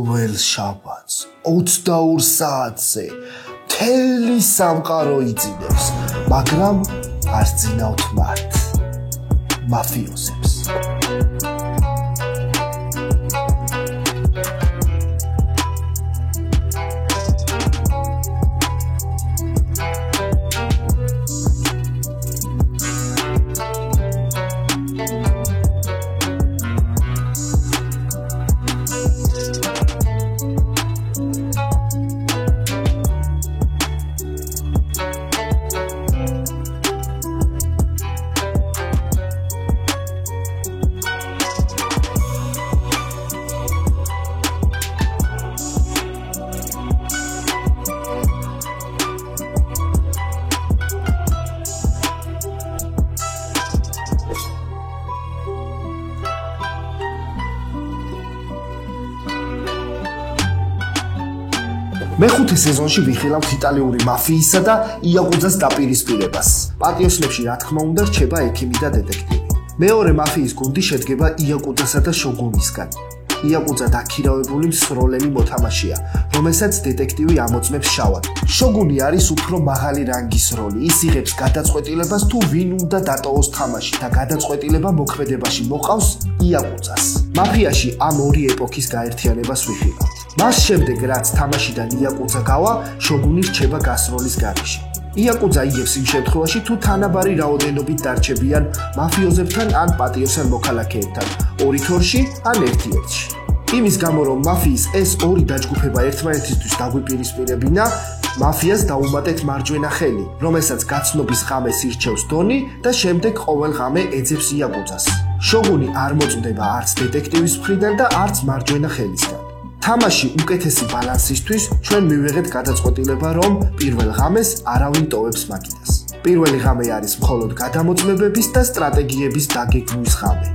ყოველ შაბათს 22 საათზე მთელი სამყარო იძინებს, მაგრამ არ ძინავთ მათ მაფიოზებს. მეხუთე სეზონში ვიხილავთ იტალიური მაფიისა და იაკუძას დაპირისპირებას. პატიოსნებში რა თქმა უნდა რჩება ექიმი და დეტექტივი. მეორე მაფიის გუნდი შედგება იაკუძასა და შოგუნისგან. იაკუძა დაქირავებული მსროლელი მოთამაშეა, რომელსაც დეტექტივი ამოწმებს შავად. შოგუნი არის უფრო მაღალი რანგის როლი. ის იღებს გადაწყვეტილებას თუ ვინ უნდა დატოვოს თამაში და გადაწყვეტილება მოქმედებაში მოყავს იაკუძას. მაფიაში ამ ორი ეპოქის გაერთიანებას ვიხილავთ. მას შემდეგ, რაც თამაშიდან იაკუძა გავა, შოგუნი რჩება გასროლის გარეშე. იაკუძა იგებს იმ შემთხვევაში, თუ თანაბარი რაოდენობით დარჩებიან მაფიოზებთან ან პატიოსან მოქალაქეებთან, ორი თორში ან ერთი ერთში. იმის გამო, რომ მაფიის ეს ორი დაჯგუფება ერთმანეთისთვის დაგვიპირისპირებინა, მაფიას დაუმატეთ მარჯვენა ხელი, რომელსაც გაცნობის ღამეს ირჩევს დონი და შემდეგ ყოველ ღამე ეძებს იაკუძას. შოგუნი არ მოწმდება არც დეტექტივის მხრიდან და არც მარჯვენა ხელისგან. თამაში უკეთესი ბალანსისთვის ჩვენ მივიღეთ გადაწყვეტილება, რომ პირველ ღამეს არავინ ტოვებს მაგიდას. პირველი ღამე არის მხოლოდ გადამოწმებების და სტრატეგიების დაგეგმვის ღამე.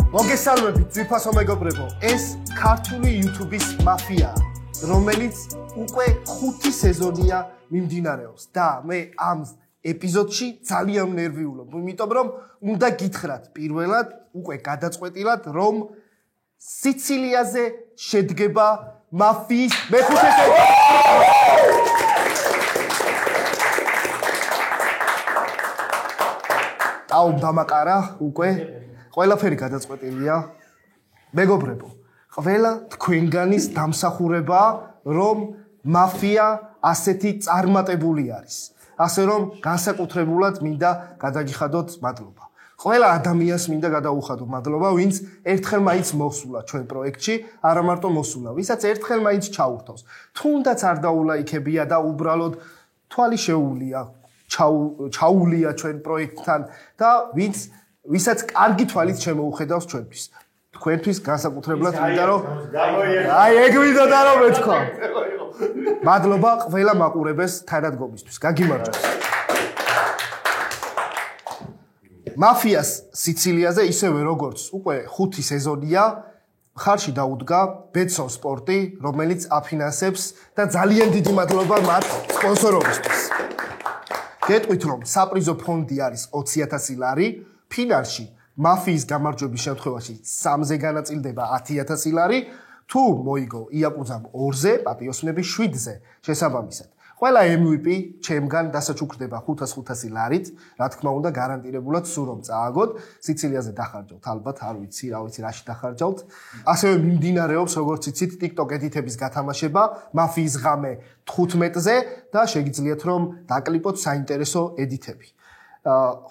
მოგესალმებით ძვირფასო მეგობრებო, ეს ქართული YouTube-ის მაფია, რომელიც უკვე 5 სეზონია მიმდინარეობს და მე ამ ეპიზოდში ძალიან ნერვიულობ, იმიტომ რომ უნდა გითხრათ პირველად, უკვე გადაწყვეტილად, რომ სიცილიაზე შედგება მაფიის მეხუთე სეზონი. ხალხ დამაკარა უკვე ყველაფერი გადაწყვეტილია მეგობრებო ყველა თქვენგანის დამსახურებაა რომ მაფია ასეთი წარმატებული არის ასე რომ განსაკუთრებულად მინდა გადაგიხადოთ მადლობა ყველა ადამიანს მინდა გადაუხადო მადლობა ვინც ერთხელ მაინც მოსულა ჩვენ პროექტში არა მარტო მოსულა ვისაც ერთხელ მაინც ჩაურთავს თუნდაც არ დაულაიქებია და უბრალოდ თვალი შეუულია ჩაულია ჩვენ პროექტთან და ვისაც კარგი თვალით შემოუხედავს ჩვენთვის თქვენთვის განსაკუთრებულად მინდა რომ აი ეგ მინდოდა რომ მეთქვა მადლობა ყველა მაყურებელს თანადგომისთვის გაგიმარჯოს მაფიას სიცილიაზე ისევე როგორც უკვე 5 სეზონია ხარში დაუდგა ბეტსონ სპორტი რომელიც აფინანსებს და ძალიან დიდი მადლობა მათ სპონსორობისთვის გეტყვით რომ საპრიზო ფონდი არის 20,000 ლარი ფინალში მაფიის გამარჯვების შემთხვევაში 3-ზე განაწილდება 10,000 ლარი თუ მოიგო იაკუძამ 2-ზე პატიოსნები 7-ზე შესაბამისად ყველა MVP ჩემგან დასაჩუქრდება 500 ლარით რა თქმა უნდა გარანტირებულად სულ რომ წააგოთ სიცილიაზე დახარჯავთ ალბათ არ ვიცი რა ვიცი რაში დახარჯავთ ასევე მიმდინარეობს როგორც იცით TikTok ედიტების გათამაშება მაფიის ღამე 15-ზე და შეგიძლიათ რომ დაკლიპოთ საინტერესო ედიტები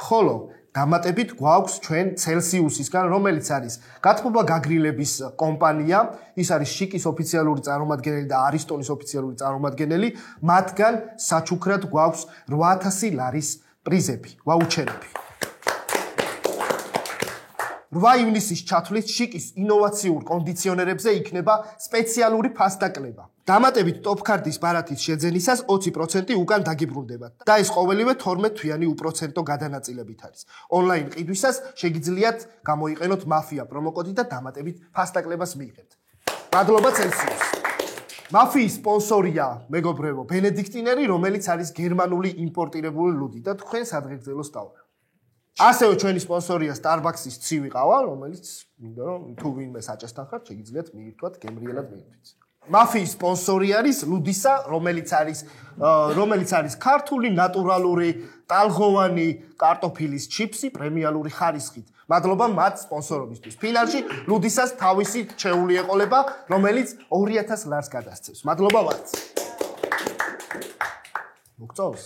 ხოლო დამატებით გვაქვს ჩვენ Celsius-ისგან რომელიც არის გათბობა გაგრილების კომპანია ის არის შიკის ოფიციალური წარმომადგენელი და არისტონის ოფიციალური წარმომადგენელი მათგან საჩუქრად გვაქვს 8,000 ლარის პრიზები ვაუჩერები 8 ივნისის ჩათვლით შიკის ინოვაციურ კონდიციონერებზე იქნება სპეციალური ფასდაკლება. დამატებით ტოპ-ქარდის ბარათის შეძენისას 20% უკან დაგიბრუნდებათ და ეს ყოველივე 12 თვიანი უპროცენტო გადანაწილებით არის. ონლაინ ყიდვისას შეგიძლიათ გამოიყენოთ მაფია პრომოკოდი და დამატებით ფასდაკლებას მიიღებთ. მადლობა Celsius. მაფიის სპონსორია მეგობრებო ბენედიქტინერი, რომელიც არის გერმანული იმპორტირებული ლუდი და თქვენ სადღეგრძელოს დავარ. ასევე ჩვენი სპონსორია Starbucks-ის ცივი ყავა, რომელიც მინდა რომ თუ ვინმე საჭესთან ხართ, შეგიძლიათ მიირთვათ გემრიელად მიირთვით. მაფიის სპონსორი არის ლუდისა, რომელიც არის ქართული ნატურალური ტალღოვანი კარტოფილის ჩიპსი პრემიალური ხარისხით. მადლობა მათ სპონსორობისთვის. ფინალში ლუდისას თავისი ჩეული ეყოლება, რომელიც 2,000 ლარს გადასცემს. მადლობა მათ. მოგწონს?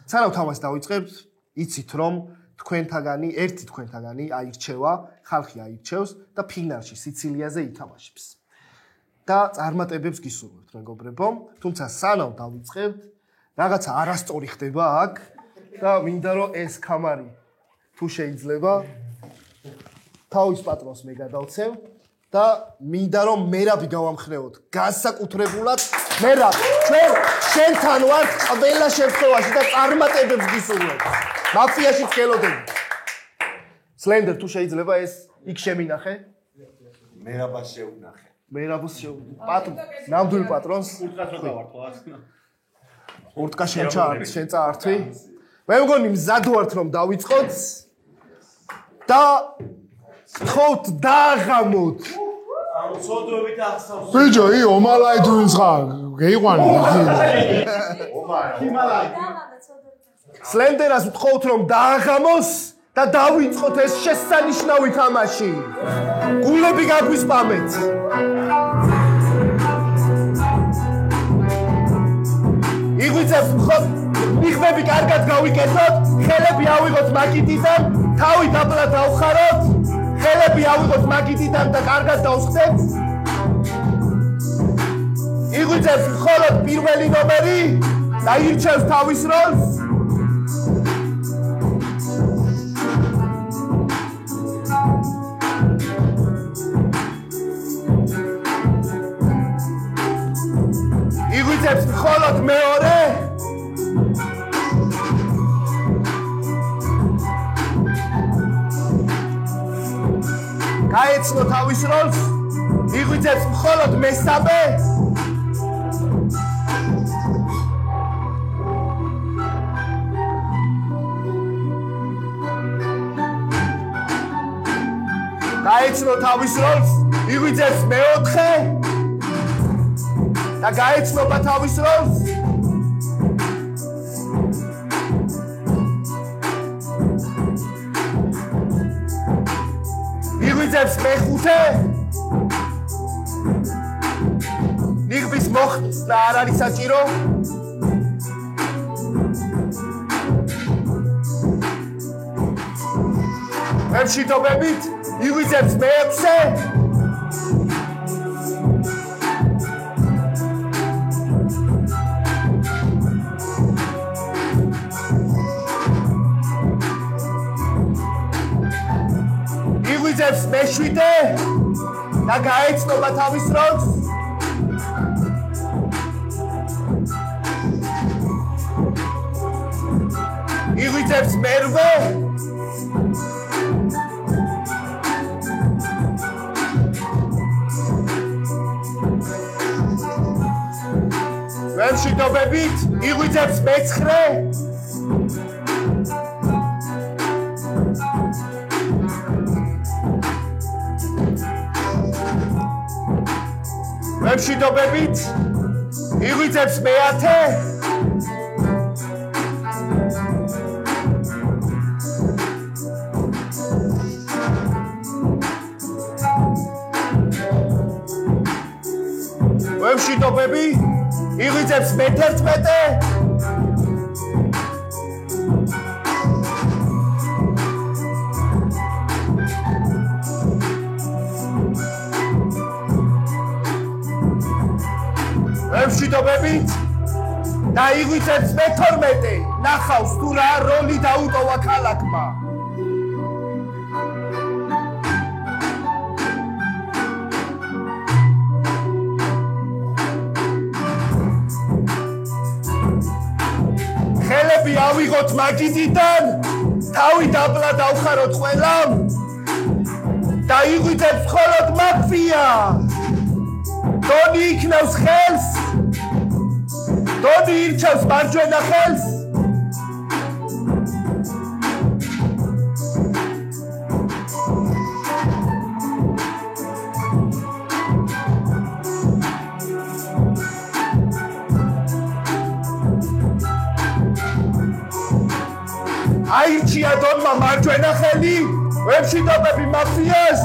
სანამ თამაში დავიწყებთ, იცით რომ ერთი თქვენთაგანი აირჩევა, ხალხი აირჩევს და ფინალში სიცილიაზე ითამაშებს. და წარმატებებს გისურვებთ, მეგობრებო. თუმცა სანამ დავიწყებთ, რაღაცა არასწორი ხდება აქ და მინდა რომ ეს კამარი თუ შეიძლება თავის პატრონს მე გადავცემ და მინდა რომ მერაბი გავამხნევოთ განსაკუთრებულად მერაბ ჩვენ შენთან ვართ ყველა შემთხვევაში და წარმატებებს გისურვებთ. მაფიაში წელოდები. სლენდერ თუ შეიძლება ეს იქ შემინახე? მერაბას შეუნახე. მერაბოს პატრონ, ნამდვილ პატრონს. ურტკა შენ წაართვი. მე მგონი მზად ვართ რომ დავიწყოთ და თხოვთ დააღამოთ. ცოდრობით ახსავს. ბიჭო, ომალაი თუნს ხარ, გეიყვანი. სლენდერას ვთხოვთ რომ დააღამოს და დავიწყოთ ეს შესანიშნავი თამაში. გულები გაგვისპამეთ. იღვიძებს მხოლოდ მიღბები კარგად გავიკეთოთ, ხელები ავიღოთ მაგიდიდან, თავი დაბლა დავხაროთ, ხელები ავიღოთ მაგიდიდან და კარგად დავხსნათ. იღვიძებს მხოლოდ პირველი ნომერი და ირჩევს თავის როლს. იღვიძებს მხოლოდ მეორე გაეცნო თავის როლს, იღვიძებს მხოლოდ მესამე გაეცნო თავის როლს, იღვიძებს მეოთხე და გაეცნობა თავის როლს იღვიძებს მეხუთე ნიღბის მოხდა არ არის საჭირო მემშვიდობებით იღვიძებს მეექვსე იღვიძებს მეშვიდე და გაეცნობა თავის როლს იღვიძებს მერვე მემშვიდობებით იღვიძებს მეცხრე მემშვიდობებით იღვიძებს მეათე მემშვიდობები იღვიძებს მე-11 მემშვიდობებით და იღვიძებს მე-12 ნახავს თუ რა როლი დაუტოვა ქალაქმა ხელები ავიღოთ მაგიდიდან თავი დაბლა დავხაროთ ყველამ და იღვიძებს მხოლოდ მაფია დონი იქნავს ხელს დონი ირჩევს მარჯვენა ხელს აირჩია დონმა მარჯვენა ხელი მემშვიდობები მაფიას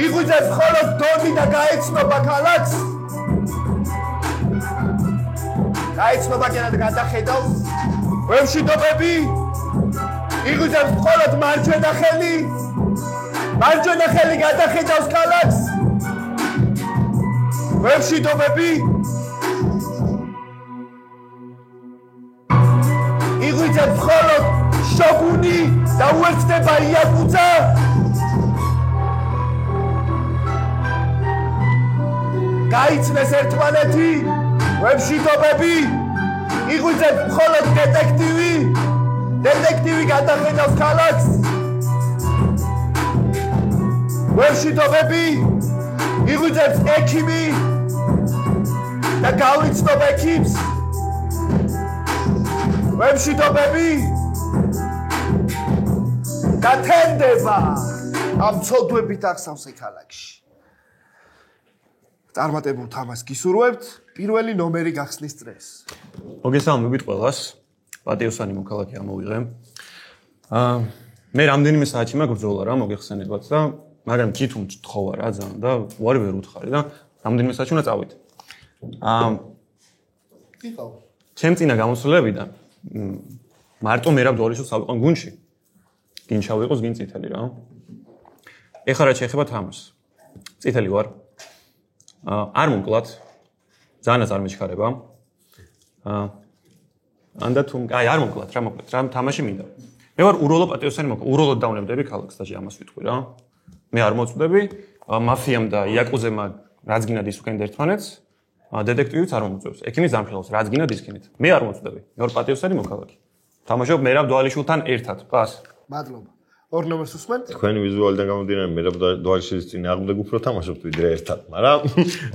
იღვიძებს მხოლოდ დონი და გაეცნობა ქალაქს გაეცნობა კიდე და გადახედავს მემშვიდობები იღვიძებს მხოლოდ მარჯვენა ხელი გადახედავს ქალაქს მემშვიდობები იღვიძებს მხოლოდ შოგუნი და უერთდება იაკუძა გაიცნეს ერთმანეთი მემშვიდობები იღვიძებს მხოლოდ დეტექტივი გადახედავს ქალაქს მემშვიდობები იღვიძებს ექიმი და გავიცნობ ექიმს მემშვიდობები გათენდება ამ ცოდვებით ახსავს ქალაქში წარმატებულ თამაშს გისურვებთ პირველი ნომერი გახსნის წრეს მოგესალმებით ყველას პატიოსანი მოქალაქე ამოვიღე მე რამდენიმე საათი მაქვს ბრძოლა რა მოგეხსენებათ და მაგრამ თვითონ თხოვა რა ძალიან და უარი ვერ უთხარი და რამდენიმე საათი უნდა წავიდე იყავ ჩემ წინა გამოსვლებიდან მარტო მერაბ დოალიშვილს ავიყო გუნდში გინ ჩავიყოს გინ წითელი რა ეხლა რა შეეხება თამაშს წითელი ვარ არ მომკლათ ძალიან არ მეჩქარება ანდა თუ არ მომკლათ რა მოკლათ რა თამაში მინდა მე ვარ უროლო პატიოსანი მოკლათ უროლოდ დავნებდები ქალაქს და ამას ვიტყვი რა მე არ მოწვდები მაფიამ და იაკუზემ რაც გინად ისუკენ ერთმანეთს დეტექტივიც არ მომწევს ექიმის დამშელოს რაც გინად ისკენით მე არ მოწვდები მე ვარ პატიოსანი მოქალაქე თამაშობ მერაბ დოალიშვილთან ერთად პას მადლობა ორ ნომერს უსმენთ თქვენი ვიზუალიდან გამომდინარე მერაბ დოალიშვილის წინააღმდეგ უფრო თამაშობთ ვიდრე ერთად მაგრამ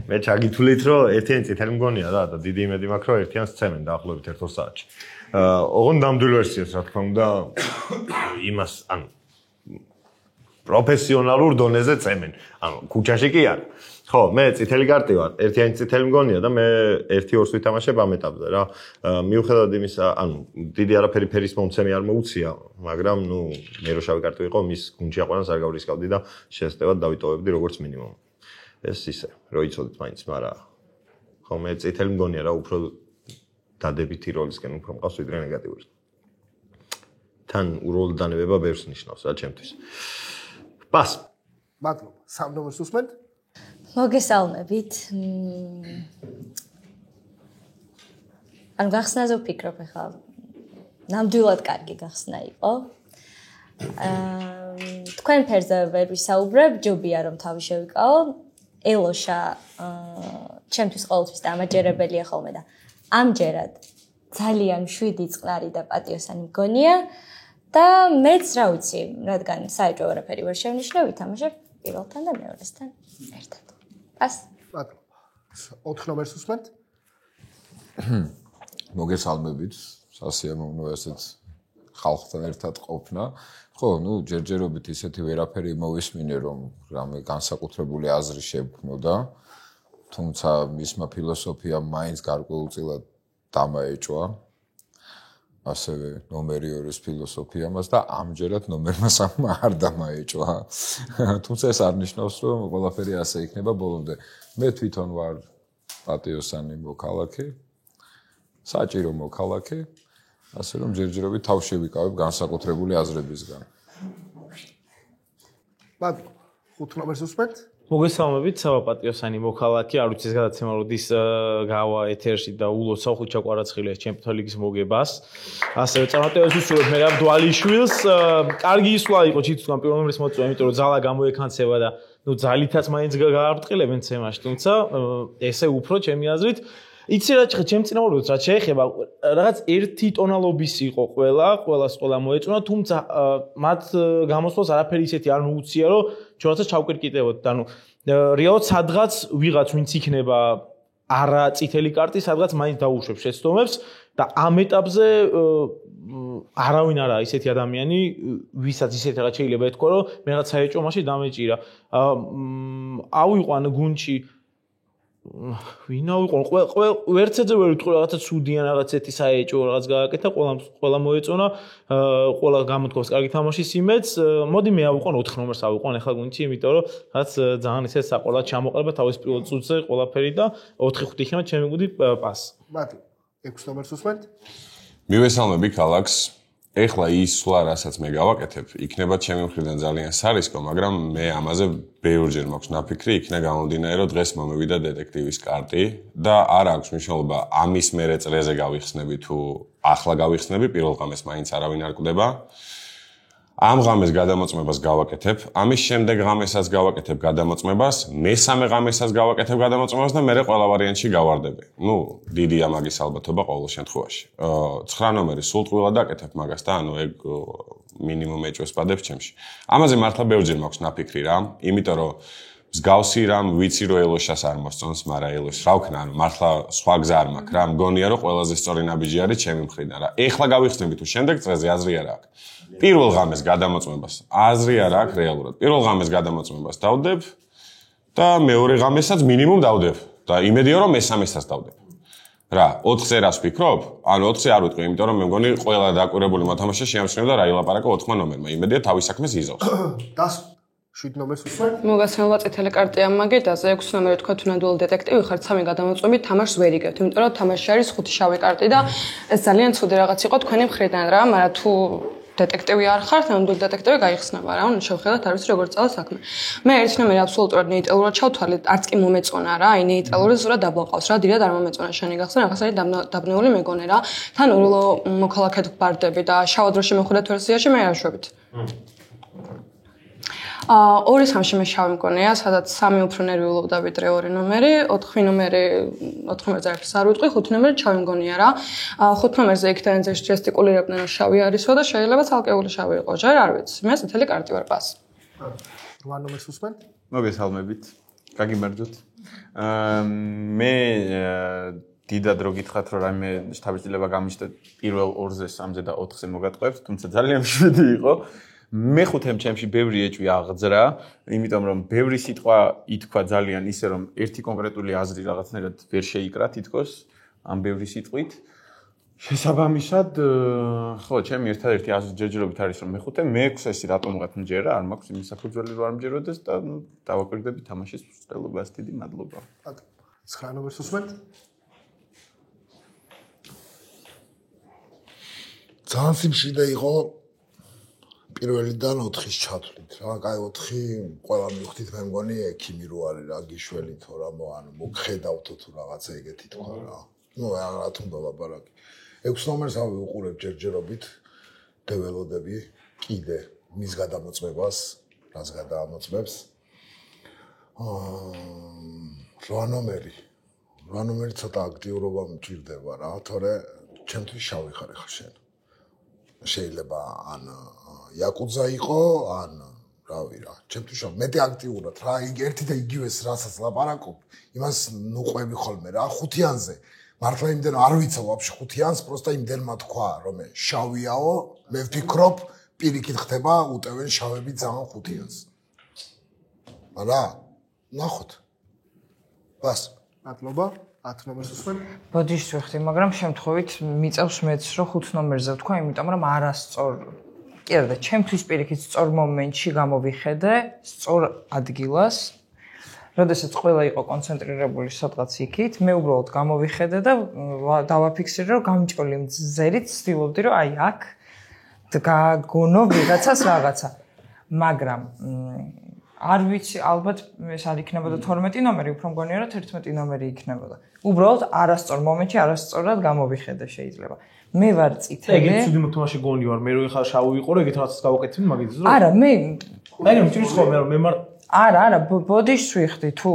მე ჩაგითვლით რომ ერთიანი წითელი მგონია რა და დიდი იმედი მაქვს რომ ერთიანს ცემენ დაახლოებით 1 საათში ოღონდ ნამდვილ ვერსიას რა თქმა უნდა იმას ან პროფესიონალურ დონეზე წემენ. ანუ ქუჩაში კი არა. ხო, მე წითელი კარტი ვარ, ერთიანი წითელი მგონია და მე 1-2-ს ვითამაშებ ამ ეტაპზე რა. მიუხედავად იმისა, ანუ დიდი არაფერი ფერის მომცემი არ მოუცია, მაგრამ ნუ მე რო შავი კარტი ვიყო, მის გუნდში აყვანას არ გავრისკავდი და შესწევად დავიტოვებდი როგორც მინიმუმ. ეს ისე, რო იცოდეთ მაინც, მაგრამ ხო, მე წითელი მგონია რა, უფრო დადებითი როლისკენ უფრო მყავს ვიდრე ნეგატიური. თან უბრალოდ დანებება ბევრს ნიშნავს რა ჩემთვის. პას. მადლობა. 3 ნომერს უსმენთ? მოგესალმებით. ანუ გახსნაზე ვფიქრობ ახლა. ნამდვილად კარგი გახსნა იყო. თქვენ ფერზე ვერ ვისაუბრებ, ჯობია რომ თავი შევიკავო. ელოშა ჩემთვის ყოველთვის დამაჯერებელია ხოლმე და ამჯერად ძალიან 7 წყნარი და პატიოსანი მგონია და მეც რა ვიცი, რადგან საერთო არაფერი ვერ შევნიშნე, ვითამაშებ პირველთან და მეორესთან ერთად. Pас. მადლობა. 4 ნომერს უსმენთ? მოგესალმებით, სასიამოვნო ესეც ხალხთან ერთად ყოფნა. ხო, ნუ ჯერჯერობით ისეთი ვერაფერი მოვისმინე, რომ რამე განსაკუთრებული აზრი შევქმნოდა, თუმცა მისმა ფილოსოფიამ მაინც გარკვეულწილად დამაეჭვა. ასევე ნომერი 2-ის ფილოსოფიამაც და ამჯერად ნომერმა 3-მა არ დამაეჭვა. თუმცა ეს არ ნიშნავს, რომ ყველაფერი ასე იქნება ბოლომდე. მე თვითონ ვარ პატიოსანი მოქალაქე, საჭირო მოქალაქე, ასე რომ ჯერჯერობით თავ შევიკავებ განსაკუთრებული აზრებისგან. მადლობა. 5 ნომერს უსმენთ? მოგესალმებით, საპატიოსანი მოქალაქე, არ ვიცი ეს გადაცემა როდის გავა ეთერში და ულოცა ხუჩა კვარაცხელიას ჩემპიონთა ლიგის მოგებას. ასევე წარმატებებს ვისურვებ მე რა დვალიშვილს. კარგი ისვლა იყო ჩიტსთან პირველ ნომერის მოწვევა, იმიტომ რომ ძალა გამოექანცება და ნუ ძალითაც მაინც გაარბტყილებენ ცემაში, თუმცა ესე უფრო ჩემი აზრით იცი რა ჩემ წინამორბედს რა შეეხება რაღაც ერთი ტონალობის იყო ყველას მოეწონა, თუმცა მათ გამოსვლას არაფერი ისეთი არ მოუცია, რომ ჩვენაც ჩავკრიკიტებოთ. ანუ რეალურად სადღაც ვიღაც ვინც იქნება არა წითელი კარტი, სადღაც მაინც დაუშვებს შეცდომებს და ამ ეტაპზე არავინ არა ისეთი ადამიანი, ვისაც ისეთი რაღაც შეიძლება ეთქვა, რომ მე რაღაც საეჭვო მასში დამეჭირა. ავიყვან გუნდში ვინ ავიყვან ვერცეზე ვერ ვიტყვი რაღაცა ცუდიან რაღაცეთი საეჭვო რაღაც გააკეთა, ყველა მოეწონა, ყველა გამოთქვას კარგი თამაშის იმედს. მოდი მე ავიყვან 4 ნომერს ავიყვან ახლა გუნდში, იმიტომ რომ რაც ძალიან ისე საყოველად ჩამოყალიბა თავის პირველ წუთზე ყველაფერი და 4-5 იქნება ჩემი გუნდი პას. მადლობა. 6 ნომერს უსმენთ? მივესალმები ქალაქს. ეხლა ის სვლა, რასაც მე გავაკეთებ, იქნება ჩემი მხრიდან ძალიან სარისკო, მაგრამ მე ამაზე ბევრჯერ მაქვს ნაფიქრი, იქნება გამომდინარე, რომ დღეს მომევიდა დეტექტივის კარტი და არ აქვს მნიშვნელობა ამის მერე წრეზე გავიხსნები თუ ახლა გავიხსნები, პირველ ღამეს მაინც არავინ არ კვდება. ამ ღამეს გადამოწმებას გავაკეთებ, ამის შემდეგ ღამესაც გავაკეთებ გადამოწმებას, მესამე ღამესაც გავაკეთებ გადამოწმებას და მე ყველა ვარიანტში გავარდები. ნუ დიდი ამაგის ალბათობა ყოველ შემთხვევაში. 9 ნომერი სულ ტყუილად აკეთებ მაგას და ანუ ეგ მინიმუმ ეჭვს პადებს ჩემში. ამაზე მართლა ბევრჯერ მაქვს ნაფიქრი რა, იმიტომ რომ მსგავსი რამ ვიცი რომ ელოშას არ მოსწონს, მაგრამ ელოშ რა ვქნა, ანუ მართლა სხვა გზა არ მაქვს რა, მგონია რომ ყველაზე სწორი ნაბიჯი არის ჩემი მხრიდან რა. ეხლა გავიხსნები თუ შემდეგ წრეზე აზრი არ აქვს. პირველ ღამეს გადამოწმებას აზრი არ აქვს რეალურად. პირველ ღამეს გადამოწმებას დავდებ და მეორე ღამესაც მინიმუმ დავდებ და იმედია რომ მესამესაც დავდებ. რა, 4-ზე რას ვფიქრობ? ანუ 4-ზე არ ვიტყვი, იმიტომ რომ მე მგონი ყველა დაკვირვებული მოთამაშე შეამჩნევდა რა ილაპარაკა 4 ნომერმა. იმედია თავის საქმეს იზავს. დას 7 ნომერს უსმენთ? მოგესალმება წითელი კარტი ამ მაგიდაზე 6 ნომერი თქვა თუ ნამდვილ დეტექტივი ხართ 3 გადამოწმებით თამაშს ვერ იგებთ, იმიტომ რომ თამაში არის 5 შავი კარტი და ეს ძალიან ცუდი რაღაც იყო თქვენი მხრიდან რა, მაგრამ თუ დეტექტივი არ ხართ, ნამდვილი დეტექტივი გაიხსნება რა, ანუ შევხედოთ არ ვიცი როგორ წავა საქმე. მე 1 ნომერი აბსოლუტურად ნეიტრალურად ჩავთვალე, არც კი მომეწონა რა, აი ნეიტრალური ზუსტად დაბლყავს რა, დირად არ მომეწონა შენი გახსნა, რაღაც არის დაბნეული მეგონე რა. თან ურულო მოქალაქედ ვბარდები და შავა დროში მეხუთე ვერსიაში მე არ შვებით. 2 სამში მე შავი მგონია, სადაც 3 უფრო ნერვიულობდა ვიდრე 2 ნომერი, 4 ნომერი 4 ნომერზე არაფერს არ ვიტყვი, 5 ნომერი შავი მგონია რა. 5 ნომერზე იქიდან ჟესტიკულირებდნენ რომ შავი არისო და შეიძლება ცალკეული შავი იყო, ჯერ არ ვიცი. მე წითელი კარტი ვარ პას. 8 ნომერს უსმენთ? მოგესალმებით. გაგიმარჯოთ. მე დიდად რო გითხრათ რომ რაიმე შთაბეჭდილება გამიშტეთ პირველ 2-ზე, 3-ზე და 4-ზე მოგატყუებთ, თუმცა ძალიან მშვიდი იყო. მეხუთე ჩემში ბევრი ეჭვი აღძრა, იმიტომ რომ ბევრი სიტყვა ითქვა ძალიან ისე რომ ერთი კონკრეტული აზრი რაღაცნაირად ვერ შეიკრა თითქოს ამ ბევრი სიტყვით. შესაბამისად, ხო, ჩემი ერთადერთი აზრი ჯერჯერობით არის რომ მეხუთე, მეექვსესი რატომღაც მჯერა, არ მაქვს იმის საფუძველი რომ არ მჯეროდეს და დავაკვირდები თამაშის მსვლელობას. დიდი მადლობა. 9 ნომერს უსმენთ? ძალიან სიმშვიდე იყო პირველიდან 4-ის ჩათვლით რა. კაი 4 ყველა მივხვდით მე მგონი ექიმი რო არის რა გიშველი თო რა ანუ მოგხედავთო თუ რაღაცა ეგეთი თქვა რა. ნუ რა თუნდა ლაპარაკი. 6 ნომერს ავუყურებ ჯერჯერობით დეველოდები კიდე მის გადამოწმებას, რაც გადაამოწმებს. 8 ნომერი ცოტა აქტიურობა მჭირდება რა, თორე ჩემთვის შავი ხარ ხა შენ. შეიძლება ან იაკუძა იყო, ან რავი რა, ჩემთვის მეტი აქტიურად რა, ერთი და იგივეს რასაც ლაპარაკობ, იმას ნუყვები ხოლმე რა, ხუთიანზე. მართლა იმდენ არ ვიცავ ვაფშე ხუთიანს, პროსტა იმდენმა თქვა, რომ შავიაო, მე ვფიქრობ, პირიქით ხდება, უტევენ შავები ძალიან ხუთიანს. არა, ნახოთ. ბას, მადლობა. 10 ნომერს უსმენთ? ბოდიშს ვიხდი, მაგრამ შემთხვევით მიწევს მეც რომ 5 ნომერზე ვთქვა, იმიტომ რომ არასწორ კი არა და ჩემთვის პირიქით სწორ მომენტში გამოვიხედე, სწორ ადგილას. როდესაც ყველა იყო კონცენტრირებული სადღაც იქით, მე უბრალოდ გამოვიხედე და დავაფიქსირე, რომ გამჭოლი მზერით ვცდილობდი, რომ აი აქ გაგონო ვიღაცას რაღაცა. მაგრამ არ ვიცი, ალბათ ეს არ იქნებოდა 12 ნომერი, უფრო მგონია რომ 11 ნომერი იქნებოდა. უბრალოდ არასწორ მომენტში არასწორად გამოვიხედე შეიძლება. მე ვარ წითელი. ეგეთ ცუდი მოთამაშე გონი ვარ, მე რო ეხლა შავი ვიყო, ეგეთ რაღაცას გავაკეთებ მაგის რომ. არა, მე მჭირს ხოლმე რომ მე მარ არა, ბოდიშს ვიხდი თუ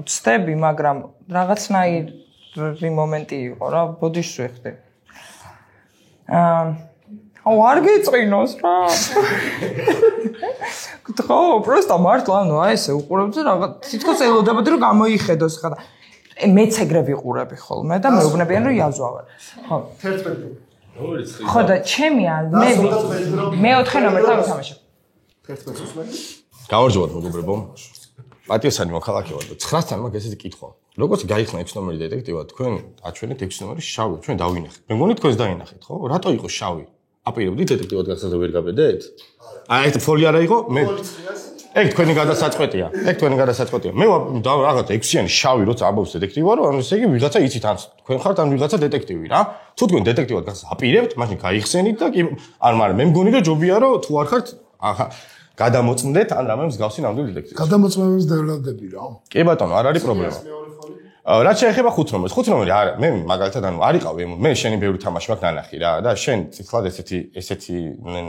ვწდები, მაგრამ რაღაცნაირი მომენტი იყო რა, ბოდიშს ვიხდი. არ გიწინოს რა. ხო, просто მართლა ანუ აი ესე უყურებდი რაღაც თითქოს ელოდებოდი რომ გამოიხედოს ხა და მეც ეგრე ვიყურები ხოლმე და მეუბნებიან რომ იაზვავარ. ხო. 11. ხო და ჩემი მე 4 ნომერთან ვთამაშებ. 11 უსმენთ? გავარჯობოთ მეგობრებო. პატიოსანი მოქალაქე ვარ და 9-თან მაგ ესეთი კითხვა. როგორც გაიხსნა 6 ნომერი დეტექტივად, თქვენ აჩვენეთ 6 ნომერი შავი, ჩვენ დავინახეთ. მე მგონი თქვენს დაინახეთ, ხო? რატო იყო შავი? აპირებდი დეტექტივად გახსნას ვერ გაბედეთ? აი ეს ფოლი არა იყო? მე ეგ თქვენი გადასაწყვეტია. მე რაღაც 6-იანი შავი როცა ამბობს დეტექტივი ვარო, ანუ ესე იგი ვიღაცა იცით ან თქვენ ხართ ან ვიღაცა დეტექტივი რა. თუ თქვენ დეტექტივად გახსნას აპირებთ, მაშინ გაიხსენით და კი არ მაგრამ მე მგონი რომ ჯობია რომ თუ არ ხართ გადამოწმდეთ ან რამე მსგავსი ნამდვილი დეტექტივი. გადამოწმების დევლადები რა. კი ბატონო, არ არის პრობლემა. რაც შეეხება 5 ნომერს, 5 ნომერი არა, მე მაგალითად ანუ არ იყავი, მე შენი ბევრი თამაში მაქვს ნანახი რა და შენ ციხლად ესეთი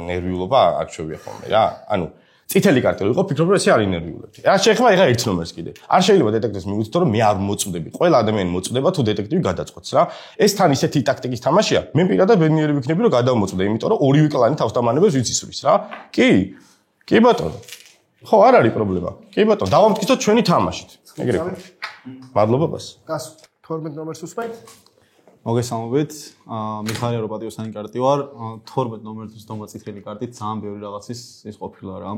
ნერვიულობა არ ჩვევია ხოლმე რა. ანუ წითელი კარტი იყო, ფიქრობ რომ ესე არ ინერვიულებდი. რაც შეეხება ეხა 1 ნომერს კიდე. არ შეიძლება დეტექტივის მივუძთო რომ მე არ მოწმდები. ყველა ადამიანი მოწმდება თუ დეტექტივი გადაწყვეტს რა. ეს თან ისეთი ტაქტიკის თამაშია. მე პირადად ბედნიერი ვიქნები რომ გადავმოწმდე, იმიტომ რომ ორივე კლანი თავს დამანებას ვიცისვრის რა. კი ბატონო. ხო, არ არის პრობლემა. კი ბატონო, დავამტკიცოთ ჩვენი თამაშით. ეგრე. მადლობა ბას. გასულ 12 ნომერს უსმენთ? მოგესალმებით. მიხარია რო პატიოსანი კარტი ვარ. 12 ნომერთვის დომა წითელი კარტით ძალიან ბევრი რაღაცის ის ყოფილა რა.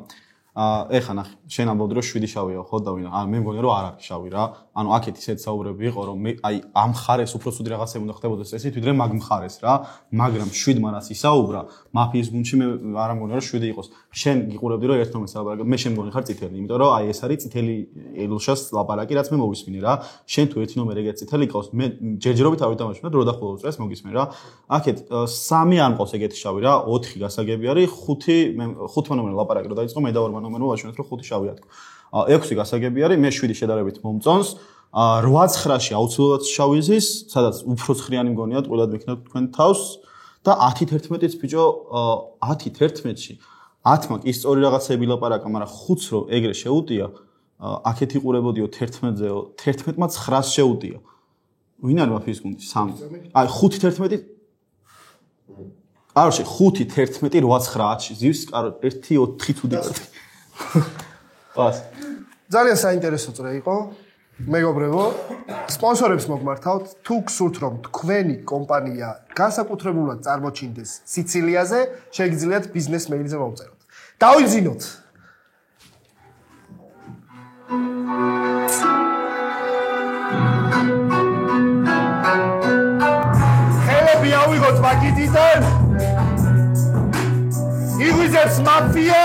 ეხა ნახე, შენ ამბობდი რომ 7 შავია, ხო დავინა. მე მგონია რომ არ არის შავი რა. ანუ აქეთ ისეთ საუბრები იყო რომ მე აი ამ ხარეს უფრო ცუდი რაღაცები უნდა ხდებოდეს წესით, ვიდრე მაგ მხარეს რა. მაგრამ 7 მარას ისაუბრა, მაფიის გუნდში მე არ მგონია რომ 7 იყოს. შენ გიყურებდი რომ 1 ნომერს ლაპარაკობ, მე შენ მგონი ხარ წითელი, იმიტომ რომ აი ეს არის წითელი ელოშას ლაპარაკი, რაც მე მოვისმინე რა. შენ თუ 1 ნომერი ეგეთ წითელი ყავს, მე ჯერჯერობით არ ვიტამაშებ, დრო და ხოლმე წეს მოგისმენ რა. აქეთ 3 არ მყავს ეგეთი შავი რა, 4 გასაგები არის, 5 ნომერი ლაპარაკი რო დაიწყო, მე და 2 ნომერი ვაჩვენეთ რომ 5 შავი ათქო. 6 გასაგები არის, მე 7 შედარებით მომწონს. 8-9-ში აუცილებლად შავი ზის, სადაც უფრო ცხრიანი მგონია, ყველად ვიქნებ თქვენ თავს და 10-11-იც ბიჭო, 10-11-ში 10-მა კი სწორი რაღაცები ლაპარაკა, მაგრამ 5-ს რო ეგრე შეუტია, აქეთ იყურებოდიო 11-ზეო, 11-მა 9-ს შეუტია. ვინ არის მაფიის გუნდი? 3. აი 5-11 კაროში 5-11 8-9-ში ზის, კარო 1-4 თუდი კარტი. პას. ძალიან საინტერესო წრე იყო. მეგობრებო, სპონსორებს მოგმართავთ, თუ გსურთ რომ თქვენი კომპანია განსაკუთრებულად წარმოჩინდეს სიცილიაზე, შეგიძლიათ ბიზნეს მეილზე მომწეროთ. დავიძინოთ. ხელები ავიღოთ მაგიდიდან. იგვიძებს მაფია.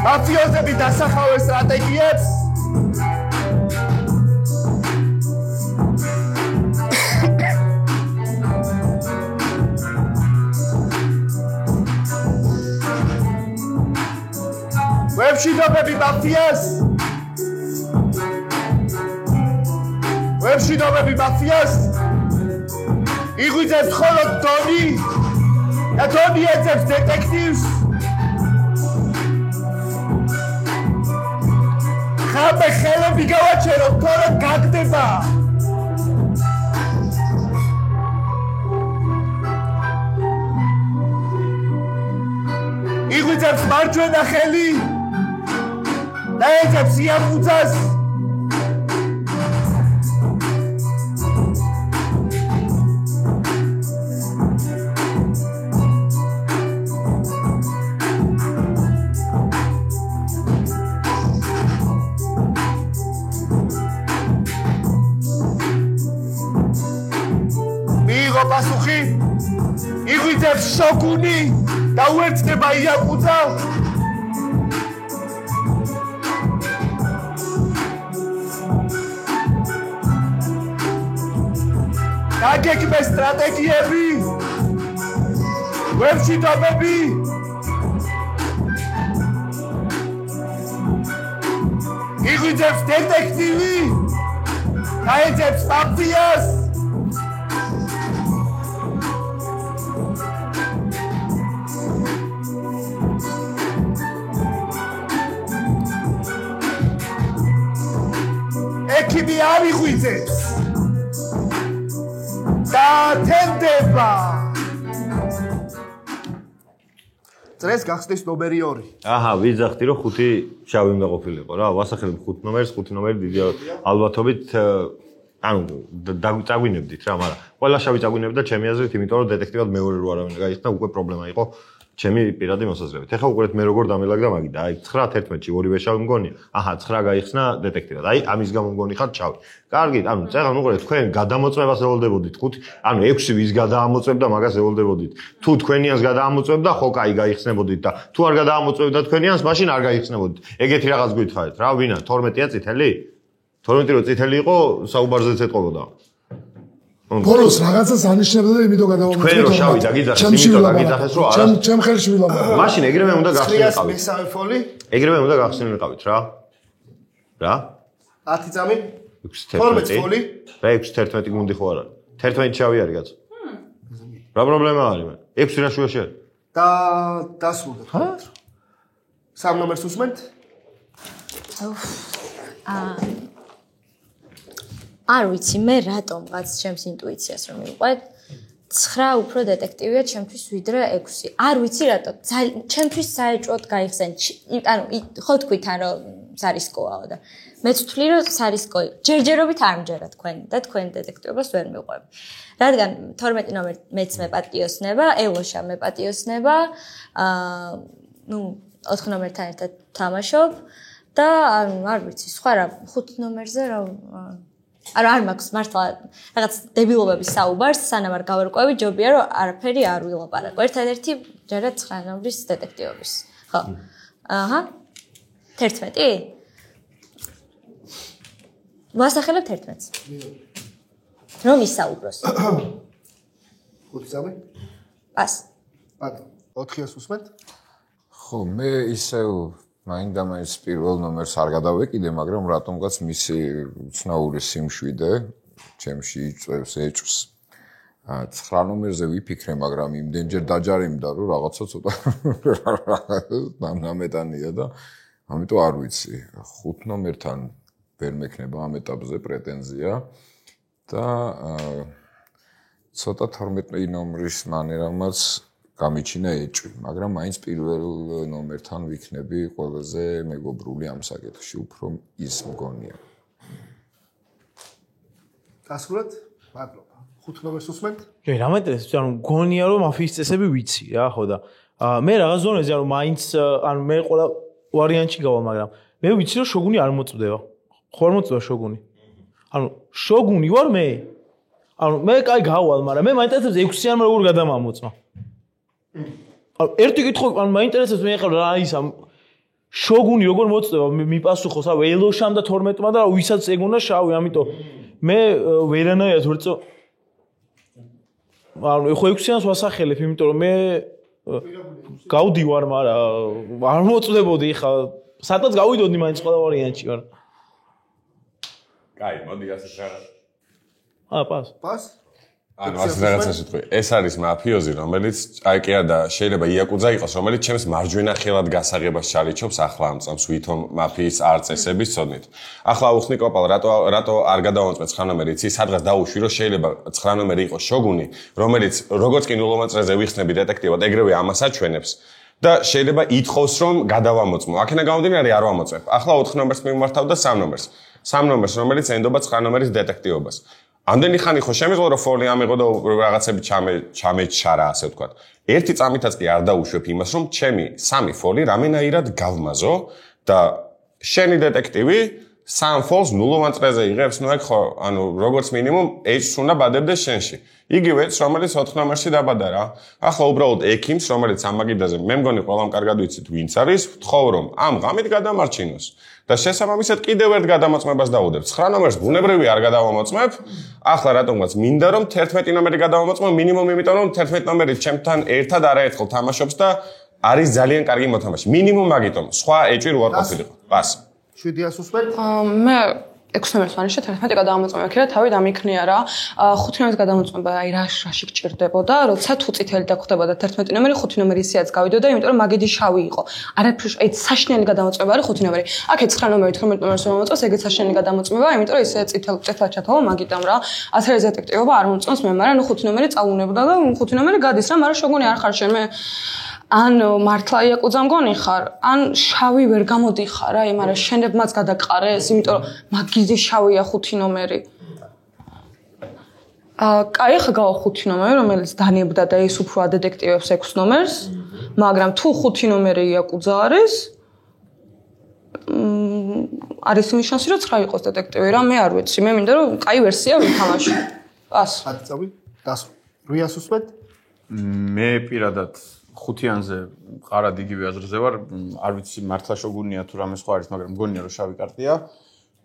მაფიოზები დასახავენ სტრატეგიებს. ვებშინობები მაფიას. ვებშინობები მაფიას. იგვიძებს მხოლოდ დონი და დონი ეძებს დეტექტივს. ხამე ხელები გავაჩეროთ, თორე გაგდება. იგვიძებს მარჯვენა ხელი და ეძებს იაფუძას. მიიღო პასუხი. იგვიძებს შოგუნი და უერთდება იაკუძა. გაგეგმეს სტრატეგიები. ვებშინობები. იგვიძებს დეტექტივი და ეძებს მაფიას. ექიმი არ იღვიძებს და თენდება. წრეს გახსნის ნომერი 2. აჰა, ვიძახდი რომ 5 შავი უნდა ყოფილიყო რა. ვასახელებ 5 ნომერს, 5 ნომერი დიდი ალბათობით ანუ დაგვიწაგვინებდით რა, მაგრამ ყველა შავი წაგვინებდა ჩემი აზრით, იმიტომ რომ დეტექტივად მეორე რო არავინ გაიხსნა, უკვე პრობლემა იყო ჩემი პირადი მოსაზრებით. ეხლა უყურეთ მე როგორ დამელაგდა მაგიდა. აი 9-11-ში ორივე შავი მგონია. აჰა, 9 გაიხსნა დეტექტივად. აი ამის გამო მგონი ხარ შავი. კარგი, ანუ წერან უყურეთ, თქვენ გადამოწმებას ელოდებოდით 5, ანუ 6 ვის გადაამოწმებდა, მაგას ელოდებოდით. თუ თქვენიანს გადაამოწმებდა, ხო კაი გაიხსნებოდით და თუ არ გადაამოწმებდა თქვენიანს, მაშინ არ გაიხსნებოდით. ეგეთი რაღაც გითხარით რა, ვინა 12-ია წითელი? 12 რო წითელი იყო, საუბარზეც ეთყობოდა. ბოლოს რაღაცას ანიშნებდა და იმიტომ გადავამოწმე. თქვენ რო შავი დაგიძახეს, იმიტომ დაგიძახეს რომ არა. ჩემ ხელში ვილაპარაკე. მაშინ ეგრევე უნდა გახსნილიყავით. მესამე ფოლი. ეგრევე უნდა გახსნილიყავით რა. რა? 10 წამი. 12 ფოლი. რა 6-11 გუნდი ხო არ არის? 11 შავი არის კაცო. რა პრობლემა არის მე? 6 რა შუაში არის? და დასრულდა. ხა? 3 ნომერს უსმენთ? არ ვიცი მე რატომღაც ჩემს ინტუიციას რომ მივყვეთ 9 უფრო დეტექტივია ჩემთვის ვიდრე 6. არ ვიცი რატო ჩემთვის საეჭვოდ გაიხსენ. ანუ ხო თქვით რომ სარისკოაო და მეც ვთვლი რომ სარისკოი. ჯერჯერობით არ მჯერა თქვენ და თქვენ დეტექტივობას ვერ მივყვები. რადგან 12 ნომერი მეც მეპატიოსნება, ელოშა მეპატიოსნება, 4 ნომერთან ერთად თამაშობ და არ ვიცი სხვა რა 5 ნომერზე რა არ მაქვს მართლა რაღაც დებილობების საუბარს სანამ არ გავარკვევი ჯობია რომ არაფერი არ ვილაპარაკო. ერთადერთი ჯერა 9 ნომრის დეტექტივობის. ხო. აჰა. 11? ვასახელებთ 11-ს. რომ ისაუბროს. 5 წამი? პას. ბატონო, 4-ს უსმენთ? ხო, მე ისევ მაინდა-მაინც პირველ ნომერს არ გადავეკიდე, მაგრამ რატომღაც მისი უცნაური სიმშვიდე ჩემში იწევს ეჭვს. 9 ნომერზე ვიფიქრე, მაგრამ იმდენჯერ დაჯარიმდა, რომ რაღაცა ცოტა ნამეტანია და ამიტომ არ ვიცი. 5 ნომერთან ვერ მექნება ამ ეტაპზე პრეტენზია და ცოტა 12 ნომრის მანერამაც გამიჩინა ეჭვი, მაგრამ მაინც პირველ ნომერთან ვიქნები ყველაზე მეგობრული ამ საკითხში, უფრო ის მგონია. დასრულეთ? მადლობა. 5 ნომერს უსმენთ? კი, რა მეინტერესებს, ანუ გონია რომ მაფიის წესები ვიცი რა, ხო და მე რაღაც ზონეზე ანუ მაინც ანუ მე ყველა ვარიანტში გავალ, მაგრამ მე ვიცი რომ შოგუნი არ მოწვდება. ხო არ მოწვდება შოგუნი. ანუ შოგუნი ვარ მე. ანუ მე კაი გავალ, მაგრამ მე მაინტერესებს 6-იანმა როგორ გადამამოწმა. ანუ ერთი კითხვა, ანუ მაინტერესებს მე ახლა რა ის ამ შოგუნი როგორ მოწვდება, მიპასუხოს რა ველოშამ და 12-მა და ვისაც ეგონა შავი, ამიტომ მე ვერანაირად ვერ წო ანუ ხო 6-იანს ვასახელებ, იმიტომ რომ მე გავდივარ, მაგრამ არ მოწვდებოდი ხა სადაც გავიდოდი მაინც ყველა ვარიანტში, მაგრამ კაი, მოდი ასე რა. პას? ანუ ასე რაღაცას ვიტყვი. ეს არის მაფიოზი, რომელიც აი კი არა და შეიძლება იაკუძა იყოს, რომელიც ჩემს მარჯვენა ხელად გასაღებას ჩარიჩობს ახლა ამ წამს ვითომ მაფიის არწესების ცოდნით. ახლა უხსნი კოპალ, რატო არ გადავამოწმე 9 ნომერი, იცი, სადღაც დაუშვი, რომ შეიძლება 9 ნომერი იყოს შოგუნი, რომელიც როგორც კი ნულომაწრეზე ვიხსნები დეტექტივად, ეგრევე ამას აჩვენებს. და შეიძლება ითხოვს, რომ გადავამოწმო. აქედან გამომდინარე არ ვამოწმებ. ახლა 4 ნომერს მიმართავ და 3 ნომერს. 3 ნომერს, რომელიც ენდობა 9 ნომერის დეტექტივობას. ამდენი ხანი ხო შემიძლია რომ ფოლი ამიღო და რაღაცები ჩამეჩარა, ასე ვთქვათ. ერთი წამითაც კი არ დაუშვებ იმას, რომ ჩემი 3 ფოლი რამენაირად გავმაზო და შენი დეტექტივი 3 ფოლს ნულოვანწრეზე იღებს, ნუ ეგ ხო, ანუ როგორც მინიმუმ H-ს უნდა ბადებდეს შენში. იგივეც, რომელიც 4 ნომერში დაბადა რა. ახლა უბრალოდ ექიმს, რომელიც ამ მაგიდაზე მე მგონი ყველამ კარგად ვიცით ვინც არის, ვთხოვ რომ ამ ღამით გადამარჩინოს. და შესაბამისად კიდევ ერთ გადამოწმებას დაუდებ. 9 ნომერს ბუნებრივი არ გადავამოწმებ. ახლა რატომღაც მინდა რომ 11 ნომერი გადავამოწმო, მინიმუმ იმიტომ რომ 11 ნომერი ჩემთან ერთად არაერთხელ თამაშობს და არის ძალიან კარგი მოთამაშე. მინიმუმ მაგიტომ. სხვა ეჭვი რო არ ყოფილიყო. პას. 7-იანს უსმენთ? მე 6 ნომერს ვანიშნე 11 გადავამოწმე, აქ რა თავი დამიქნია რა. 5 ნომერს გადავამოწმება, აი რაში გჭირდებოდა, როცა თუ წითელი დაგხვდებოდა 11 ნომერი, 5 ნომერი ისეაც გავიდოდა, იმიტომ რომ მაგედი შავი იყო. არაფერს აი საშინელი გადამოწმება არის 5 ნომერი. აქეთ 9 ნომერი 12 ნომერს მომწონს, ეგეც საშინელი გადამოწმება, იმიტომ რომ ისე წითლად ჩათვალა მაგიტომ რა. ასე დეტექტივობა არ მომწონს მე, მაგრამ 5 ნომერი წაუნებდა და 5 ნომერი გადის რა, მაგრამ შოგონი არ ხარ შენ მე ან მართლა იაკუძა მგონი ხარ, ან შავი ვერ გამოდიხარ, აი, მაგრამ შენებმაც გადაყარეს, იმიტომ რომ მაგიზე შავია 5 ნომერი. კაი, ხა გავა 5 ნომერი, რომელიც დანებდა და ის უფრო ადეტექტივებს 6 ნომერს, მაგრამ თუ 5 ნომერი იაკუძა არის, არის იმის შანსი, რომ 9 იყოს დეტექტივი რა, მე არ ვიცი, მე მინდა რომ კაი ვერსია ვითამაშო. პას. აწავი, დასო. 8-იანს უსმენთ? მე პირადად 5-იანზე ყარად იგივე აზრზე ვარ, არ ვიცი მართლა შოგუნია თუ რამე სხვა არის, მაგრამ მგონია რომ შავი კარტია.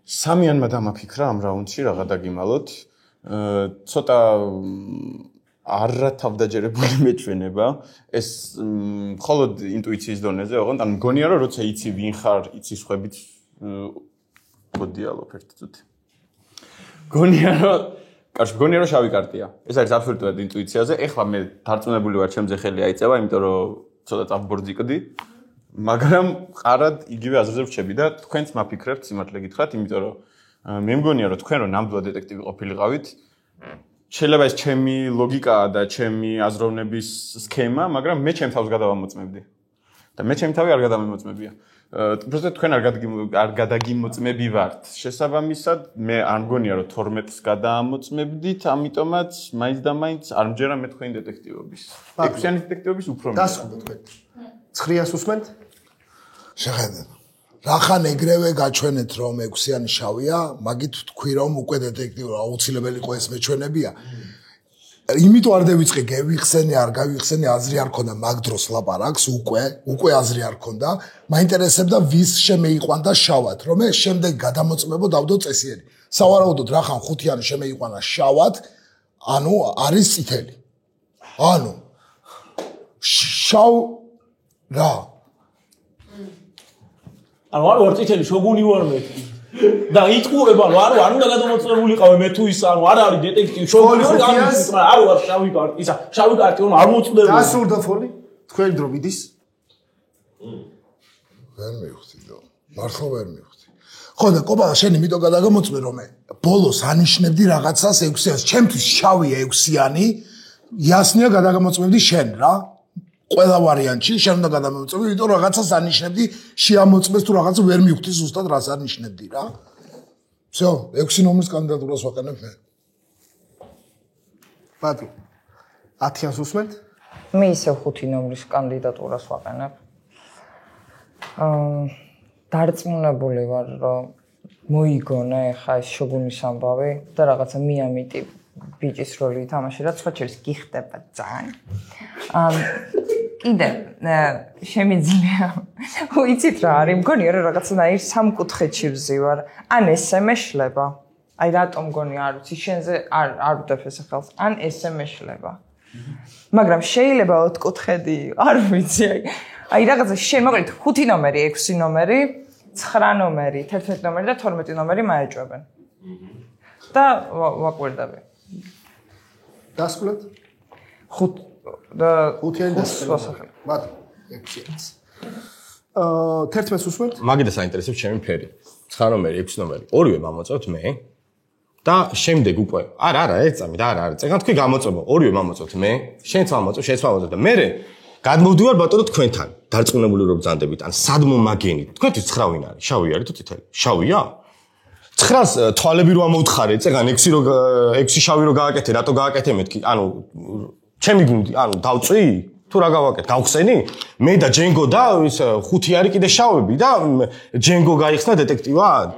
3-იანმა დამაფიქრა ამ რაუნდში რაღა დაგიმალოთ. ცოტა არათავდაჯერებული მეჩვენება. ეს მხოლოდ ინტუიციის დონეზე, ოღონდ ან მგონია რომ როცა იცი ვინ ხარ, იცი სხვებით მოდიალობ ერთ წუთი. მგონია რომ შავი კარტია. ეს არის აბსოლუტურად ინტუიციაზე. ეხლა მე დარწმუნებული ვარ, ჩემზე ხელი აიწევა, იმიტომ რომ ცოტა წაბორძიკდი. მაგრამ ყარად იგივე აზრზე ვრჩები და თქვენც მაფიქრებთ, სიმართლე გითხრათ, იმიტომ რომ მე მგონია რომ თქვენ რომ ნამდვილად დეტექტივი ყოფილიყავით, შეიძლება ეს ჩემი ლოგიკაა და ჩემი აზროვნების სქემა, მაგრამ მე ჩემ თავს გადავამოწმებდი. და მე ჩემ თავი არ გადამემოწმებია. პროცესად თქვენ არ გადაგიმოწმებივართ. შესაბამისად, მე არ მგონია რომ 12-ს გადაამოწმებდით, ამიტომაც მაინც და მაინც არ მჯერა მე თქვენი დეტექტივობის. 6-იანი დეტექტივობის უფრო მეტი. დასხმოთ თქვენ. 9-იანს უსმენთ? შეხედეთ. რახან ეგრევე გაჩვენეთ რომ 6-იანი შავია, მაგით თქვი რომ უკვე დეტექტივი აუცილებელი იყო ეს მეჩვენებია. იმიტომ არ დავიწყე გევიხსენე, არ გავიხსენე, აზრი არ ქონდა მაგ დროს ლაპარაკს, უკვე აზრი არ ქონდა. მაინტერესებდა ვის შემეიყვანდა შავად, რომ მე შემდეგ გადამოწმებო დავდო წესიერი. სავარაუდოდ რახან 5-იანი შემეიყვანა შავად, ანუ არის წითელი. ანუ შავ რა ანუ არ ვარ წითელი, შოგუნი ვარ მე. და იტყუება, ანუ არ უნდა გადამოწმებულიყავე მე თუ ის, ანუ არ არის დეტექტივი, შოგუნი ვარ, არ ვარ შავი კარტი, ისა, შავი კარტი რომ არ მოწმდება. დასურდა ფოლი? თქვენი დრო მიდის? ვერ მივხვდი და მართლა ვერ მივხვდი. ხო და კოპა შენი მიტო გადაგამოწმე რომ მე ბოლოს ანიშნებდი რაღაცას 6-იანს, ჩემთვის შავია 6-იანი, იასნია გადაგამოწმებდი შენ რა. ყველა ვარიანტში შენ უნდა გადამოწმები, იმიტომ რაღაცას ანიშნებდი, შეამოწმეს თუ რაღაცა ვერ მივხვდი ზუსტად რას ანიშნებდი რა. всё, 6 ნომრის კანდიდატურას ვაყენებ მე. ბატონო 10-იანს უსმენთ? მე ისევ 5 ნომრის კანდიდატურას ვაყენებ. დარწმუნებული ვარ, რომ მოიგონა ხა ეს შოგუნის ამბავი და რაღაცა მიამიტი ბიჭის როლი ითამაშე, რაც სხვა შეიძლება გიხდება ძალიან. კიდე შემიძლია ვიცით რა არის, მგონია რომ რაღაცნაირ სამკუთხედში ვზივარ, ან ესე მეშლება. აი რატომ მგონი არ ვიცი, შენზე არ ვდებ ეს ხელს, ან ესე მეშლება. მაგრამ შეიძლება 4 კუთხედი, არ ვიცი, აი რაღაცა შენ მოკლედ 5 ნომერი, 6 ნომერი, 9 ნომერი, 11 ნომერი და 12 ნომერი მაეჭვებენ. და ვაკვირდები. დასკვნად? 5-იანი დასკვნად. ბატონო, 6-იანს. 11-ს უსმენთ? მაგიდა საინტერესებს ჩემი ფერი. 9 ნომერი, 6 ნომერი. ორივე მომოწევთ მე. და შემდეგ უკვე არა ერთ წამით არა წეგან თქვი გამოწვევ ორივე მომოწევთ მე შენც მომოწევ შენც მომოწევ და მე გადმოვდივარ ბატონო თქვენთან დარწმუნებული რომ ბრძანდებით ან სად მომაგენით თქვენთვის 9 ვინ არის შავი არის თუ წითელი შავია 9-ს თვალები რო ამოვთხარეთ წეგან 6 რო 6 შავი რო გააკეთე რატო გააკეთე მეთქი ანუ ჩემი გუნდი ანუ დავწვი თუ რა გავაკეთე გავხსენი მე და ჯენგო და ის 5 არის კიდე შავები და ჯენგო გაიხსნა დეტექტივად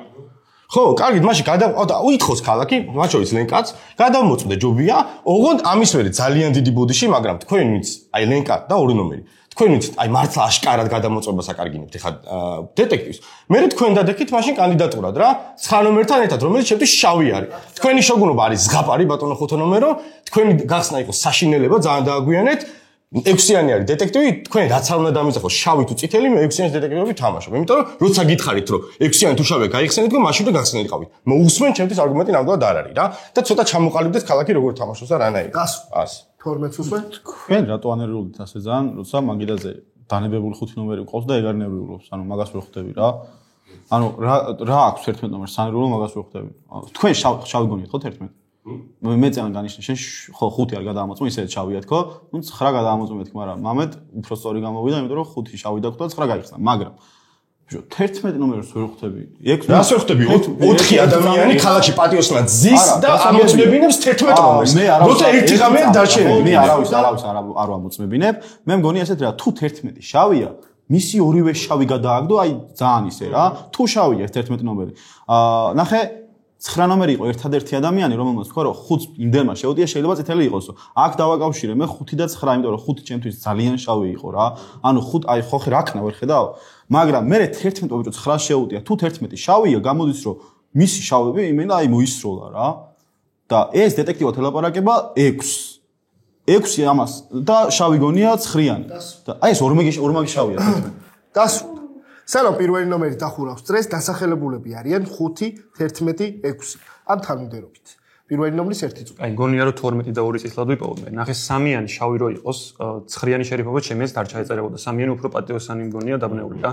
ხო, კარგი, მაშინ უითხოს ქალაქი, მათ შორის ლენკაც, გადამოწმდე ჯობია, ოღონდ ამის მერე ძალიან დიდი ბოდიში, მაგრამ თქვენ ვინც, აი ლენკა და 2 ნომერი. თქვენ ვინც, აი მართლა აშკარად გადამოწმებას აკარგინებთ ეხა დეტექტივს. მე თქვენ დადექით მაშინ კანდიდატურად რა, 9 ნომერთან ერთად, რომელიც შეთვის შავი არის. თქვენი შოგუნობა არის ზღაპარი ბატონო 5 ნომერო, თქვენი გახსნა იყო საშინელება, ძალიან დააგვიანეთ. 6-იანი არის დეტექტივი, თქვენ რაც არ უნდა დამიძახოს, შავი თუ წითელი, მე 6-იანი დეტექტივები თამაშობ. იმიტომ რომ როცა გითხარით, რომ 6-იანი თუ შავია გაიხსენეთ, მაშინ და გახსენილიყავით. მოусმენ ჩემთვის არგუმენტი ნამდვილად არ არის რა და ცოტა ჩამოყალიბდეთ ქალაქი როგორ თამაშობს და რანაირად. 12-ს უსმენთ? თქვენ რატო ანერგულით ასე ძალიან, როცა მაგიდაზე დანებებული 5 ნომერი მყავს და ეგ არ ნერვიულობს, ანუ მაგას ვერ ხვდები რა. ანუ რა აქვს 11 ნომერს სანერვიულო მაგას ვერ ხვდები. თქვენ შავი გონიათ ხო 11? მე ძალიან განიშნე შენ ხო 5 არ გადაამოწმე ისედაც შავია თქო ნუ 9 გადაამოწმე თქო მაგრამ მამედ უფრო სწორი გამოვიდა იმიტომ რომ 5 შავი დაგხვდა 9 გაიხსნა მაგრამ 11 ნომერს ვერ ხვდები 6 რას ვერ ხვდები 4 ადამიანი ქალაქში პატიოსნად ზის და ამოწმებინებს 11 ნომერს როცა ერთი ღამე დარჩენილი მე არავის არ ამოწმებინებ მე მგონი ესეთ რა თუ 11 შავია მისი ორივე შავი გადააგდო აი ძალიან ისე რა თუ შავია 11 ნომერი ნახე 9 ნომერი იყო ერთადერთი ადამიანი რომელმაც თქვა რომ 5 იმდენმა შეუდია შეიძლება წითელი იყოსო აქ დავაკავშირე მე 5 და 9 იმიტომ რომ 5 ჩემთვის ძალიან შავი იყო რა ანუ 5 აი ხო ხე რა ქნა ვერ ხედავ მაგრამ მე 11 ბიჭო 9 შეუდია თუ 11 შავია გამოდის რომ მისი შავები იმენა აი მოისროლა რა და ეს დეტექტივად ელაპარაკება 6 ამას და შავი გონია 9-იანი და აი ეს ორმაგი შავია დასრულდა სანამ პირველი ნომერი დახურავს წრეს დასახელებულები არიან 5, 11, 6 ამ თანმიმდევრობით. პირველი ნომრის ერთი წუთი. აი გონია რომ 12 და 2 წითლად ვიპოვო მე. ნახე 3-იანი შავი რო იყოს, 9-იანი შერიფობა ჩემს არ ჩაეწერებოდა. 3-იანი უფრო პატიოსანი მგონია დაბნეული რა.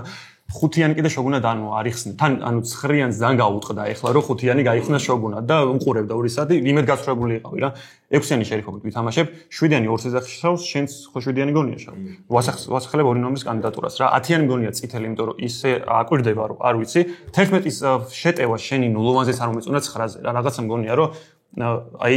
5-იანი კიდე შოგუნად ანუ არ იხსნა. თან ანუ 9-იანს ძალიან გაუწყდა ეხლა რომ 5-იანი გაიხსნა შოგუნად და უყურებდა 2 საათი, იმედ გასწრებული იყავი რა. 6-იანი შერიფობით ვითამაშებ, 7-იანი 2 სიზახში შავს, შენც ხო 7-იანი გონია შავი. ვასახელებ 2 ნომრის კანდიდატურას რა. 10-იანი გონია წითელი, იმიტომ რომ ისე აკვირდება რომ არ ვიცი. 11-ის შეტევა შენი ნულოვანზეც არ მომეწონა 9-ზე რა. რაღაცა მგონია რომ აი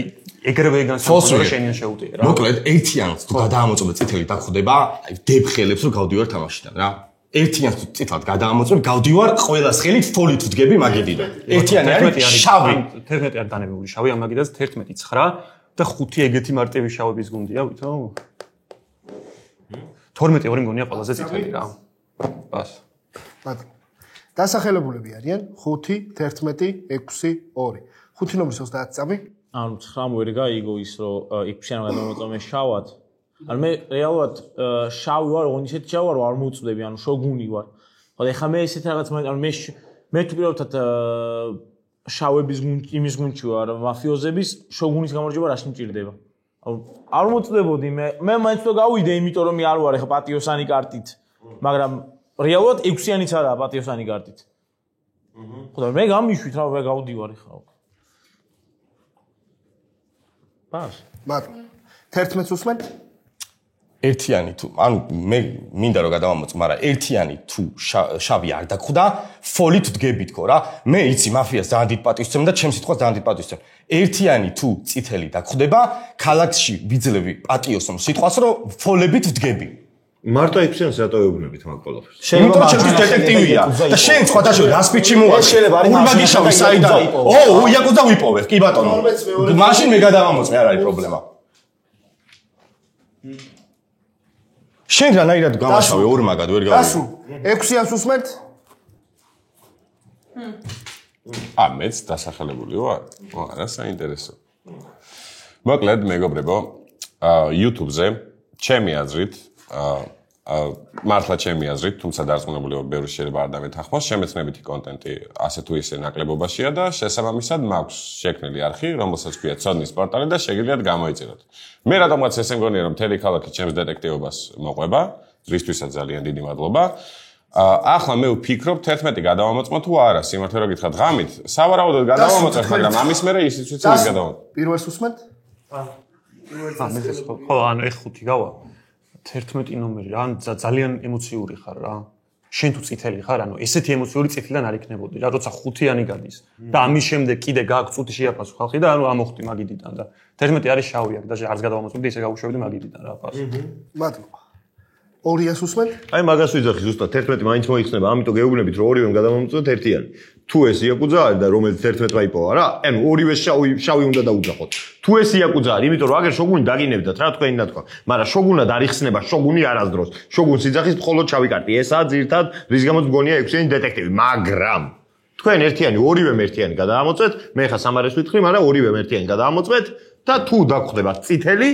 ეგრევე განსაკუთრებით შენიან შეუტია რა. მოკლედ 1-იანს თუ გადაამოწმე წითელი დაგხვდება, აი დებხელებს რომ გავდივარ თამაშიდან რა. 1-იანს თუ წითლად გადაამოწმე, გავდივარ ყველას ხელით ფოლით ვდგები მაგედიდან. 1-იანი არის შავი. 11 არის დანებებული შავი, ამ მაგედას 11 9 და 5 ეგეთი მარტივი შავების გუნდია, ვითო? 12 ორი მგონია ყველაზე წითელი რა. ბას. ბატონო. დასახელებულები არიან 5, 11, 6, 2. 5 ნომრის 30 წამი. ანუ 9 მოერი გაიგო ის რომ 6-იან გადამოწმე შავად. ანუ მე რეალურად შავი ვარ, ოღონდ ისეთი შავი ვარ, არ მოუწდები, ანუ შოგუნი ვარ. ხო ეხლა მე ესეთ რაღაც ანუ მე თუ პირობთ შავების გუნდში, იმის გუნდში ვარ, მაფიოზების შოგუნის გამარჯვება რაში მჭირდება. ანუ არ მოუწდებოდი მე მაინც თუ გავიდე, იმიტომ რომ მე არ ვარ ეხლა პატიოსანი კარტით. მაგრამ რეალურად 6-იანიც არაა პატიოსანი კარტით. ხო და მე გამიშვით რა მე გავდივარ ეხლა. ბას. ბატონო. 11-ს უსმენთ? ერთიანი თუ ანუ მე მინდა რომ გადავამოწმო, მაგრამ ერთიანი თუ შავი არ დაგხვდა, ფოლით დგებით ხო რა. მე იცი მაფიას ძალიან დიდ პატივს ვცემ და ჩემს სიტყვას ძალიან დიდ პატივს ვცემ. ერთიანი თუ წითელი დაგხვდება, ქალაქში ვიძლევი პატიოსნო სიტყვას რომ ფოლებით ვდგები. მარტო ექვსიანს რატო ეუბნებით მაგ ყველაფერს? იმიტომ ჩემთვის დეტექტივია და შენ სხვა დაშოვა ასპიჩი მოვა. ურბაგიშავი საიდან? იაკუზა ვიპოვებ, კი ბატონო. მაშინ მე გადავამოწმე, არ არის პრობლემა. შენ რანაირად გამაშავე ორმაგად ვერ გავიგე. დასუ, 6-იანს უსმენთ? მეც დასახელებული ვარ. არა, საინტერესო. მოკლედ, მეგობრებო, YouTube-ზე ჩემი აზრით, მართლა ჩემი აზრით, თუმცა დარწმუნებული ვარ, ბევრი შეიძლება არ დამეთანხმოს, შემეცნებითი კონტენტი ასე თუ ისე ნაკლებობაშია და შესაბამისად მაქვს შექმნილი არხი, რომელსაც ქვია ცოდნის პორტალი და შეგიძლიათ გამოიწიროთ. მე რატომღაც ესე მგონია, რომ მთელი ქალაქი ჩემს დეტექტივობას მოყვება, რისთვისაც ძალიან დიდი მადლობა. ახლა მე ვფიქრობ 11 გადავამოწმო თუ არა, სიმართლე რომ გითხრათ, ღამით სავარაუდოდ გადავამოწმოთ, მაგრამ ამის მერე ისიც ვიცი რომ გადავამოწმოთ. პირველს უსმენთ? ხო, ანუ ეხ 5 გავა. 11 ნომერი რა, ძალიან ემოციური ხარ რა. შენ თუ წითელი ხარ, ანუ ესეთი ემოციური წითლიდან არ იქნებოდი რა, როცა 5-იანი გადის. და ამის შემდეგ კიდე გააქვს წუთი შეაფასო ხალხი და ანუ ამოხდი მაგიდიდან და 11 არის შავი აქ და არც გადავამოწმდი, ისე გავუშვებდი მაგიდიდან რა ფასო. მადლობა. 2-ას უსმენთ? აი მაგას ვიძახი ზუსტად 11 მაინც მოიხსნება, ამიტომ გეუბნებით რომ ორივემ გადავამოწმოთ ერთიანი. თუ ეს იაკუძა არის და რომელიც 11 მაიპოვა რა, ანუ ორივე შავი უნდა დაუძახოთ. თუ ეს იაკუძა არის, იმიტომ რომ აგერ შოგუნი დაგინებდათ რა თქვენი ნათქვა, მაგრამ შოგუნად არ იხსნება შოგუნი არასდროს. შოგუნს იძახის მხოლოდ შავი კარტი. ესაა ძირთად რის გამოც მგონია 6-იანი დეტექტივი, მაგრამ თქვენ ერთიანი, ორივემ ერთიანი გადაამოწმეთ, მე ხა სამარეს ვიტყვი, მაგრამ ორივემ ერთიანი გადაამოწმეთ და თუ დაგხვდება წითელი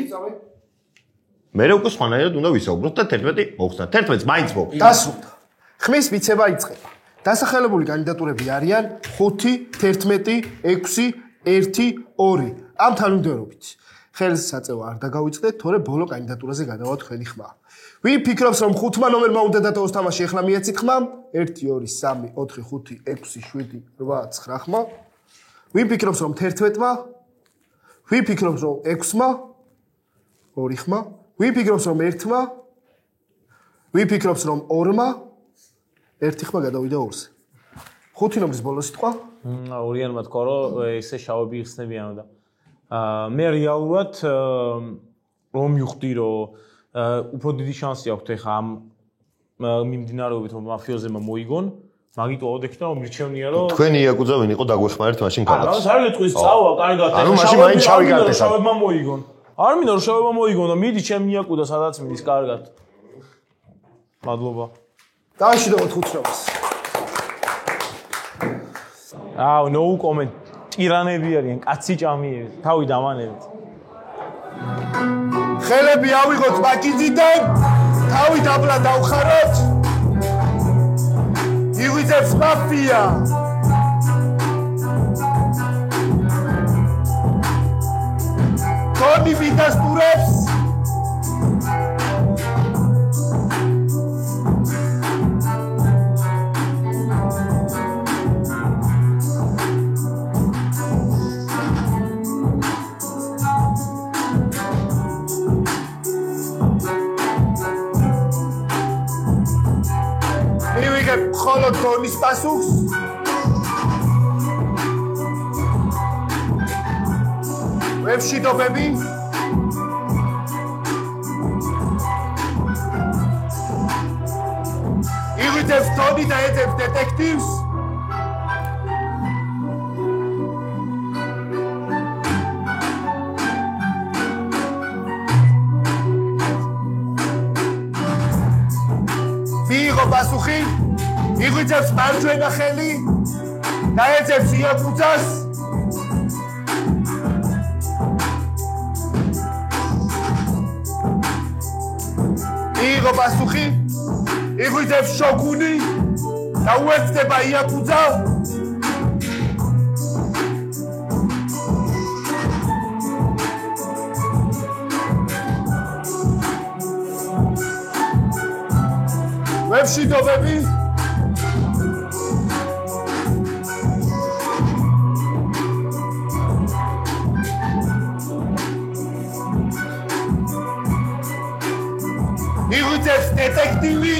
მე უკვე სხვანაირად უნდა ვისაუბროთ და 11 მოხსნა. 11-ს მაინც მოხდა. დასრულდა. ხმის მიცემა იწყება. დასახელებული კანდიდატურები არიან 5, 11, 6, 1, 2. ამ თანმიმდევრობით. ხელს საწევა არ დაგავიწყდეთ, თორე ბოლო კანდიდატურაზე გადავა თქვენი ხმა. ვინ ფიქრობს, რომ 5 ნომერმა უნდა დატოვოს თამაში, ეხლა მიეცით ხმა? 1, 2, 3, 4, 5, 6, 7, 8, 9 ხმა. ვინ ფიქრობს, რომ 11-მა? ვინ ფიქრობს, რომ 6-მა? 2 ხმა. ვინ ფიქრობს, რომ 1-მა? ვინ ფიქრობს, რომ 2-მა? 1 ხმა გადავიდა 2-ზე. 5 ნომრის ბოლო სიტყვა? ორიანმა თქვა, რომ ესე შავები იხსნებიან და მე რეალურად რომ მივხვდი, რომ უფრო დიდი შანსი აქვს ეხა ამ მიმდინარეობით რომ მაფიოზებმა მოიგონ, მაგიტო ავდექით რომ მირჩევნია რომ თქვენი იაკუძა ვინ იყო დაგვეხმარეთ მაშინ ქალაქში. არა, არ გეტყვის წავა, კარგად. ანუ მაშინ მაინც შავი კარტი აქვს. შავებმა მოიგონ. არ მინდა რომ შავებმა მოიგონ და მიდი ჩემი იაკუძა სადაც მიდის კარგად. მადლობა. დააშიდოთ 5 ნომერს. no comment. ტირანები არიან, კაცი ჭამიები, თავი დამანებით. ხელები ავიღოთ მაგიდიდან, თავი დაბლა დავხაროთ. იღვიძებს მაფია. თონი ვიდასტურებს. მხოლოდ დონის პასუხს ვებშიდობები იღვიძებს დონი და ეძებს დეტექტივს მიიღო პასუხი იღვიძებს მარჯვენა ხელი და ეძებს იაკუძას მიიღო პასუხი იღვიძებს შოგუნი და უერთდება იაკუძა ვებშიდობები იღვიძებს დეტექტივი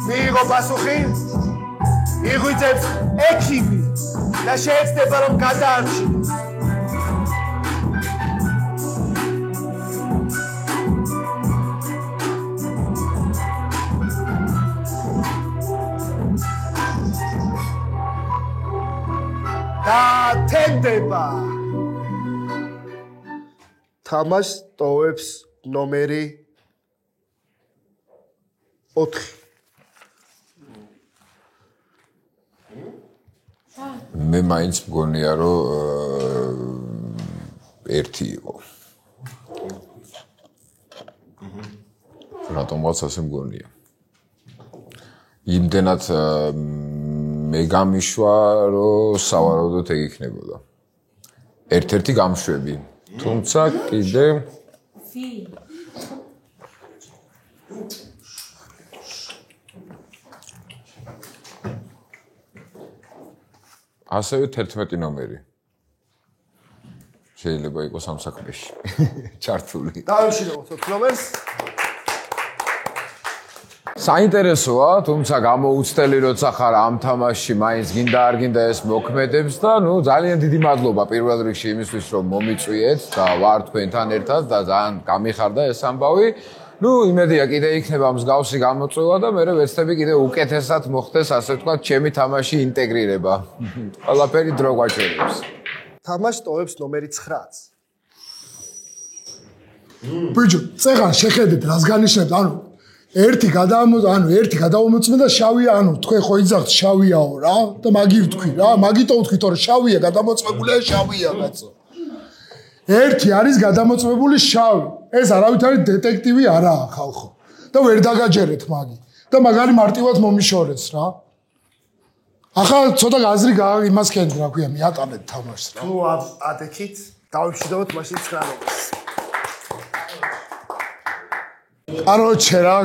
მიიღო პასუხი იღვიძებს ექიმი და შეეცდება რომ გადაარჩინოს და თენდება თამაშს ტოვებს ნომერი 4 მე მაინც მგონია რომ ერთი იყო. რატომღაც ასე მგონია. იმდენად მე გამიშვა რომ სავარაუდოდ ეგ იქნებოდა. ერთ-ერთი გამშვები. თუმცა კიდე ასევე 11 ნომერი. შეიძლება იყოს ამ საქმეში. ჩართული. დავიშილოთ 4 ნომერს. საინტერესოა, თუმცა გამოუცდელი როცა ხარ ამ თამაშში, მაინც გინდა არ გინდა ეს მოქმედებს და ძალიან დიდი მადლობა პირველ რიგში იმისთვის, რომ მომიწვიეთ და ვარ თქვენთან ერთად და ძალიან გამიხარდა ეს ამბავი. იმედია კიდე იქნება მსგავსი გამოწვევა და მე ვეცდები კიდე უკეთესად მოხდეს, ასე ვთქვათ, ჩემი თამაში ინტეგრირება. ყველაფერი დრო გვაჩვენებს. თამაში ტოვებს ნომერი 9-ს. ბიჭო, წეგან შეხედეთ, რას განიშნებთ, ერთი გადავამოწმე და შავია, თქვენ ხო იძახთ შავიაო რა და მაგი ვთქვი რა, მაგიტო ვთქვით, რომ შავია, გადამოწმებულია შავია, კაცო. ერთი არის გადამოწმებული შავი. ეს არავითარი დეტექტივი არაა ხალხო. და ვერ დაგაჯერეთ მაგი. და მაგარი მარტივად მომიშორეს რა. ახლა ცოტა გაზრი იმას ქენთ რა ქვია, მიატანეთ თამაშს რა. თუ ადექით, დავიფშიდოთ მაშინ 9 ნომერს. კაროჩე რა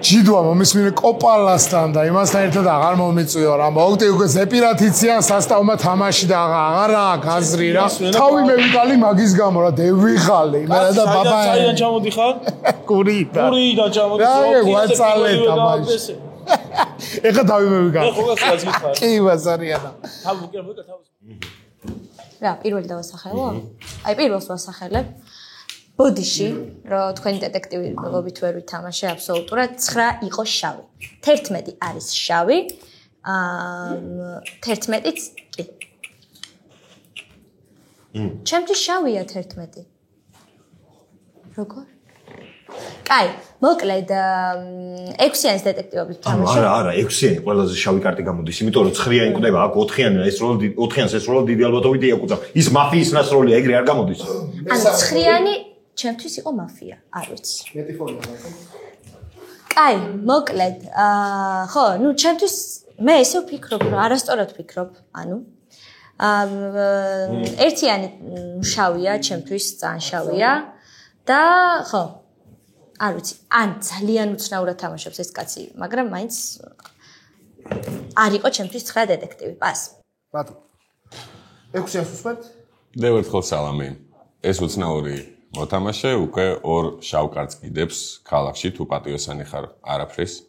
ჯიდვა მომისმინე კოპალასთან და იმასთან ერთად აღარ მომიწვიო რა. მოვდი უკვე ზეპირათიციან სასტავმა თამაში და აღარ აქვს აზრი რა. თავი მე ვიყალი მაგის გამო რა დევიღალი. მე და ბაბა საიდან ჩამოდიხარ? გურიდან. გურიდან ჩამოდიხარ. რა გვაწალე თამაში. ეხა თავი მე ვიყალი. ხო გასაგებია გიხარ. კი ბაზარიანა. თავი ვიკა თავი. რა, პირველი დავასახელო? აი პირველს ვასახელებ. ბოდიში, რომ თქვენი დეტექტივობით ვერ ვითამაშე აბსოლუტურად 9 იყო შავი. 11 არის შავი. 11-იც კი. ჩემთვის შავია 11. როგორ? კაი, მოკლედ 6-იანის დეტექტივობით თამაში. არა, 6-იანი ყველაზე შავი კარტი გამოდის, იმიტომ რომ 9-იანი კვდება, აქ 4-იანი ეს როლი 4-იანს ეს როლი დიდი ალბათობით იაკუცა. ის მაფიის ნასროლია, ეგრე არ გამოდის. ანუ 9-იანი ჩემთვის იყო მაფია, არ ვიცი. მეტი ფონია რა. კაი, მოკლედ, ხო, ჩემთვის მე ესე ვფიქრობ, რომ არასწორად ვფიქრობ, ერთიანი შავია, ჩემთვის ძალიან შავია და ხო, არ ვიცი, ან ძალიან უცნაურად თამაშობს ეს კაცი, მაგრამ მაინც არ იყო ჩემთვის 9 დეტექტივი, პას. ბატონო. 6-იანს უსმენთ? დევერთხელ სალამი. ეს უცნაური მოთამაშე უკვე 2 შავ კარტს კიდებს ქალაქში თუ პატიოსანი ხარ არაფრის.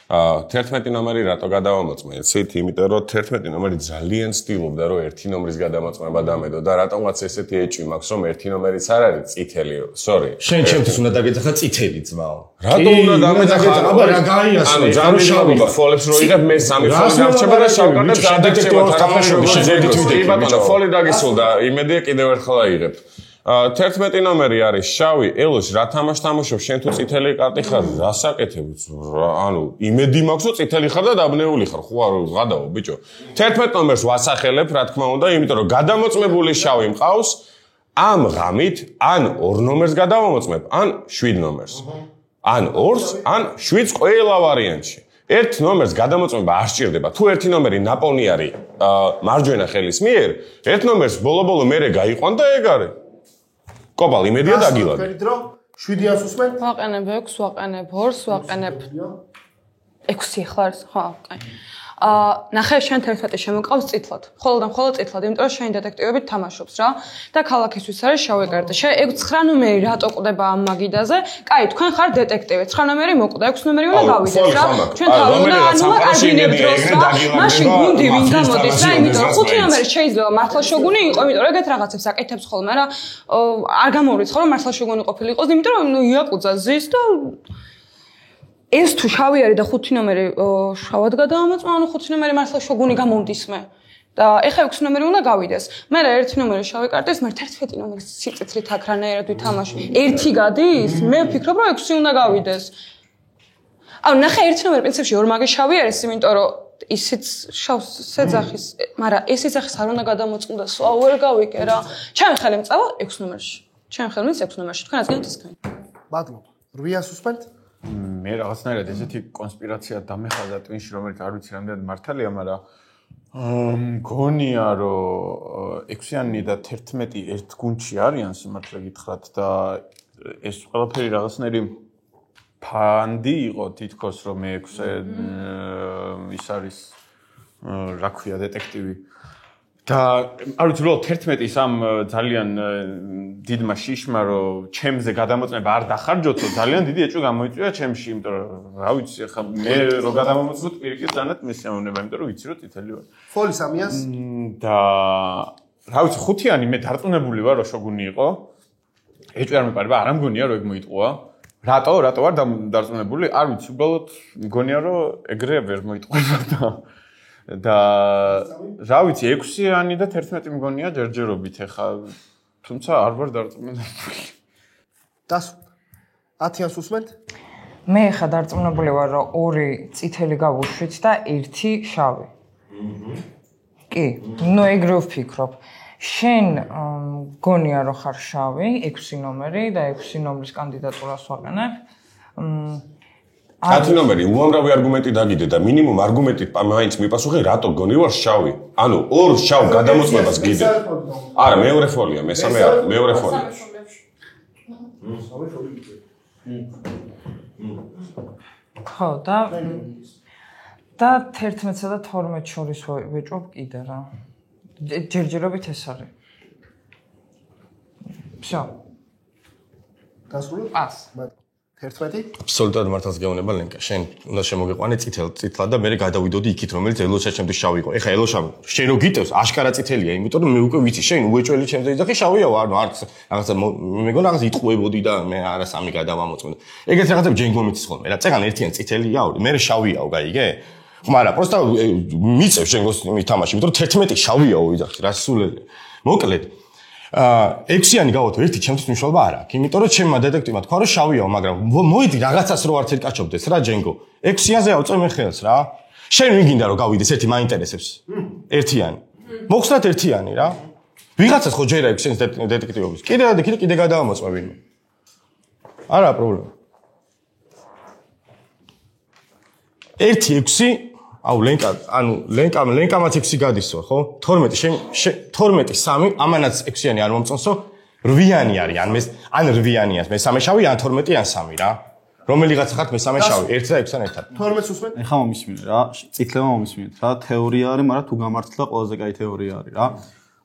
11 ნომერი რატო გადავამოწმე? იცით, იმიტომ რომ 11 ნომერი ძალიან ცდილობდა რომ ერთი ნომრის გადამოწმება დამედო და რატომაც ესეთი ეჭვი მაქვს რომ ერთი ნომერიც არ არის წითელი. Sorry. შენ ჩემთვის უნდა დაგეძახა წითელი ძმაო. რატო უნდა დამეძახა? აბა რა გაიასო? ანუ ძალიან შავია. ფოლებს რო იღებ მე 3 ფოლი დაგრჩება და შავ კარტებს გადაგრჩება. კი ბატონო, ფოლი დაგისულდა. იმედია კიდევ ერთხელ აიღებ. 11 ნომერი არის შავი, ელოშ რა თამაშს თამაშობ, შენ თუ წითელი კარტი ხარ, რა საკეთებიც? ანუ იმედი მაქვს, რომ წითელი ხარ და დაბნეული ხარ, ხო არ ვღადაო, ბიჭო. 11 ნომერს ვასახელებ, რა თქმა უნდა, იმიტომ რომ გადამოწმებული შავი მყავს, ამ ღამით ან 2 ნომერს გადავამოწმებ, ან 7 ნომერს. ან 2-ს, ან 7-ს ყველა ვარიანტში. 1 ნომერს გადამოწმება არ სჭირდება. თუ 1 ნომერი ნაპოვნი არის მარჯვენა ხელის მიერ, 1 ნომერს ბოლო-ბოლო მერე გაიყვან და ეგ არის. კოპალ იმედია დაგილად. თქვენი დრო 7-იანს უსმენთ? ვაყენებ 6, ვაყენებ 2-ს, ვაყენებ 6 ახლა არის, ხო, კაი. ნახე შენ 11 შემოყავს წითლად. მხოლოდ წითლად, იმიტომ რომ შენი დეტექტივები თამაშობს რა და ქალაქისთვის არის შავი კარტა. შენ 9 ნომერი რატო ყვდება ამ მაგიდაზე? კაი, თქვენ ხარ დეტექტივი. 9 ნომერი მოკვდა, 6 ნომერი უნდა გავიდეს რა. ჩვენ თავი უნდა აღიარებთ დროს რა. მაშინ გუნდი ვინ გამოდის რა, იმიტომ რომ 5 ნომერი შეიძლება მართლა შოგუნი იყო, იმიტომ რომ ეგეთ რაღაცებს აკეთებს ხოლმე რა. არ გამოვრიცხო რომ მართლა შოგუნი ყოფილიყო, იმიტომ რომ იაკუძა ზის და ეს თუ შავი არის და 5 ნომერი შავად გადაამოწმა, ანუ 5 ნომერი მართლა შოგუნი გამომდის მე. და ეხლა 6 ნომერი უნდა გავიდეს. მე 1 ნომერი შავი კარტის, მე 11 ნომერი სიწითლით აქრანაერად ვითამაში. 1 გადის? მე ვფიქრობ რომ 6 უნდა გავიდეს. ანუ ნახე 1 ნომერი პრინციპში ორმაგი შავი არის, იმიტომ რომ ისიც შავს ეძახის, მაგრამ ეს ეძახის არ უნდა გადამოწმდეს, ვერ გავიკე რა. ჩემი ხელი მწავა 6 ნომერში. ჩემი ხელი მის 6 ნომერში. თქვენ რას გინდათ თქვენ? მადლობა. 8-იან სუსპენდ? მე რაღაცნაირად ესეთი კონსპირაცია დამეხაზა ტვინში, რომელიც არ ვიცი რამდენად მართალია, მაგრამ მგონია რომ 6-იანი და 11 ერთ გუნდში არიან, სიმართლე გითხრათ და ეს ყველაფერი რაღაცნაირი ფანდი იყო თითქოს რომ მე 6-ე ის არის რა ქვია დეტექტივი და არ ვიცი რომ 11-ის ამ ძალიან დიდმა შიშმა რომ ჩემზე გადამოწმება არ დახარჯოთო ძალიან დიდი ეჭვი გამოიწვია ჩემში, იმიტომ რომ რა ვიცი ახლა მე რო გადამომოწმოთ პირიქით ზანად მესიამოვნება, იმიტომ რომ ვიცი რომ წითელი ვარ. ფოლი 3-იანს და რა ვიცი 5-იანი მე დარწმუნებული ვარ რომ შოგუნი იყო. ეჭვი არ მეპარება, არ ამგონია რომ ეგ მოიტყვა. რატო ვარ დარწმუნებული? არ ვიცი, უბრალოდ მგონია რომ ეგრე ვერ მოიტყვა და რა ვიცი 6-იანი და 11 მგონია ჯერჯერობით ახლა თუმცა არ ვარ დარწმუნებული. დასრულდა. 10-იან სუსმენთ? მე ხა დარწმუნებული ვარ რომ 2 წითელი გავუშვით და 1 შავი. კი, ნუ ეგრე ვფიქრობ. შენ გონია რომ ხარ შავი, 6 ნომერი და 6 ნომრის კანდიდატურას ვაყენებ. 10 ნომერი უამრავი არგუმენტი დაგიდე და მინიმუმ არგუმენტით მაინც მიპასუხე რატო გონი ვარ შავი. ანუ 2 შავ გადამოწმებას გიდე. არა, მეორე ფოლია, მესამე არა, მეორე ფოლია. ხო, და 11-სა და 12 შორის ვეჭვობ კიდე რა. ჯერჯერობით ეს არის. всё. დასრულდა? პას. 11? აბსოლუტურად მართალს გეუბნება ლენკა. შენ უნდა შემოგიყვანე წითლად და მე გადავიდოდი იქით, რომელიც ელოშა ჩემთვის შავი იყო. ეხა ელოშა შენ რო გიტევს, აშკარა წითელია, იმიტომ რომ მე უკვე ვიცი, შენ უეჭველი ჩემზე იძახი შავია ვარ, ანუ არც რაღაცა მეგონა რაღაც იტყუებოდი და მე არა სამი გადავამოწმე. ეგეთ რაღაცებს ჯენგო მიცის ხოლმე. რა წეგან ერთიან წითელია, მე შავიაო, გაიგე? მაგრამ პროსტა მიწევ შენ თამაში, იმიტომ რომ 11 შავიაო იძახი, რა სულელი. მოკლედ 6-იანი გავოთო, ერთი ჩემთვის მნიშვნელობა არ აქვს, იმიტომ რომ ჩემმა დეტექტივმა თქვა რომ შავიაო, მაგრამ მოიდი რაღაცას რო არც ერკაჩობდეს რა ჯენგო. 6-იანზე ავწევ მე ხელს რა. შენ ვინ გინდა რომ გავიდეს ერთი მაინტერესებს? ერთიანი. მოხსნათ ერთიანი რა. ვიღაცას ხო ჯერა 6-იანის დეტექტივობის. კიდე გადავამოწმა ვინმე. არა პრობლემა. 1-6 აუ ლენკამაც 6 გადისვა, ხო? 12 შენ 12 3 ამანაც 6-იანი არ მომწონსო, 8-იანი არის, ან 8-იანია, მესამე შავი, ან 12 ან 3 რა. რომელიღაც ხართ მესამე შავი, 1 და 6-ან ერთად. 12 სუსმენ? ეხა მომისმინე რა, წითლებმა მომისმინეთ რა, თეორია არის, მაგრამ თუ გამართლა ყველაზე კაი თეორია არის რა.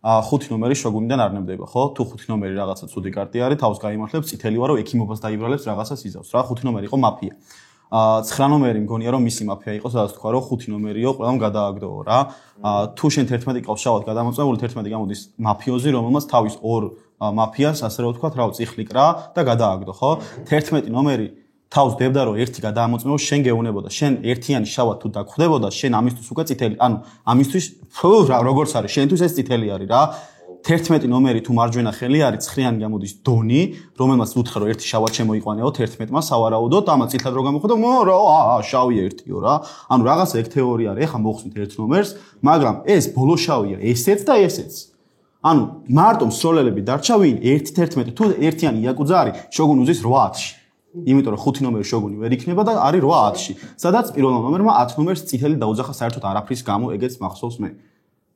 5 ნომერი შოგუნიდან არ ნებდება, ხო? თუ 5 ნომერი რაღაცა ცუდი კარტი არის, თავს გაიმართლებს, წითელი ვარო ექიმობას დაიბრალებს, რაღაცას იზავს რა. 5 ნომერი იყო მაფია. 9 ნომერი მგონია რომ მისი მაფია იყო, სადაც თქვა რომ 5 ნომერიო, ყველამ გადააგდოო რა. თუ შენ 11 ყავს შავად გადამოწმებული, 11 გამოდის მაფიოზი, რომელმაც თავის 2 მაფიას, ასე რომ ვთქვა, რა წიხლი კრა და გადააგდო, ხო? 11 ნომერი თავს დებდა რომ 1 გადაამოწმებო, შენ გეუნებოდა, შენ ერთიანი შავად თუ დაგხვდებოდა, შენ ამისთვის უკვე წითელი, ანუ ამისთვის როგორც არის, შენთვის ეს წითელი არის რა. 11 ნომერი თუ მარჯვენა ხელი არის, 9-იანი გამოდის დონი, რომელმაც უთხრა რომ 1 შავად შემოიყვანეო 11-მა სავარაუდოდ, ამას წითლად რო გამოხვდა, შავია 1-იო რა. ანუ რაღაცა ეგ თეორია არის, ეხა მოხსნით 1 ნომერს, მაგრამ ეს ბოლო შავია, ესეც და ესეც. ანუ მარტო მსროლელები დარჩა ვინ 1-11 თუ ერთიანი იაკუძა არის, შოგუნი უზის 8-ში. იმიტომ რომ 5 ნომერი შოგუნი ვერ იქნება და არის 8-ში. სადაც პირველ ნომერმა 10 ნომერს წითელი დაუძახა საერთოდ არაფრის გამო, ეგეც მახსოვს მე.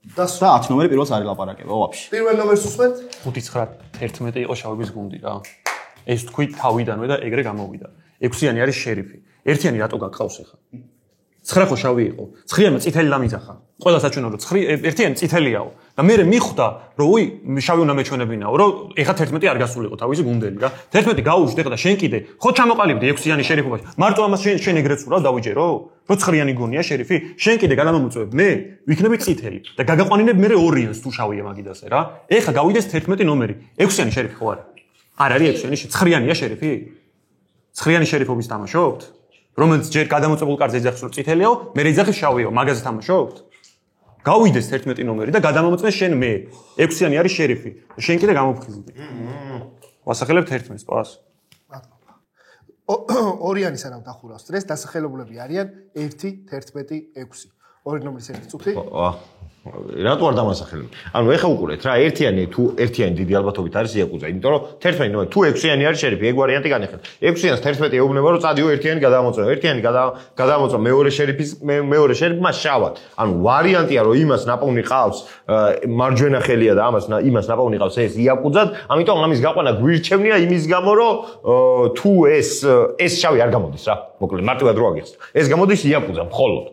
და 10 ნომერი პირველს არ ელაპარაკება ვაფშე. პირველ ნომერს უსმენთ? 5-9-11 იყო შავების გუნდი რა. ეს თქვი თავიდანვე და ეგრე გამოვიდა. 6-იანი არის შერიფი. ერთიანი რატო გაგყავს ახლა? 9 ხო შავი იყო. 9-იანმა წითელი დამიძახა. ყველა საჩვენო რომ 1-იანი წითელიაო და მე მიხვდა რომ უი შავი უნდა მეჩვენებინაო რომ ეხა 11 არ გასულიყო თავისი გუნდელი რა. 11 გაუშვით ეხა და შენ კიდე ხო ჩამოყალიბდი 6-იანი შერიფობაში. მარტო ამას შენ ეგრეც ურავ დავიჯერო? რო 9-იანი გონია შერიფი? შენ კიდე გადამამოწევებ მე ვიქნები წითელი და გაგაყვანინებ მე 2-იანს თუ შავია მაგიდასე რა. ეხა გავიდეს 11 ნომერი. 6-იანი შერიფი ხო არა? არ არის 6-იანი, 9-იანია შერიფი? 9-იანი შერიფობის თამაშობთ? რომელიც ჯერ გადამოწებულ კარზე იძახის რომ წითელიაო, მე იძახის შავიაო, მაგაზე თამაშობთ? გავიდეს 11 ნომერი და გადამამოწმე შენ მე. 6-იანი არის შერიფი. შენ კიდე გამოფხიზდი. ვასახელებ 11-ს, პას. 2-იანი სანამ დახურავს წრეს, დასახელებულები არიან 1, 11, 6. 2 ნომერის 1 წუთი. რატო არ დამასახელებ? ანუ ეხა უყურეთ რა, 1-იანი თუ 1-იანი დიდი ალბათობით არის იაკუზა, იმიტომ რომ 11 ნომერი თუ 6-იანი არის შერიფი, ეგ ვარიანტი განეხეთ. 6-იანს 11 ეუბნება რომ წადიო 1-იანი გადამოწმე. 1-იანი გადამოწმე მეორე შერიფმა შავად. ანუ ვარიანტია რომ იმას ნაპოვნი ყავს მარჯვენა ხელია და იმას ნაპოვნი ყავს ეს იაკუზად, ამიტომ ამის გაყვანა გვირჩევნია იმის გამო რომ თუ ეს შავი არ გამოდის რა. მოკლედ მარტივად რო აგიხსნა. ეს გამოდის იაკუზა მხოლოდ.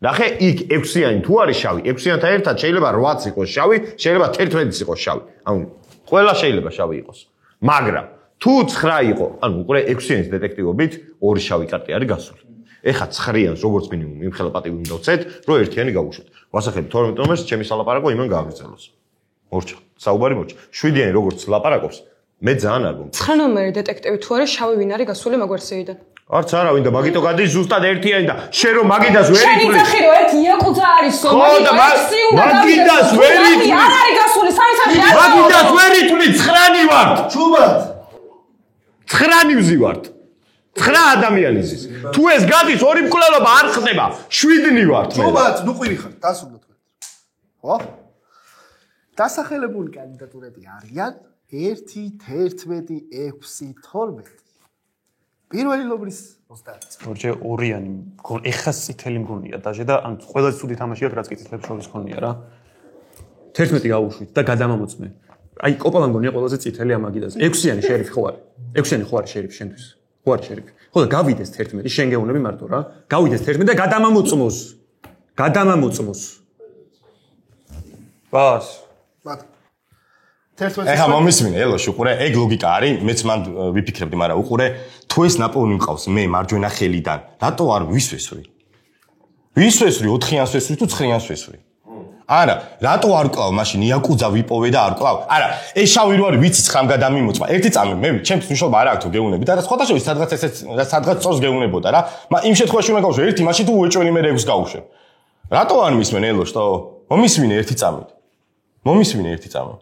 ნახე, იქ 6-იანი თუ არის შავი, 6-იანთან ერთად შეიძლება 8-ს იყოს შავი, შეიძლება 11-ს იყოს შავი. ანუ ყველა შეიძლება შავი იყოს. მაგრამ თუ 9 იყო, ანუ უყურე 6-яნის დეტექტივობით 2 შავი კარტი არის გასული. ეხა 9-იანს როგორც მინიმუმ იმ ხელაპატივი უნდა ვცეთ, რომ 1-იანი გავუშვათ. ვასახებ 12 ნომერს, ჩემი სალაპარაკო იმან გააგრძელოს. მორჩა, საუბარი მორჩა. 7-იანი როგორც ლაპარაკობს, მე ძალიან არ გონი. 9 ნომერი დეტექტივი თუ არის შავი ვინ არის გასული მაგვარსეიდან? არც არავინ და მაგიტო გადის ზუსტად 1-იანი და შენ რომ მაგიდას ვერ იტყვი. შენ იცახი რომ 1 იაკუზა არისო, მაგიდას ვერ იტყვი. არ არის გასული, სამი სახე არ არის. მაგიდას ვერ იტყვი, 9-ნი ვარ. ჩუბად. 9-ნი ვზივართ. 9 ადამიანი ზის. თუ ეს გადის ორი მკვლელობა არ ხდება, 7-ნი ვართ მე. ჩუბად, ნუ ყვირი ხარ, დასრულდა თქვენ. ხო? დასახელებული კანდიდატურები არიან 1, 11, 6, 12. პირველი ნომრის 30. ორჯერ 2-იანი, ეხა წითელი მგონია დაჟე და ან ყველაზე ცუდი თამაში აქვს რაც კი წითლებს შორის ხონია რა. 11 გაუშვით და გადამამოწმე. აი კოპალა მგონია ყველაზე წითელი ამაგიდაზე. 6-იანი შერიფი ხო არის? 6-იანი ხო არის შერიფი შენთვის? ხო არის შერიფი. ხო და გავიდეს 11, შენ გეუნები მარტო რა. გავიდეს 11 და გადამამოწმოს. გადამამოწმოს. ბას. მათ ეხა მომისმინე ელოში უყურე ეგ ლოგიკა არის მეც მან ვიფიქრებდი მაგრამ უყურე თუ ეს ნაპოვნი მყავს მე მარჯვენა ხელიდან რატო არ ვისვესვრი 4-იანს ვესვრი თუ 9-იანს ვესვრი არა რატო არ კლავ მაშინ იაკუზა ვიპოვე და არ კლავ არა ეს შავი რო არის ვიცი 9-ამ გადამიმოწმა ერთი წამი მე ჩემთვის მნიშვნელობა არ აქვს თუ გეუნები და სხვადასხვა სადღაც წორს გეუნებოდა რა იმ შემთხვევაში უნდა გავუშვე ერთი მაშინ თუ უეჭვენი მე 6 გავუშვებ რატო არ მისმენ ელოშტო მომისმინე ერთი წამით მომისმინე ერთი წამით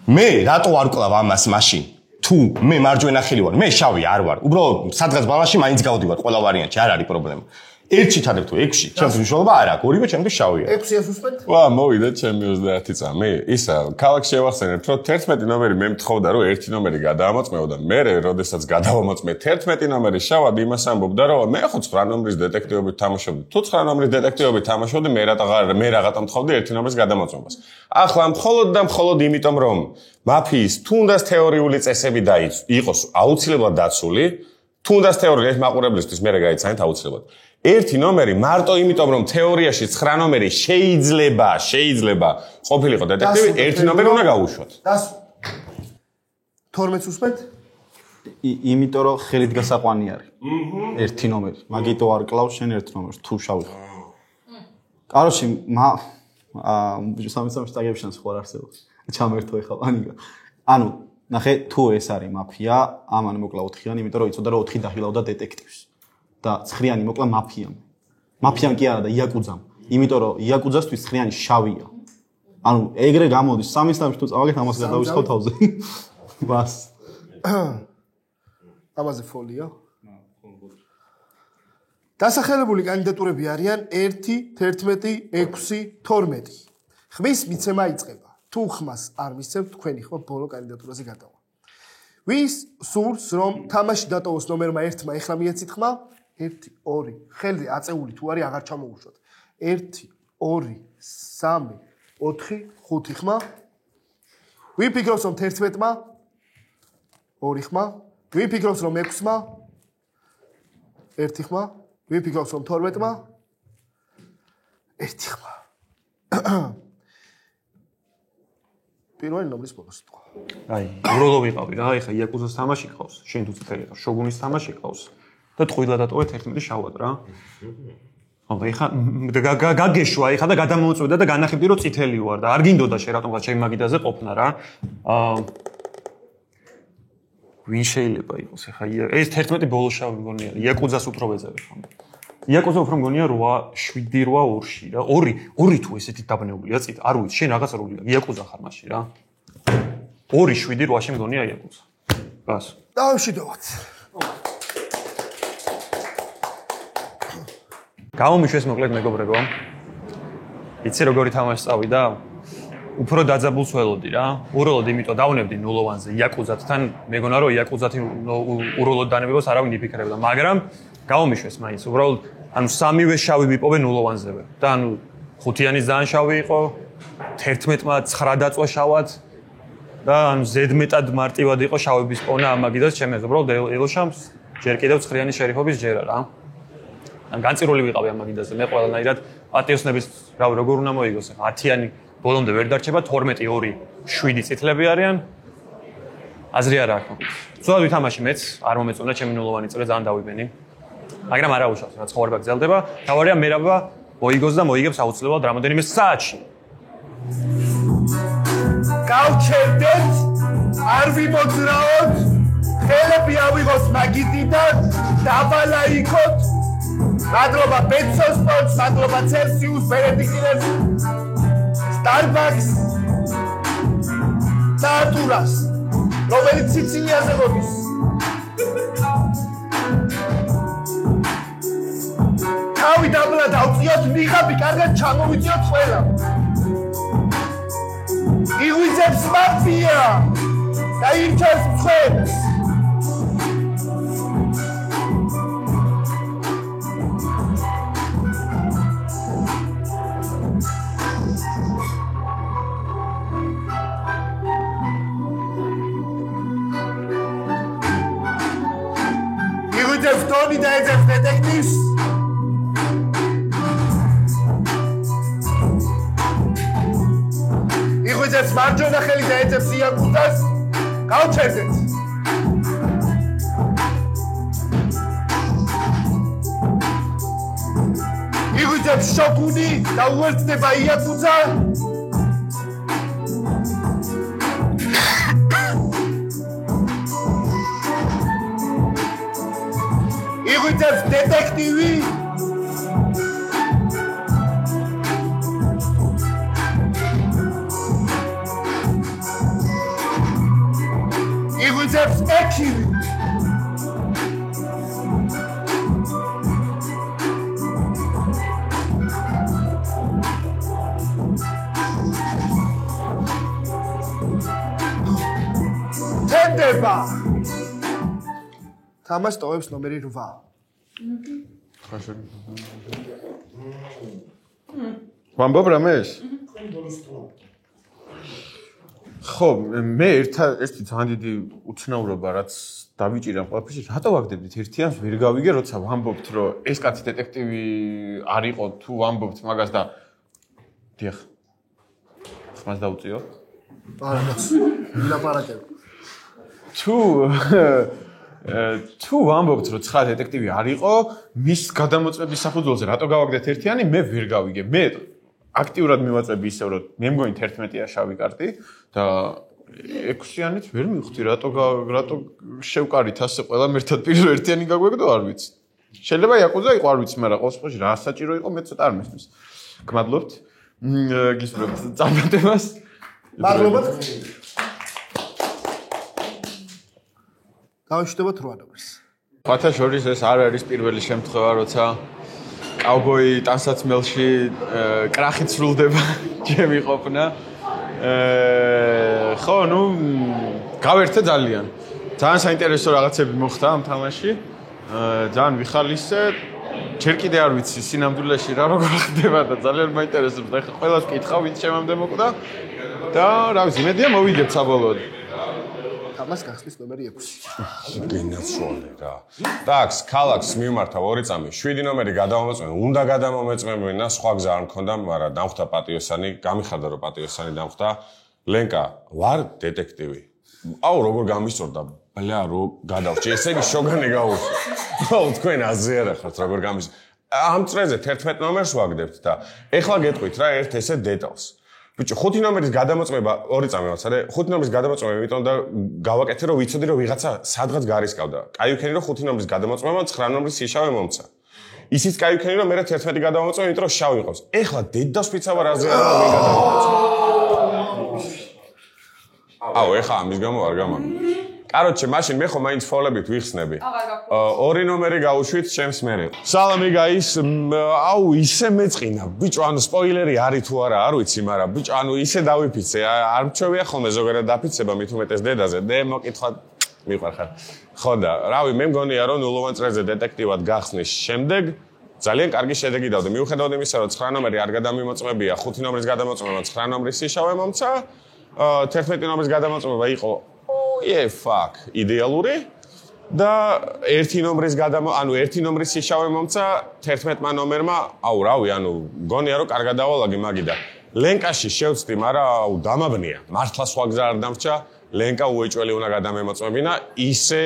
მე რატო არ კლავ ამას მაშინ თუ მე მარჯვენა ხელი ვარ მე შავი არ ვარ უბრალოდ სადღაც ბალანსში მაინც გავდივარ ყველა ვარიანტში არ არის პრობლემა 1-ში ჩადებ თუ 6-ში ჩემს მნიშვნელობა არ აქვს ორივე ჩემთვის შავია 6-იანს უსმენთ ვა მოვიდა ჩემი 30 წამი ისა ქალაქში შევახსენებთ რომ 11 ნომერი მე მთხოვდა რომ 1 ნომერი გადაამოწმეო და მე როდესაც გადავამოწმე 11 ნომერი შავად იმას ამბობდა რომ მე ხო 9 ნომრის დეტექტივობით თამაშობდი თუ 9 ნომრის დეტექტივობით თამაშობდი მე რაღაცა მთხოვდი 1 ნომრის გადამოწმებას ახლა მხოლოდ იმიტომ რომ მაფიის თუნდაც თეორიული წესები იყოს აუცილებლად დაცული თუნდაც თეორიული მაყურებლისთვის მე გაიცანით აუცილებლად 1 ნომერი მარტო იმიტომ რომ თეორიაში 9 ნომერი შეიძლება ყოფილიყო დეტექტივი 1 ნომერი უნდა გაუშვათ. 12-ს უსმენთ? იმიტომ რომ ხელით გასაყვანი არის. 1 ნომერი. მაგიტო არ კლავს შენ 1 ნომერს თუ შავი. კაროში სამი სტაგებშანს ხო არ არსებობს. ჩამერთო ეხლა პანიკა. ანუ ნახე თუ ეს არის მაფია, ამან მოკლა 4-იანი, იმიტომ რომ იცოდა რომ 4 დახილავდა დეტექტივს. და 9-იანი მოკლა მაფიამ. მაფიამ კი არა და იაკუძამ. იმიტომ რომ იაკუძასთვის 9-იანი შავია. ანუ ეგრე გამოდის 3-ის თუ წავაგეთ ამას გადავისხავ თავზე. ბას. ამაზე ფოლია? დასახელებული კანდიდატურები არიან 1, 11, 6, 12. ხმის მიცემა იწყება. თუ ხმას არ მისცემთ, თქვენი ხმა ბოლო კანდიდატურაზე გადავა. ვის სურს რომ თამაში დატოვოს ნომერმა 1-მა ეხლა მიეცით ხმა? 1, 2, ხელზე აწეული თუ არის აღარ ჩამოუშვათ. 1, 2, 3, 4, 5 ხმა. ვინ ფიქრობს რომ 11-მა? 2 ხმა. ვინ ფიქრობს რომ 6-მა? 1 ხმა. ვინ ფიქრობს რომ 12-მა? ერთი ხმა. პირველი ნომრის ბოლოს სიტყვა. აი, უროლო ვიყავი რა, ეხა იაკუზას თამაში ყავს, შენ თუ წითელი ხარ, შოგუნის თამაში ყავს და ტყუილა დატოვეთ 11 შავად რა. აბა ეხა გაგეშვა ეხა და გადამოუწვედა და განახებდი რომ წითელი ვარ და არ გინდოდა შე რატომღაც ჩემი მაგიდაზე ყოფნა რა. ვინ შეიძლება იყოს ეხა ეს 11 ბოლო შავი მგონია იაკუზას უფრო ვეძებ ხომ. იაკუზა უფრო მგონია 7-8-2-ში რა. 2 თუ ესეთი დაბნეულია წით, არ ვიცი, შენ რაღაცა როლია, იაკუზა ხარ მაშინ რა. 2-7-8-ში მგონია იაკუზა. ბას. დავშვიდობთ. გამომიშვეს მოკლედ მეგობრებო. იცი როგორი თამაში წავიდა? უფრო დაძაბულს ველოდი რა. უროლოდ იმიტომ დავნებდი 0-ზე იაკუზათთან, მეგონა რომ იაკუზათი უროლოდ დანებებას არავინ იფიქრებდა, მაგრამ გამომიშვეს მაინც. უბრალოდ ანუ სამივე შავი მიპოვე 0-ზევე. და ანუ ხუთიანის ძალიან შავი იყო, 11-მა 9 დაწვა შავად და ანუ ზედმეტად მარტივად იყო შავების პოვნა ამ მაგიდას ჩემს. უბრალოდ ელოშამს ჯერ კიდევ 9-იანი შერიფობის ჯერა რა. ან განწირული ვიყავი ამ მაგიდაზე. მე ყველანაირად პატიოსნების რავი როგორ უნდა მოიგოს. 10-იანი ბოლომდე ვერ დარჩება 12-2 7 წითლები არიან. აზრი არ აქვს. ცუდად ვითამაში მეც, არ მომეწონა ჩემი 0-იანი წრე ძალიან დავიბენი. მაგრამ არა უშავს, რა ცხოვრება გრძელდება. თავარია მერაბა მოიგოს და მოიგებს აუცილებლად რამოდენიმე საათში. გავჩერდეთ, არ ვიმოძრაოთ, ხელები ავიღოთ მაგიდიდან, დავალაიქოთ. მადლობა ბეტსოსპორტს, მადლობა ცელსიუს, ბენედიქტინეს, Starbucks და არტურას, რომელიც სიცილიაზე მოდის. თავი დაბლა დავწიოთ, ნიღაბი კარგად ჩამოვიწიოთ ყველა. იღვიძებს მაფია და ირჩევს მცხვებს. იღვიძებს თონი და ეძებს დეტექტივს. იღვიძებს მარჯვენა ხელი და ეძებს იაკუზას. გავჩერდეთ. იღვიძებს შოგუნი და უერთდება იაკუზა. იღვიძებს დეტექტივი. იღვიძებს ექიმი. თენდება. თამაშს ტოვებს ნომერი 8. ვამბობ რამეს? ხო, მე ერთი ძალიან დიდი უცნაურობა რაც დავიჭირა ყველაფერში, რატო ვაგდებდით ერთიანს ვერ გავიგე, როცა ვამბობთ, რომ ეს კაცი დეტექტივი არ იყო, თუ ვამბობთ მაგას და დიახ. ხმას დაუწიო? არა, ვილაპარაკებ. თუ ვამბობთ, რომ 9 დეტექტივი არ იყო, მის გადამოწმების საფუძველზე რატო გავაგდეთ ერთიანი, მე ვერ გავიგე. მე აქტიურად მივაწვევი ისევ, რომ მე მგონი 11-ია შავი კარტი და 6-იანიც ვერ მივხვდი, რატო შევკარით ასე ყველამ ერთად პირველ ერთიანი გაგვეგდო, არ ვიცი. შეიძლება იაკუზა იყო, არ ვიცი, მაგრამ ყოველ შემთხვევაში რა საჭირო იყო, მე ცოტა არ მესმის. გმადლობთ. გისურვებთ წარმატებას. მადლობა. გავშვიდობთ 8 ნომერს. ხათა შორის ეს არ არის პირველი შემთხვევა, როცა კაუბოი ტანსაცმელში კრახით სრულდება ჩემი ყოფნა. ხო, ნუ გავერთე ძალიან. ძალიან საინტერესო რაღაცები მოხდა ამ თამაში. ძალიან ვიხალისე. ჯერ კიდე არ ვიცი სინამდვილეში რა როგორ ხდება და ძალიან მაინტერესებს. და ხა ყველას კითხავ, ვინც შემამდე მოკვდა. და რა ვიცი, მედია მოვიგებ საბოლოოდ. თამაშს გახსნის ნომერი 6. გინაცვალე რა. ტაქს, ქალაქს მიმართა 2 წამი, 7 ნომერი გადამომეწმენ, უნდა გადამომეწმებინა, სხვა გზა არ მქონდა, მაგრამ დამხვდა პატიოსანი, გამიხარდა რომ პატიოსანი დამხვდა. ლენკა, ვარ დეტექტივი. აუ როგორ გამისწორდა, ბლა რო გადავრჩი, ესე იგი შოგანი გაუსვა. აუ თქვენ აზიარა ხართ როგორ გამის. ამ წრეზე 11 ნომერს ვაგდებთ და ეხლა გეტყვით რა ერთ ესე დეტალს. ბიჭო, 5 ნომერის გადამოწმება 2 წამი ვაცადე, 5 ნომერის გადამოწმება იმიტომ და გავაკეთე რომ ვიცოდი რომ ვიღაცა სადღაც გარისკავდა. კაი ვქენი რომ 5 ნომერის გადამოწმება 9 ნომრის იშავე მომცა. ისიც კაი ვქენი რომ მე 11 გადამოწმება, იმიტომ რომ შავი ყავს. ეხლა დედას ვიცავარ აზიარა რომ ვინ გადამოწმება. აუ ეხლა ამის გამო არ გამაგი. კაროჩე, მაშინ მე ხომ მაინც ფოლებით ვიხსნები. 2 ნომერი გაუშვით ჩემს მერე. სალამი გაის, აუ ისე მეწყინა. ბიჭო, ანუ სპოილერი არის თუ არა, არ ვიცი, მაგრამ ბიჭო, ანუ ისე დავიფიცე, არ მჩვევია ხოლმე ზოგადად დაფიცება მით უმეტეს დედაზე. მოკითხვა მიყვარხარ. ხო და, რავი, მე მგონია რომ ნულოვან წრეზე დეტექტივად გახსნის შემდეგ ძალიან კარგი შედეგი დავდე. მიუხედავად იმისა, რომ 9 ნომერი არ გადამიმოწმებია, 5 ნომრის გადამოწმება 9 ნომრის იშავე მომცა, 11 ნომრის გადამოწმება იყო fuck, იდეალური და 1 ნომრის ანუ 1 ნომრის იშავე მომცა 11 ნომერმა, აუ რავი, ანუ გონია რომ კარგად დავალაგე მაგიდა. ლენკაში შევწდი, მაგრამ აუ დამაბნია. მართლა სხვა გზა არ დამრჩა. ლენკა უეჭველი უნდა გადამემოწმებინა, ისე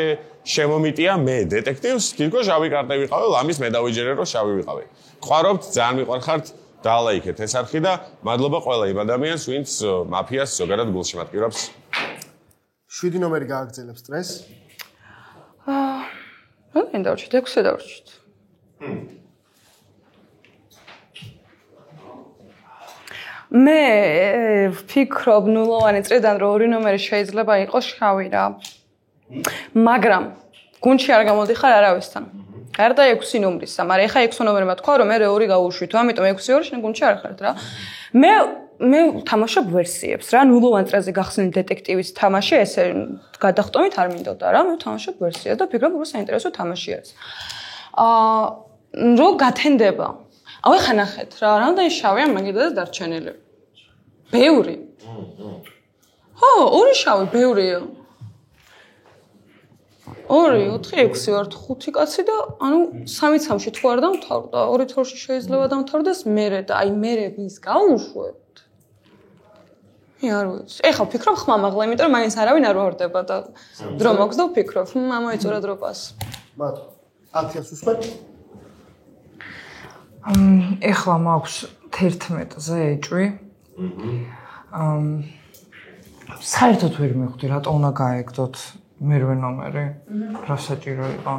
შემომიტია მე დეტექტივს, თითქოს შავი კარტი ვიყავი, ლამის მე დავიჯერე რომ შავი ვიყავი. ყვარობთ, ძალიან მიყვარხართ, დაალაიქეთ ეს არხი და მადლობა ყველა იმ ადამიანს, ვინც მაფიას ზოგადად გულში მატკივრებს. 7 ნომერი გააგრძელებს სტრესს. რა დავჭით? 6-ე დავჭით. მე ვფიქრობ ნულოვანი წრედან რომ 2 ნომერი შეიძლება იყოს შავი რა. მაგრამ გუნდში არ გამოდიხარ არავისთან. გარდა 6 ნომრისა, მაგრამ ეხა 6 ნომერმა თქვა რომ მე 2 გავუშვით, ამიტომ 6-2 შენ გუნდში არ ხართ რა. მე თამაშობ ვერსიებს რა, ნულოვან წრეზე გახსნილი დეტექტივის თამაში ესე გადახტომით არ მინდოდა რა, მე თამაშობ ვერსიას და ფიქრობ რომ საინტერესო თამაში არის. რო გათენდება. აუ ეხა ნახეთ რა, რამდენი შავია მაგიდას დარჩენილი. ბევრი. ხო, 2 შავი ბევრია. 2, 4, 6 ვართ 5 კაცი და ანუ 3 წამში თუ არ დამთავრდა, 2 თორში შეიძლება დამთავრდეს მერე და აი მერე ვის გაუშვებთ. მე არ ვიცი. ეხლა ვფიქრობ ხმამაღლა, იმიტომ რომ მაინც არავინ არ ვარდება და დრო მაქვს და ვფიქრობ, ამოეწურა დროპას. მადლობა. 10-ს უსმენ? ეხლა მაქვს 11-ზე ეჭვი. საერთოდ ვერ მივხვდი, რატო უნდა გაეგდოთ მერვე ნომერი, რა საჭირო იყო.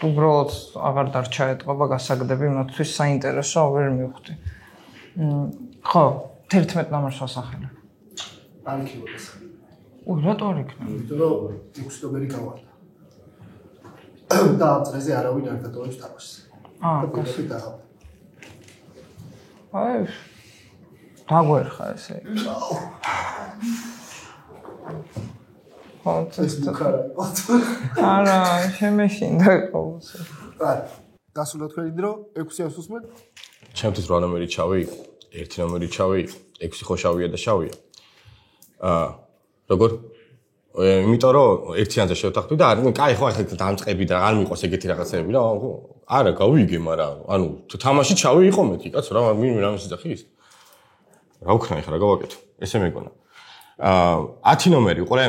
უბრალოდ აღარ დარჩა ეტყობა გასაგდები, მათთვის საინტერესო ვერ მივხვდი. ხო, 11 ნომერს ვასახელე. არ იქნება გასაგები. რატო არ იქნება? იმიტომ რომ 6 ნომერი გავარდა. და ამ წრეზე არავინ არ დატოვებს თამაშს. გასაგები და აი დაგვერხა ესე. არა, შემეშინდა ყოველს. არა, დასულა თქვენი დრო, 6-ს უსმენ? ჩემთვის 8 ნომერი ჩავი, 1 ნომერი ჩავი, 6 ხო შავია და შავია. როგორ? იმიტომ რომ 1-იანზე შევთანხმდი და კაი ხო ახლა დამწყები და არ მიყვას ეგეთი რაღაცები რა. არა, გავიგე, მაგრამ ანუ თამაში ჩავი იყო მეტი, კაცო რა, ვინ რამის იძახის? რა ვქნა ახლა რა გავაკეთო? ესე მეგონა. 10 ნომერი უყურე,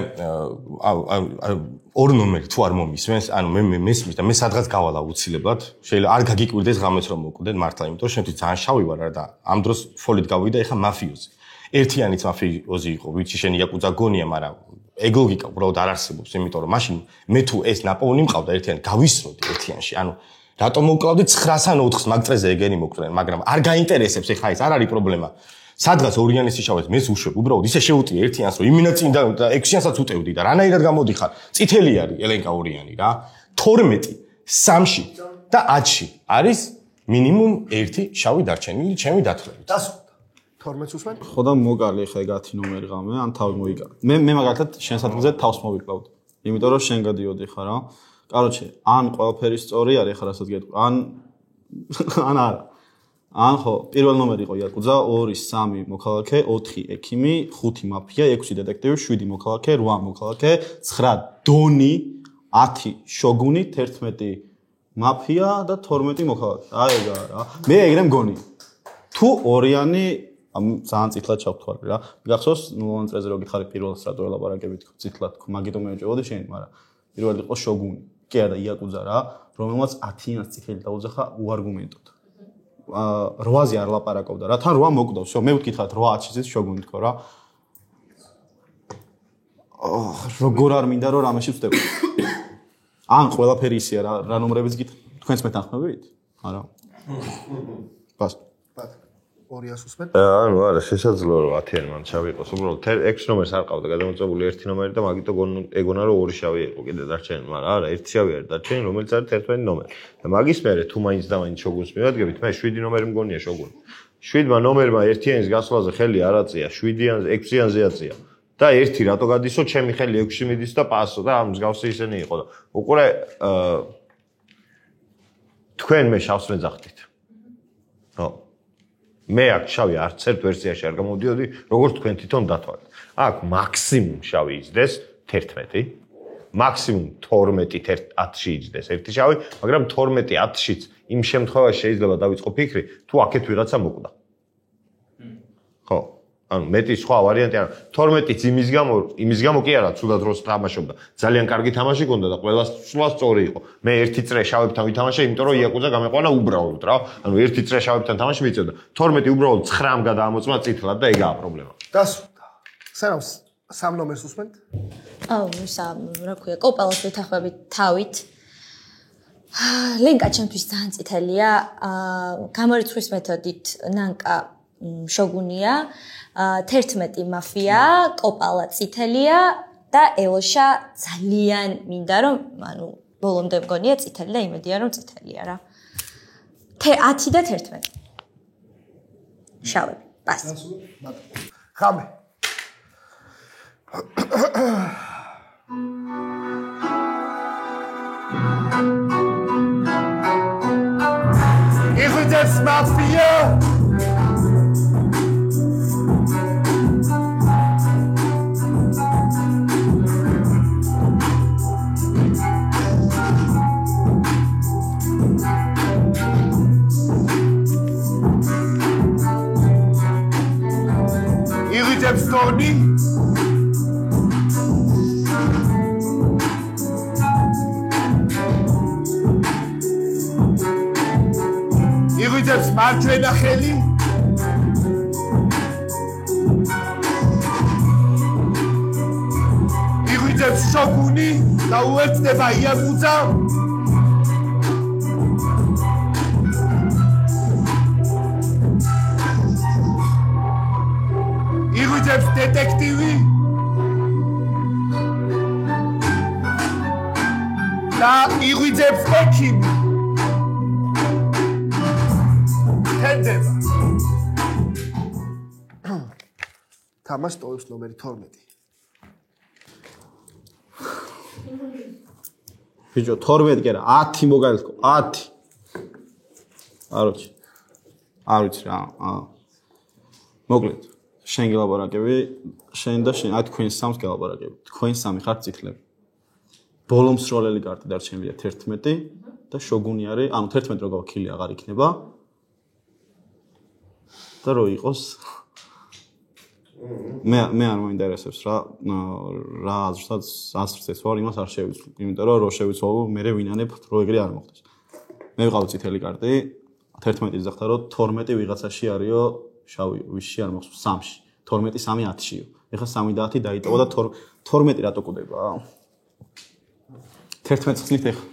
2 ნომერი თუ არ მომისმენს, ანუ მე მესმის და მე სადღაც გავალა უცილებლად. შეიძლება არ გაგიკვირდეს ღამეს რომ მოვკვდეთ მართლა, იმიტომ რომ შენთვის ძალიან შავი ვარ რა და ამ დროს ფოლით გავიდა ეხა მაფიოზი. ერთიანიც მაფიოზი იყო, ვიცი შენ იაკუძა გონია, მაგრამ ეგ ლოგიკა უბრალოდ არ არსებობს, იმიტომ რომ მაშინ მე თუ ეს ნაპოვნი მყავდა ერთიანი გავისროდი ერთიანში, ანუ რატომ მოვკლავდი 9-ს ან 4-ს მაგტრეზე ეგენი მოვკვდნენ, მაგრამ არ გაინტერესებს ეხა ეს, არ არის პრობლემა. სადღაც ორიანის იშავეს მეს უშვებ, უბრალოდ ისე შეუტია ერთიანს, რომ იმინა წინ და 6-იანსაც უტევდი და რანაირად გამოდიხარ. წითელი არის ელენკა ორიანი რა. 12, 3-ში და 10-ში არის მინიმუმ 1 შავი დარჩენილი ჩემი დათვლებით. 12-ს უსმენ? ხო და მოგალი ხა 10 ნომერი ღამე, ან თავი მოიგა. მე მაგალითად შენს ადგილზე თავს მოვიკლავდი. იმიტომ რომ შენ გადიოდი ხარ რა. კაროჩე, ან ყველაფერი სწორი არის ხა რასაც გეტყვი, ან არა. ან ხო, პირველ ნომერი იყო იაკუძა, 2, 3 მოქალაქე, 4 ექიმი, 5 მაფია, 6 დეტექტივი, 7 მოქალაქე, 8 მოქალაქე, 9 დონი, 10 შოგუნი, 11 მაფია და 12 მოქალაქე. აი ეგა რა. მე ეგრე მგონი. თუ ორიანი ძალიან წითლად ჩავთვალე რა. მიგახსოვს ნულოვან წრეზე რო გითხარი პირველს რატო ელაპარაკებით წითლად, მაგიტომ მეუჭებოდი შენ, მაგრამ პირველი იყო შოგუნი. კი არა იაკუძა რა, რომელმაც 10-იანს წითელი დაუძახა უარგუმენტოდ. 8-ზე არ ლაპარაკობდა რა, თან 8 მოკდა. всё, მე ვკითხავთ 8 10-ის შოგუნი თქო რა. როგორ არ მინდა რომ რამეში ვწდები. ან ყველაფერი ისეა რა ნომრებიც თქვენს მეთანხმებით? არა. ბას. 200 უსმენ? ანუ არა, შესაძლოა რომ 10-იანი მან ჩავიყოს. უბრალოდ 6 ნომერს არ ყავდა გადამოწებული 1 ნომერი და მაგიტომ ეგონა რომ 2 შავი იყო კიდე დარჩენილი, მაგრამ არა, 1 შავი არის დარჩენილი, რომელიც არის 11 ნომერი. და მაგის მერე თუ მაინც და მაინც შოგუნს მივადგებით, მე 7 ნომერი მგონია შოგუნი. 7-მა ნომერმა 1-იანის გასვლაზე ხელი არ აწია, 7-იანზე 6-იანზე აწია. და 1 რატო გადისო, ჩემი ხელი 6-ში მიდის და პასო და ამ მსგავსი ისენი იყო და უყურე თქვენ მე შავს მეძახდით. ხო. მე აქ შავი არც ერთ ვერსიაში არ გამოდიოდი, როგორც თქვენ თვითონ დათვალეთ. აქ მაქსიმუმ შავი იზრდეს 11, მაქსიმუმ 12 10-ში იზრდეს ერთი შავი, მაგრამ 12 10-შიც იმ შემთხვევაში შეიძლება დავიწყო ფიქრი, თუ აქეთ ვიღაცა მოკვდა. ხო. ანუ მეტი სხვა ვარიანტი არა. 12-იც იმის გამო კი არა, ცუდად დროს თამაშობდა. ძალიან კარგი თამაში ჰქონდა და ყველა სულ სწორი იყო. მე ერთი წრე შავებთან ვითამაშე, იმიტომ რომ იაკუძა გამეყვანა უბრალოდ რა. ანუ ერთი წრე შავებთან თამაში მიწევდა. 12 უბრალოდ 9-მ გადაამოწმა წითლად და ეგაა პრობლემა. დასრულდა. სანავს 3 ნომერს უსმენთ? აუ, რა ქვია, კოპალას ვეთანხმებით თავით. ლენკა ჩემთვის ძალიან წითელია. გამორიცხვის მეთოდით ნანკა შოგუნია, 11 მაფია, კოპალა წითელია და ელოშა ძალიან მინდა რომ, ანუ ბოლომდე მგონია წითელი და იმედია რომ წითელია რა. 10 და 11. შავები. ბას. ხამე. იხვიძებს მაფია Tony იღვიძებს მარჯვენა ხელი იღვიძებს შოგუნი და უერთდება იაკუძა იღვიძებს დეტექტივი და იღვიძებს ექიმი თენდება თამაშ ტოვებს ნომერი 12 ბიჭო 12 კი არა 10 მოგალისკო 10 აროჩი არ ვიცი რა მოკლედ შენ გელაპარაკები შენ და შენ თქვენ სამს გელაპარაკები თქვენ სამი ხართ წითლები ბოლომს როლელი კარტი დარჩენილია 11 და შოგუნი არის ანუ 11 რო გავქილი აღარ იქნება და რო იყოს მე არ მოინტერესებს რა აზრსაც ასრცეს ვარ იმას არ შევიცვლი იმიტომ რომ რო შევიცვალო მე ვინანებ რო ეგრე არ მოხდეს მე ვიყავ წითელი კარტი 11-ის ზახთა რომ 12 ვიღაცაში არისო შავი ვისში არ მოხსოვს 3-ში 12 3 10-შიო ეხლა 3 და 10 დაიტოვა და 12 რატო კვდება 11 წლით ეხლა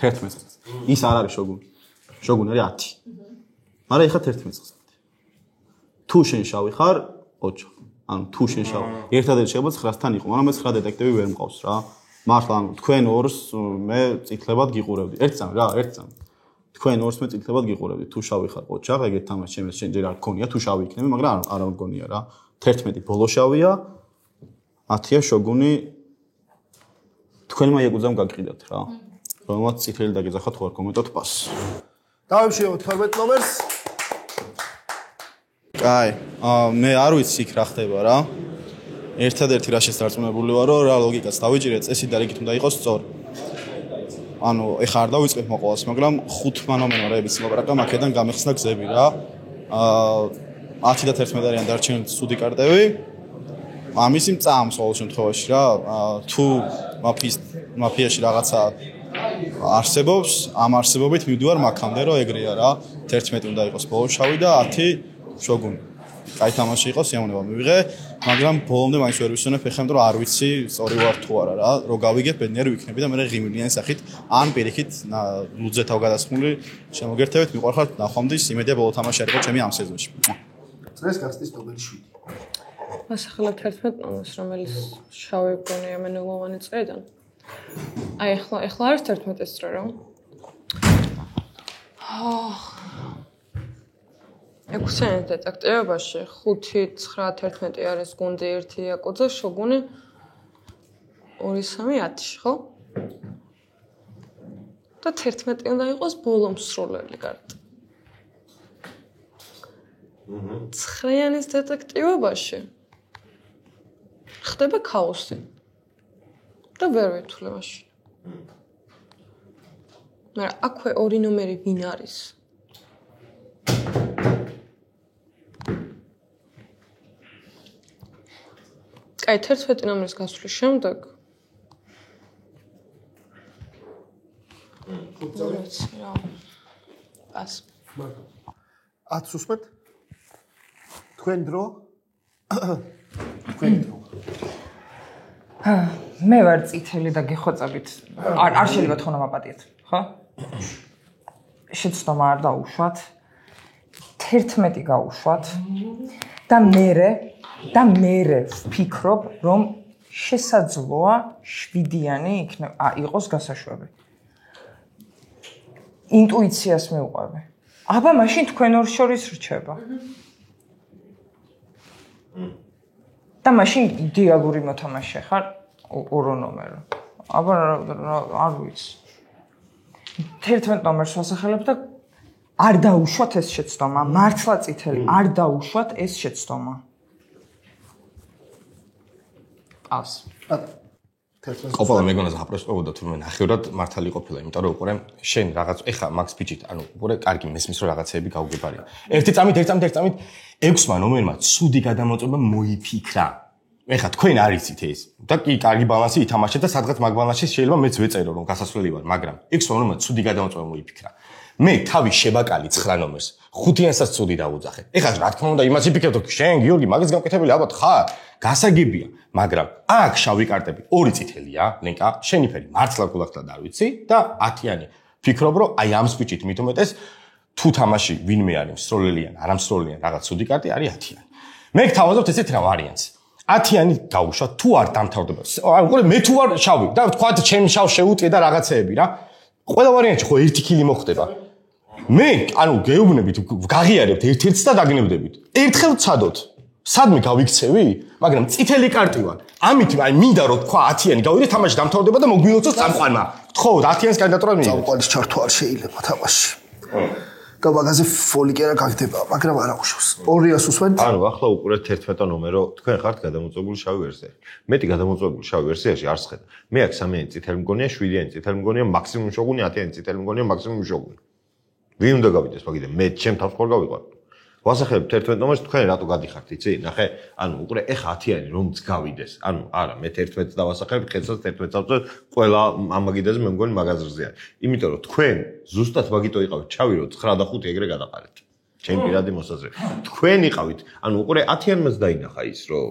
11 წლით ის არ არის შოგუნი არის 10 მაგრამ ეხლა 11 წლით თუ შენ შავი ხარ ოჩო ანუ თუ შენ შავი ერთადერთი შეიძლება 9-თან იყო მაგრამ მე 9 დეტექტივი ვერ მყავს რა მართლა ანუ თქვენ ორს მე წითლებად გიყურებდი ერთ წამი რა ერთ წამი თქვენ ორს მე წითლებად გიყურებდი თუ შავი ხარ ოჩახ ეგეთ თამაში შენ ჯერ არ გქონია თუ შავი იქნები მაგრამ არ მგონია რა 11 ბოლო შავია 10-ია შოგუნი თქვენმა იაკუძამ გაგყიდათ რა რომელმაც წითელი დაგეძახათ ხო არ კომენტოთ პას დავემშიო 12 ნომერს კაი, მე არ ვიცი იქ რა ხდება რა. ერთადერთი რა შესწავლებული ვარო, რა ლოგიკაც დავიჭირე, წესი და რიგით უნდა იყოს სწორი. ანუ ეხლა არ დავიწყებ მოყოლას, მაგრამ 5 მანომენო რეების ლაპარაკა აქედან გამეხსნა გზები რა. 10 და 11 არიან დარჩენილი ცუდი კარტები. ამისი მწამს ყოველ შემთხვევაში რა. თუ მაფიაში რაღაცა არსებობს, ამ არსებობით მივდივარ მაქამდე, რომ ეგრეა რა. 11 უნდა იყოს ბოლოშავი და 10 შოგუნი. კაი თამაში იყო, სიამოვნება მივიღე, მაგრამ ბოლომდე მაინც ვერ ვისვენებ ეხლა, რომ არ ვიცი, სწორი ვარ თუ არა რა. რო გავიგებ, ბედნიერი ვიქნები და მე ღიმილიანი სახით ან პირიქით ლუძზე თავგადასხმული შემოგერთებით, მიყვარხართ ნახვამდის, იმედია ბოლო თამაში არ იყო ჩემი ამ სეზონში. წრეს გასტის ნომერი 7. ასახელებ 11 ნომერს, რომელიც შავი გონია მენელოვანი წრედან. აი ეხლა არის 11-ის წრე რა. 6 დეტექტივებაში 5, 9, 11 არის გუნდი 1 იაკოძე, შოგუნი 2, 3, 10, ხო? და 11 უნდა იყოს ბოლომსროლელი კარტი. 9-ის დეტექტივებაში ხდება ქაოსი. და ვერ ვეთვლე მაშინ. მაგრამ აქვე 2 ნომერი ვინ არის? კაი 11 ნომერის გასვლის შემდეგ ას 10 უსმენთ? თქვენ დრო? მე ვარ წითელი და გეხოცებით. არ შეიძლება თქონა მაპატიეთ, ხო? შეცდომა არ დაუშვათ. 11 გაუშვათ და მე ვფიქრობ, რომ შესაძლოა 7-იანი იყოს გასაშვები. ინტუიციას მივყვები. აბა მაშინ თქვენ ორ შორის რჩება. და მაშინ იდეალური მოთამაშე ხარ 2 ნომერო. აბა არ ვიცი. 11 ნომერს ვასახელებ და არ დაუშვათ ეს შეცდომა, მართლა წითელი, არ დაუშვათ ეს შეცდომა. ას. ყოფილა მეგონაზე აპროსპებოდა თურმე ნახევრად მართალი ყოფილა, იმიტომ რომ უყურე შენ რაღაც ეხა მაქს ბიჭით, ანუ უყურე კარგი მესმის რომ რაღაცეები გაუგებარია. ერთი წამით 6-მა ნომერმა ცუდი გადამოწმება მოიფიქრა. ეხა თქვენ არ იცით ეს. და კი კარგი ბალანსი ითამაშეთ და სადღაც მაგ ბალანსში შეიძლება მეც ვეწერო რომ გასასვლელი ვარ, მაგრამ 6-მა ნომერმა ცუდი გადამოწმება მოიფიქრა. მე თავი შებაკალი 9 ნომერს 5-იანსაც ცუდი დავუძახე. ეხლა რა თქმა უნდა იმას იფიქრებ თუ შენ გიორგი მაგის გამკეთებელი ალბათ ხარ, გასაგებია, მაგრამ აქ შავი კარტები 2 წითელია, ლენკა, შენი ფერი მართლა გულახდად არ ვიცი და 10-იანი. ფიქრობ რომ აი ამ სპიჩით მით უმეტეს თუ თამაში ვინმე არის მსროლელიან, არამსროლელიან რაღაც ცუდი კარტი არის 10-იანი. მე გთავაზობთ ესეთ რა ვარიანტს. 10-იანი გაუშვა თუ არ დამთავრდება. უყურე მე თუ ვარ შავი და თქვა ჩემ შავ შეუტყე და რაღაცეები რა. ყველა ვარიანტში ხო 1 კილი მოხდება. მე ანუ გეუბნებით, გაღიარებთ ერთ-ერთს და დაგნებდებით. ერთხელ ვცადოთ. სადმე გავიქცევი? მაგრამ წითელი კარტი ვარ. ამით აი მინდა რომ თქვა 10-იანი გავიდე თამაში დამთავრდება და მოგვილოცოს წამყვანმა. ხო, 10-იანს კანდიდატურა მიიღეთ. წამყვანის ჩართვა არ შეიძლება თამაში. და მაგაზე ფოლი კი არა გაგდება, მაგრამ არა უშავს. 200-ას უსვენთ? ანუ ახლა უყურეთ 11 ნომერო, თქვენ ხართ გადამოწვეული შავი ვერსიაში. მეტი გადამოწვეული შავი ვერსიაში არ სხედა. მე აქ 3-იანი წითელი მგონია, 7-იანი წითელი მგონია, მაქსიმუმ შოგუნი, 10-იანი წითელი მგონია, მაქსიმუმ შოგუნი. ვინ უნდა გავიდეს მაგიდან? მე ჩემ თავს ხარ გავიყვან. ვასახელებთ 11 ნომერს თქვენ რატო გადიხართ, იცი? ნახე, ანუ უყურე ეხა 10-იანი რომც გავიდეს. ანუ არა, მე 11-ს დავასახებ, ხეთსაც 11-ს ავწევ, ყველა ამ მაგიდაზე მე მგონი მაგაზრზე არის. იმიტომ რომ თქვენ ზუსტად მაგიტო იყავით ჩავი რომ 9 და 5 ეგრე გადაყარეთ. ჩემ პირადი მოსაზრებით. თქვენ იყავით, ანუ უყურე 10-იანმაც დაინახა ის, რომ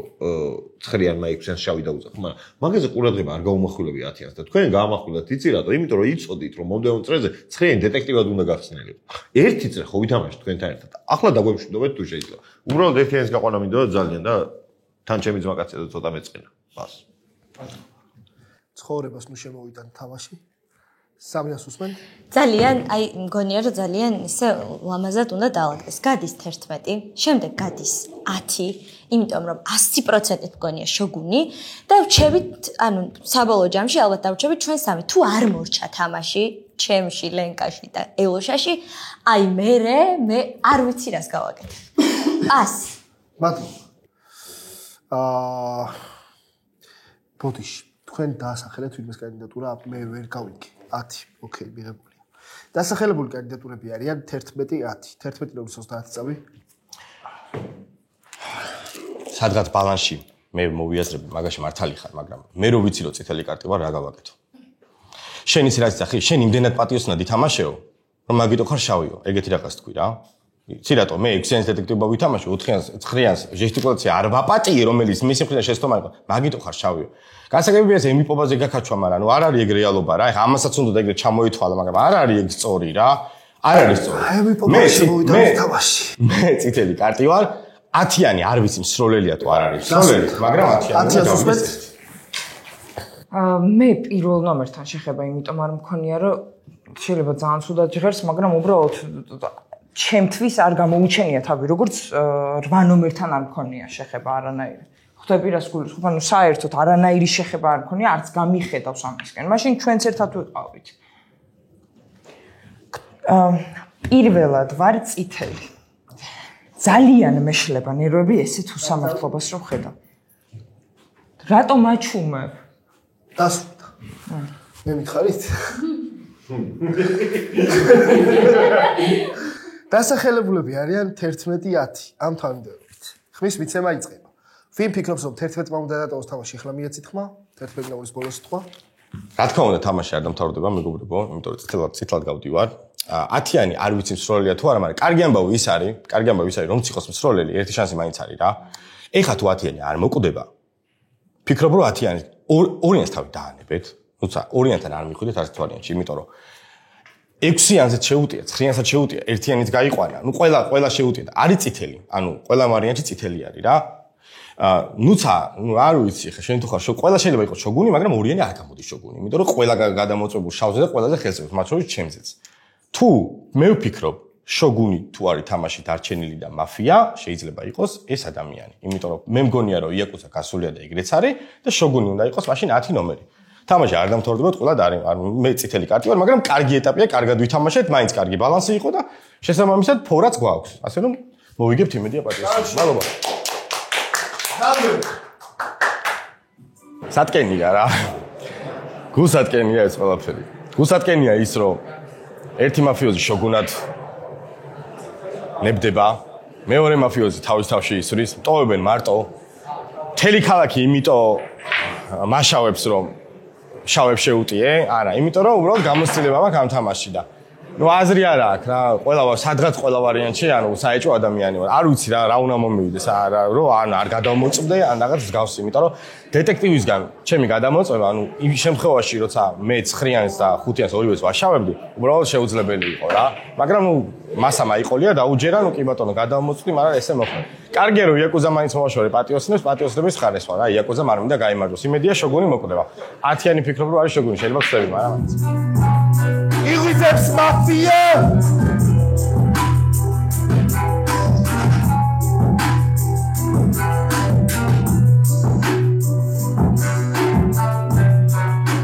9-იანმა 6-იანს შავი დაუძახა, მაგრამ მაგაზე ყურადღება არ გაუმახვილებია 10-იანს და თქვენ გაამახვილებთ, იცი რატო? იმიტომ რომ იცოდით, რომ მომდევნო წრეზე 9-იანი დეტექტივად უნდა გახსნილიყო. ერთი წრე ხო ვითამაშეთ თქვენთან ერთად. ახლა დაგვემშვიდობეთ თუ შეიძლება. უბრალოდ 1-იანის გაყვანა მინდოდა ძალიან და თან ჩემი ძმაკაცია და ცოტა მეწყინა. ბას. ცხოვრებას ნუ შემოვიდან თამაში. 300-ას უსმენთ? ძალიან, აი მგონია რომ ძალიან ისე ლამაზად უნდა დაალაგდეს. გადის 11, შემდეგ გადის 10, იმიტომ რომ 100%-ით მგონია შოგუნი და ვჩებით, ანუ საბოლოო ჯამში ალბათ დავჩებით ჩვენ სამი. თუ არ მორჩა თამაში, ჩემში, ლენკაში და ელოშაში, აი მე არ ვიცი რას გავაკეთებ. 100. მადლობა. ბოდიში, თქვენ დაასახელეთ ვინმეს კანდიდატურა, მე ვერ გავიგე. 10. ოკეი, მიღებულია. დასახელებული კანდიდატურები არიან 11, 10. 11-30 წავი. სადღაც ბალანსში მე მოვიაზრებ, მაგაში მართალი ხარ, მაგრამ მე რო ვიცი რომ წითელი კარტი ვარ, რა გავაკეთო? შენ ისი რაც იცი, შენ იმდენად პატიოსნად ითამაშეო, რომ მაგიტო ხარ შავიო, ეგეთი რაღაც თქვი რა. იცი რატო მე 6-იანს დეტექტივობა ვითამაშე, 4-იანს, 9-იანს ჟესტიკულაცია არ ვაპატიე, რომელიც მისი მხრიდან შეცდომა იყო, მაგიტო ხარ შავიო. გასაგებია ეს ემიპობაზე გაქაჩვა, მაგრამ ნუ არ არის ეგ რეალობა რა. ეხა ამასაც უნდა ეგრე ჩამოითვალა, მაგრამ არ არის ეგ სწორი რა. არ არის სწორი. მე წითელი კარტი ვარ. 10-იანი არ ვიცი მსროლელია თუ არ არის მსროლელი, მაგრამ 10-იანი გავიგეთ. მე პირველ ნომერთან შეხება, იმიტომ არ მქონია რომ შეიძლება ძალიან ცუდად ჟღერს, მაგრამ უბრალოდ ჩემთვის არ გამოუჩენია თავი, როგორც 8 ნომერთან არ მქონია შეხება არანაირი. ხვდები რას გულისხმობ, ანუ საერთოდ არანაირი შეხება არ მქონია, არც გამიხედავს ამისკენ. მაშინ ჩვენც ერთად ვიყავით. პირველად ვარ წითელი. ძალიან მეშლება ნერვები ესეთ უსამართლობას რომ ხედავ. რატომ აჩუმებ? დასვით. მე მითხარით? დასახელებულები არიან 11-10 ამ თანმიმდევრობით. ხმის მიცემა იწყება. ვინ ფიქრობს რომ 11-მა უნდა დატოვოს თამაში, ახლა მიეცით ხმა? 11 ნომერის ბოლოს თქვა. რა თქმა უნდა თამაში არ დამთავრდება, მეგობრებო, იმიტომ რომ ციტლად გავდივარ. 10-იანი არ ვიცი მსროლელია თუ არა, მაგრამ კარგი ამბავი ის არის, რომ ციხოს მსროლელი, ერთი შანსი მაინც არის რა. ეხა თუ 10-იანი არ მოკვდება, ფიქრობ რომ 10-იანი 2-იანს თავი დაანებეთ. თუმცა 2-იანთან არ მიხვიდეთ არც თვალიანში, იმიტომ რომ 6-იანზეც შეუტია, 9-იანსაც შეუტია, 1-იანიც გაიყვანა. ნუ ყველა შეუტია და არის წითელი. ანუ ყველა ვარიანტი წითელი არის რა. ნუცა, ნუ არ ვიცი, ხა შენ თუ ხარ ყველა შეიძლება იყოს შოგუნი, მაგრამ 2-იანი არ გამოდის შოგუნი, იმიტომ რომ ყველა გადამოწმებულ შავზე და ყველაზე ხელსაყრელს, მათ შორის ჩემზეც. თუ მე ვფიქრობ, შოგუნი თუ არის თამაში დარჩენილი და მაფია, შეიძლება იყოს ეს ადამიანი. იმიტომ რომ მე მგონია რომ იაკუზა გასულია და ეგრეც არის და შოგუნი უნდა იყოს მაშინ 10 ნომერი. თამაში არ დამთავრდება, ყველა არის. ანუ მე წითელი კარტი ვარ, მაგრამ კარგი ეტაპია, კარგად ვითამაშეთ, მაინც კარგი ბალანსი იყო და შესაბამისად ფორაც გვაქვს. ასე რომ მოვიგებთ იმედია პატიოსნებს. მადლობა. სატკენია რა. გულსატკენია ეს ყველაფერი. გულსატკენია ის რომ ერთი მაფიოზი შოგუნად ნებდება, მეორე მაფიოზი თავის თავში ისვრის, ტოვებენ მარტო. მთელი ქალაქი იმიტომ მაშავებს რომ შავებს შეუტიე, არა, იმიტომ რომ უბრალოდ გამოცდილება მაქვს ამ თამაში და ნუ აზრი არ აქვს რა, სადღაც ყველა ვარიანტში, ანუ საეჭვო ადამიანი ვარ. არ ვიცი რა უნდა მომივიდეს, რომ არ გადავმოწმდე, ან რაღაც გავს, იმიტომ რომ დეტექტივისგან ჩემი გადამოწმება, ანუ იმ შემთხვევაში, როცა მე 9-იანს და 5-იანს ორივეს ვაშავებდი, უბრალოდ შეუძლებელი იყო რა. მაგრამ ნუ მასა მაიყოლია და უჯერა, ნუ კი ბატონო, გადავმოწმდი, მაგრამ ესე მოხდა. კარგია რომ იაკუზა მაინც მოვაშორე პატიოსნებს, პატიოსნების ხარეს ვარ რა, იაკუზა არ მინდა გაიმარჯვოს. იმედია შოგუნი მოკვდება. 10-იანი ფიქრობ რომ არის შოგუნი, შეიძლება ხსები, მაგრამ მაინც. იღვიძებს მაფია!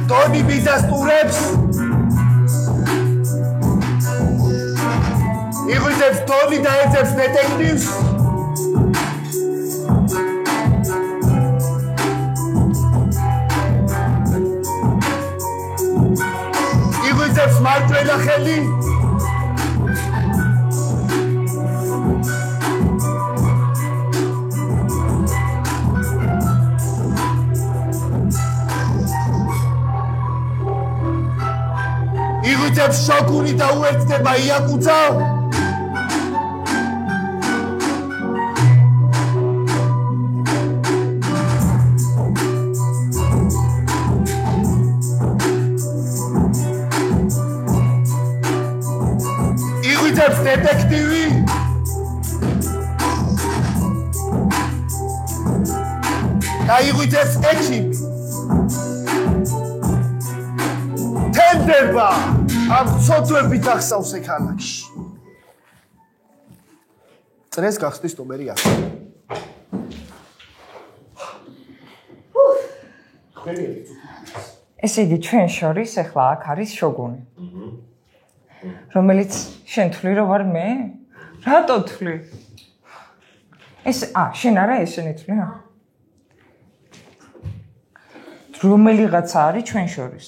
ტონი ბიზას ტურებს! იღვიძებს ტონი და ეძებს დეტექტივს! იღვიძებს მარჯვენა ხელი! იღვიძებს შოგუნი და უერთდება იაკუძა! იღვიძებს დეტექტივი! და იღვიძებს ექიმი! თენდება! ამ ცოდვებით ახსავს ექალაქში. წრეს გახსნის ნომერი 10. ესე იგი ჩვენ შორის ახლა აქ არის შოგუნი. რომელიც შენ თვლი რომ ვარ მე? რატო თვლი? ეს შენ არა ესენიც რა? რომელიღაცა არის ჩვენ შორის.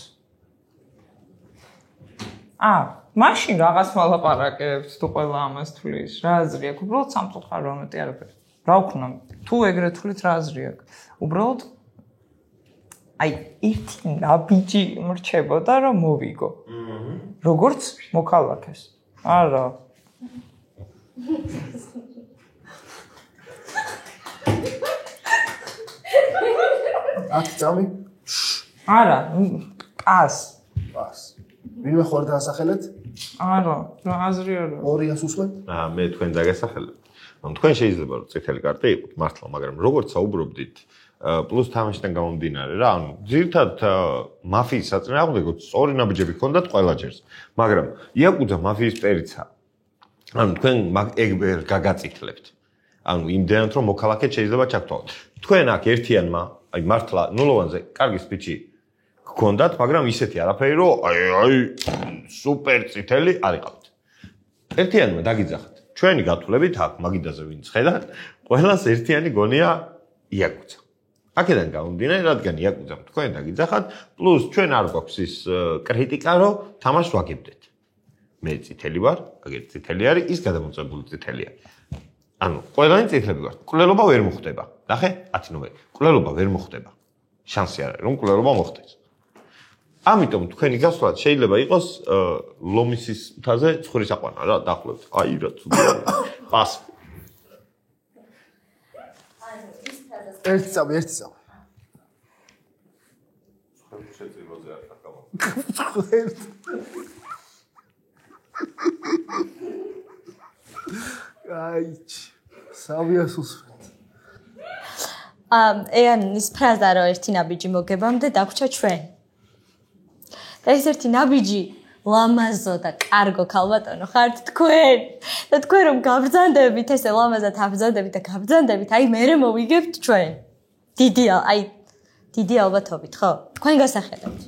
მაშინ რაღაც მალაპარაკებს თუ ყველა ამას თulis. რა აზრი აქვს? უბრალოდ სამწუხარო ამეთი არაფერი. რა ვქნა? თუ ეგრე თulit რა აზრი აქვს? უბრალოდ ერთი ნაბიჯი მრჩებოდა რომ მოვიგო. როგორც მოქალაქეს. არა. წამი? არა, პას. ვინმე ხوار დაასახელეთ? არა, რა აზრი არა. 200 უსმენ? მე თქვენ დაგასახელებ. თქვენ შეიძლება რომ წითელი კარტი იყოთ მართლა, მაგრამ როგორც საუბრობდით, პლუს თამაშიდან გამომდინარე რა, ანუ ძირთად მაფიის საწინააღმდეგო სწორი ნაბიჯები ჰქონდათ ყველა ჯერს, მაგრამ იაკუძა მაფიის პერიცა. ანუ თქვენ ეგ ვერ გაგაწითლებთ. ანუ იმდენად რომ მოქალაქეთ შეიძლება ჩაგთვალოთ. თქვენ აქ ერთიანმა, მართლა ნულოვანზე კარგი სპიჩი გქონდათ, მაგრამ ისეთი არაფერი რომ სუპერ წითელი არ იყავთ. ერთიანმა დაგიძახათ. ჩვენი გათვლებით აქ მაგიდაზე ვინც ხედავთ, ყველას ერთიანი გონია იაკუძა. აქედან გამომდინარე, რადგან იაკუძამ თქვენ დაგიძახათ, პლუს ჩვენ არ გვაქვს ის კრიტიკა, რომ თამაშს ვაგებდეთ. მე წითელი ვარ, აგერ წითელი არის, ის გადამოწებული წითელია. ანუ ყველანი წითლები ვართ. კვლელობა ვერ მოხდება. ნახე, 10 ნომერი. კვლელობა ვერ მოხდება. შანსი არ არის, რომ კვლელობა მოხდეს. ამიტომ თქვენი გასვლა შეიძლება იყოს ლომისის მთაზე ცხურის აყვანა რა, დაახლოებით. რა ცუდია. პას. ერთი წამი. შეწიბოზე არ დაკავა. სავიას უსვენთ. ეს ფრაზა რომ ერთი ნაბიჯი მოგებამდე დაგვრჩა ჩვენ. და ეს ერთი ნაბიჯი ლამაზო და კარგო ქალბატონო ხართ თქვენ. და თქვენ რომ გაბრძანდებით, ესე ლამაზად აბრძანდებით და გაბრძანდებით, მე მოვიგებთ ჩვენ. დიდი ალბათობით, ხო? თქვენ გასახელებთ.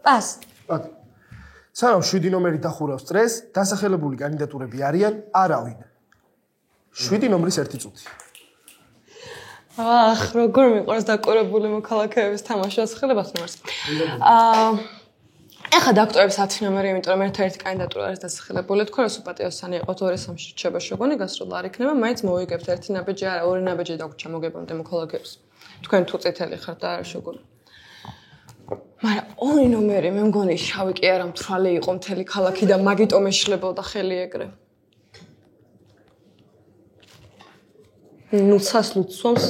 პას. სანამ 7 ნომერი დახურავს წრეს, დასახელებული კანდიდატურები არიან არავინ. 7 ნომრის ერთი წუთი. როგორ მიყვარს დაკორებული მოქალაქეების თამაშის ხელებას ნომერს. ეხლა დაქტოებს 10 ნომერი, იმიტომ რომ ერთ-ერთი კანდიდატურა არის დასახელებული. თქვენ რომ სუპატიოსანი იყოთ 2-3 რჩება შეგონი, გასროლა არ იქნება, მაინც მოვიგებთ ერთი ნაბიჯი, არა, ორი ნაბიჯი დაგვრჩა მოგებამდე მოქალაქეებს. თქვენ თუ წითელი ხართ და არა შეგონი. მაგრამ 2 ნომერი მე მგონი შავი კი არა მთვრალი იყო მთელი ქალაქი და მაგიტომ ეშლებოდა ხელი ეგრე. ნუცასლუცვამს.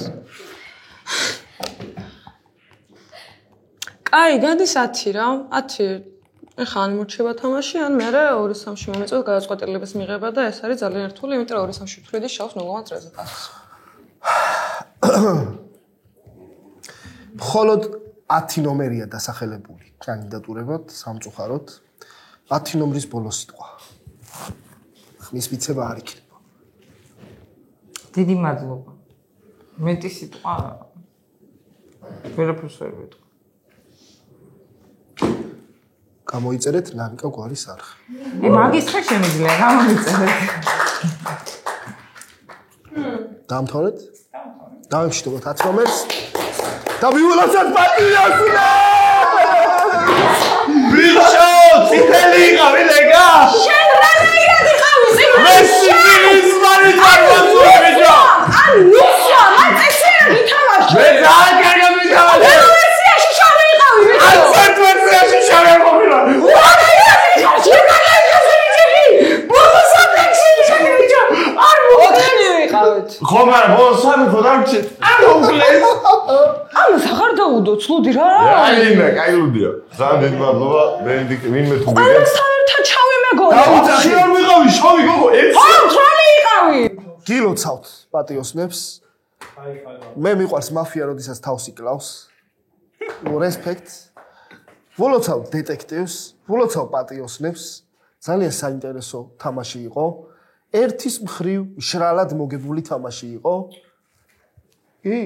კაი, გადის 10 რა, 10. ეხლა ან მორჩება თამაში, ან მე 2-3-ში მომეწევს გადაწყვეტილების მიღება და ეს არის ძალიან რთული, იმიტომ რომ 2-3-ში ვთვლიდი შავს ნულოვან წრეზე პასს. მხოლოდ 10 ნომერია დასახელებული კანდიდატურებად სამწუხაროდ. 10 ნომრის ბოლო სიტყვა. ხმის მიცემა არ იქნება. დიდი მადლობა. მეტი სიტყვა ვერაფერს ვერ ვეთქვი. გამოიწერეთ ნანკა გვარის არხი. მაგის ხარ შემიძლია გამოიწერეთ. დამთავრეთ? დავიმშვიდობოთ 10 ნომერს. და ვიულაცად პატიოსნა! ბიჭო, წითელი იყავი ლეგა! შენ რანაირად იყავი წითელი? მე სიძილის მარი წარმოსული ბიჭო! ან ნუსა, მან წესერა გითამაშე! მე ძალიან კარგი მითამაშე! მე ვერსიაში შავი იყავი ბიჭო! ან ვერსიაში შავი ყოფილა! რანაირად იყავი? შენ რანაირად იყავი? ბოლოს აფექსი შენ ბიჭო! არ მოგდენი ვიყავით. ხო, მაგრამ ბოლოს სამი ხო დამჭირ. არ მოგლეს. ანუ აღარ დაუდო ცლუდი რა? აინა, კაილუდია. ძალიან დიდი მადლობა. ბენედიქტ ვინმე თუ გიგებს. ყველას თავერთან ჩავი მეგონა. დავუძახი არ ვიყავი, შავი გოგო, ერთი. ხო, თვალი იყავი. გილოცავთ პატიოსნებს. მე მიყვარს მაფია, როდესაც თავს იკლავს. რესპექტ. ვულოცავ დეტექტივს, ვულოცავ პატიოსნებს. ძალიან საინტერესო თამაში იყო. ერთის მხრივ შრალად მოგებული თამაში იყო. კი?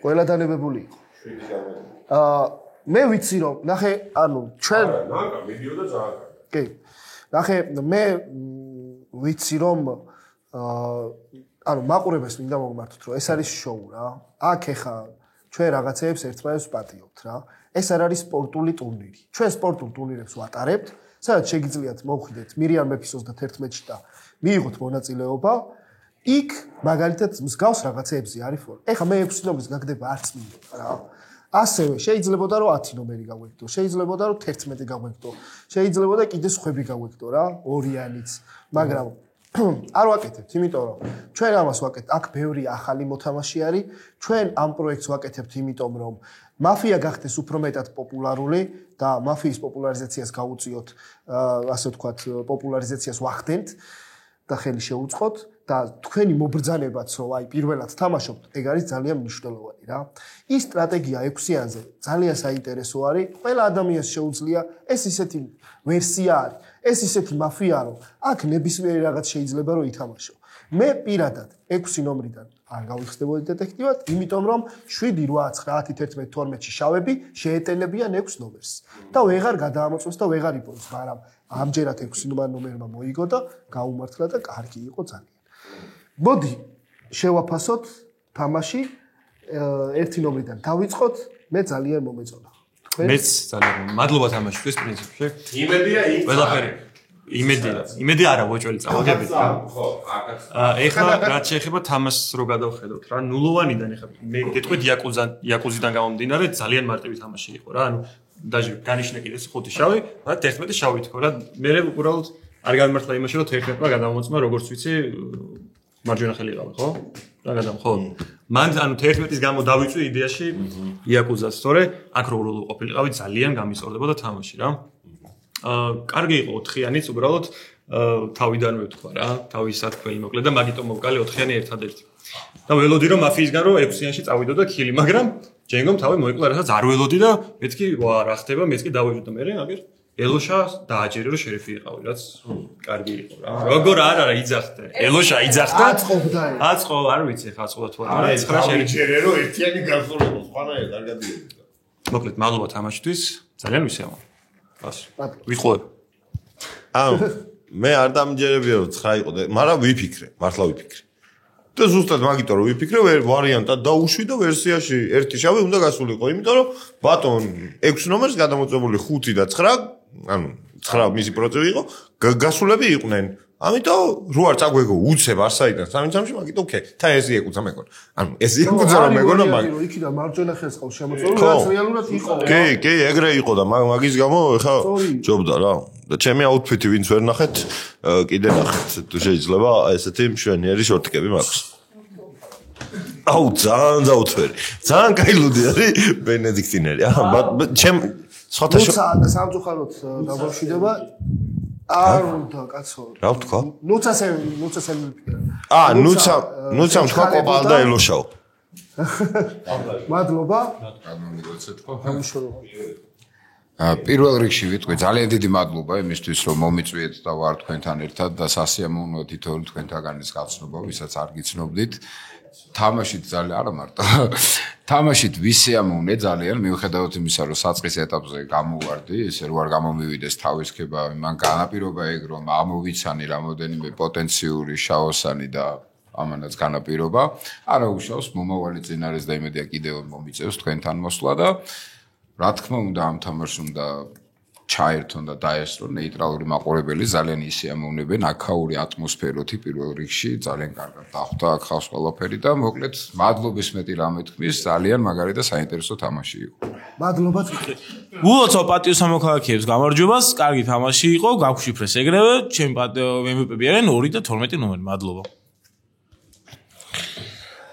ყველა დანებებული იყო. მე ვიცი რომ ნახე, ანუ ჩვენ ნაკა მიდიოდა ძალიან. კი. ნახე მე ვიცი რომ ანუ მაყურებელს მინდა მოგმართოთ რომ ეს არის შოუ რა. აქ ეხა ჩვენ რაღაცეებს ერთმანეთს ვპატიობთ რა. ეს არ არის სპორტული ტურნირი. ჩვენ სპორტულ ტურნირებს ვატარებთ, სადაც შეგიძლიათ მოვხვიდეთ მირიან მეფის 31-ში და მიიღოთ მონაწილეობა. იქ მაგალითად მსგავს რაღაცეებზე არის ფორმა. ეხა მე 6 ნომერის გაგდება არც მინდა რა. ასევე შეიძლებოდა რომ 10 ნომერი გაგვეკდო, შეიძლებოდა რომ 11 გაგვეკდო, შეიძლებოდა კიდე სხვები გაგვეკდო რა, ორიანიც, მაგრამ არ ვაკეთებთ, იმიტომ რომ ჩვენ ამას ვაკეთებთ, აქ ბევრი ახალი მოთამაშე არის, ჩვენ ამ პროექტს ვაკეთებთ, იმიტომ რომ მაფია გახდეს უფრო მეტად პოპულარული და მაფიის პოპულარიზაციას გაუწიოთ, ასე ვთქვათ, პოპულარიზაციას ვახდენთ და ხელი შეუწყოთ და თქვენი მობრძანებაც რომ აი პირველად თამაშობთ, ეგ არის ძალიან მნიშვნელოვანი რა. ის სტრატეგია 6-იანზე ძალიან საინტერესო არის. ყველა ადამიანს შეუძლია ეს ისეთი ვერსია არის. ეს ისეთი მაფია რომ აქ ნებისმიერი რაღაც შეიძლება რომ ითამაშო. მე პირადად 6 ნომრიდან არ გავიხსნებოდი დეტექტივად, იმიტომ რომ 7, 8, 9, 11, 12-ში შავები შეეტენებიან 6 ნომერს და ვეღარ გადაამოწმეს და ვეღარ იპოვეს, მაგრამ ამჯერად 6 ნომერმა მოიგო და გაუმართლა და კარგი იყო ძალიან. მოდი შევაფასოთ თამაში 1 ნომრიდან დავიწყოთ, მე ძალიან მომეწონა. მეც ძალიან მადლობა თამაშისთვის პრინციპში. იმედია იქ ყველაფერი. იმედი არა ვოჭველი წავაგებით. ხო, ეხლა რაც შეეხება თამაშს რო გადავხედოთ რა, ნულოვანიდან ეხლა მე გეტყვით იაკუზიდან გამომდინარე ძალიან მარტივი თამაში იყო რა. ანუ დაჟე განიშნე კიდე 5 შავი, მაგრამ 11 შავი თქო რა. მე უბრალოდ არ გამართლა იმაში რომ 11-მა გადამოწმა როგორც ვიცი მარჯვენა ხელი ყავ, ხო? რა გადამ ხო? მან ანუ 11-ის გამო დავიწვი იდეაში იაკუზას, თორე აქ რო ყოფილიყავი ძალიან გამისწორდებოდა თამაში რა. კარგი იყო 4-იანიც უბრალოდ თავიდანვე ვთქვა რა, თავისად თქვენი მოკლე და მაგიტომ მოვკალე 4-იანი ერთადერთი. და ველოდი რომ მაფიის გარო 6-იანში წავიდო და ქილი, მაგრამ ჯენგომ თავი მოიკლა რასაც არ ველოდი და მეთქი ვა რა ხდება, მეც კი დავეჟო და მე აგერ ელოშა დააჯერე რომ შერიფი იყავი, რაც კარგი იყო რა. როგორ არა იძახდე. ელოშა იძახდა. აწყო, არ ვიცი ხა აწყო თუ არა. 9 შერიფი. ჯერე რომ ერთიანი გასულიყო, სხვანაირად არ გადიედი. მოკლედ მადლობა თამაშისთვის, ძალიან ვისიამოვნე. ასე. ვიყოლებ. მე არ დამჯერებია რომ 9 იყო და მაგრამ ვიფიქრე, მართლა ვიფიქრე. და ზუსტად მაგიტო რომ ვიფიქრე, ვარიანტად დაუშვი და ვერსიაში 1 შავი უნდა გასულიყო, იმიტომ რომ ბატონ 6 ნომერს გადამოწმებული 5 და 9, ანუ 9 მისი პროცესი იყო, გასულები იყვნენ. ამიტომ რო არ წაგვეგო უცებ არსაიდან 3-3-ში მაგიტო ოკეი, თა ეს იეკუცა მეგონა. ანუ ეს იეკუცა რომ მეგონა მაგ იქიდან მარჯვენა ხელს ყავს შემოწმებული, რაც რეალურად იყო. კი, ეგრე იყო და მაგის გამო ეხა ჯობდა რა. და ჩემი აუთფიტი ვინც ვერ ნახეთ, კიდე ნახეთ, თუ შეიძლება ესეთი მშვენიერი შორტიკები მაქვს. აუ, ძალიან დაუთვერი. ძალიან კაი ლუდი არის ბენედიქტინერი. ჩემ სხვათა სამწუხაროდ დაბავშვიდება არ უნდა კაცო. რა ვთქვა? ნუცასე ნუცა თქვა კობალ და ელოშაო. მადლობა. პირველ რიგში ვიტყვი ძალიან დიდი მადლობა იმისთვის რომ მომიწვიეთ და ვარ თქვენთან ერთად და სასიამოვნოა თითოეული თქვენთაგანის გაცნობა, ვისაც არ გიცნობდით. თამაშით ძალიან არა მარტო. თამაშით ვისიამოვნე ძალიან, მიუხედავად იმისა, რომ საწყის ეტაპზე გამოვარდი, ესე რომ არ გამომივიდეს თავისქება, მან განაპირობა ეგ რომ ამოვიცანი რამოდენიმე პოტენციური შაოსანი და ამანაც განაპირობა. არა უშავს მომავალი წინარეს და იმედია კიდევ მომიწევს თქვენთან მოსვლა და რა თქმა უნდა ამ თამაშს უნდა ჩაერთონ და დაესწრო ნეიტრალური მაყურებელი ძალიან ისიამოვნებენ აქაური ატმოსფეროთი პირველ რიგში ძალიან კარგად დახვდა აქ ხავს ყველაფერი და მოკლედ მადლობის მეტი რამე თქმის ძალიან მაგარი და საინტერესო თამაში იყო. მადლობა. ულოცავ პატიო სამოქალაქეებს გამარჯვებას, კარგი თამაში იყო, გავშიფრეს ეგრევე, ჩემი MVP-ები არიან 2 და 12 ნომერი. მადლობა.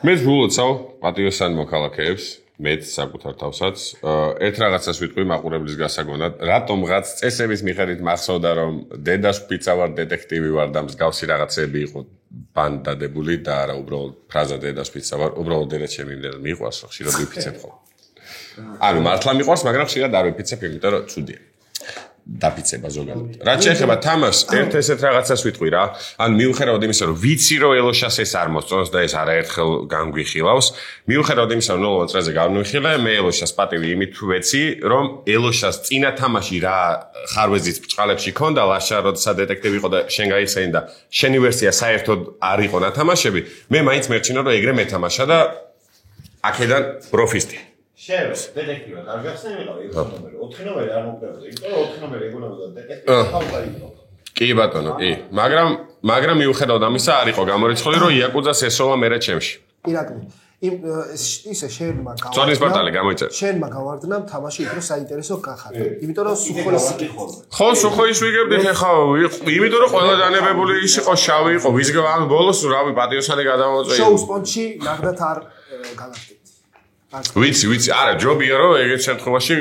მე ულოცავ პატიო სამოქალაქეებს მეც საკუთარ თავსაც ერთ რაღაცას ვიტყვი მაყურებლის გასაგონად, რატომღაც წესების მიხედვით მახსოვდა რომ დედას ვფიცა ვარ, დეტექტივი ვარ და მსგავსი რაღაცები იყო ბანდადებული და არა უბრალოდ ფრაზა დედას ვფიცა ვარ, უბრალოდ დედა ჩემი იმდენად მიყვარს, რომ ხშირად ვიფიცებ ხოლმე. ანუ მართლა მიყვარს, მაგრამ ხშირად არ ვიფიცებ, იმიტომ რომ ცუდია. დაფიცება ზოგადად. რაც შეეხება თამაშს, ერთ ესეთ რაღაცას ვიტყვი რა. ან მიუხედავად იმისა, რომ ვიცი რომ ელოშას ეს არ მოსწონს და ეს არაერთხელ განგვიხილავს, მიუხედავად იმისა, რომ ნოლოვან წრეზე განვიხილე, მე ელოშას პატივი იმით ვეცი, რომ ელოშას წინა თამაში რა ხარვეზის ბჭყალებში ქონდა, ლაშა როდესაც დეტექტივი იყო და შენ გაიხსენი და შენი ვერსია საერთოდ არ იყო ნათამაშები, მე მაინც მერჩინა რომ ეგრე მეთამაშა და აქედან პროფისტი. შენ დეტექტივად არ გახსენე ვიყავი 4 ნომერი არ მოკლებოდა იმიტომ რომ 4 ნომერი ეგონებოდა დეტექტივი ხალხი იყო კი ბატონო კი მაგრამ მიუხედავად ამისა არ იყო გამორიცხული რომ იაკუძას ესოლა მერე ჩემში ირაკლი ისე შენმა ძონის პორტალი გამოიწერა შენმა გავარდნა თამაში იქ რომ საინტერესო გახადა იმიტომ რომ სუხოის ხო სუხოის ვიგებდი ხა იმიტომ რომ ყველა დანებებული ის იყო შავი იყო ვიზგა ამ ბოლოს რავი პატიოსანი გადამოწვია შოუ სპონჩი ნახდათ არ გავახდი ვიცი არა ჯობია რომ ეგეთ შემთხვევაში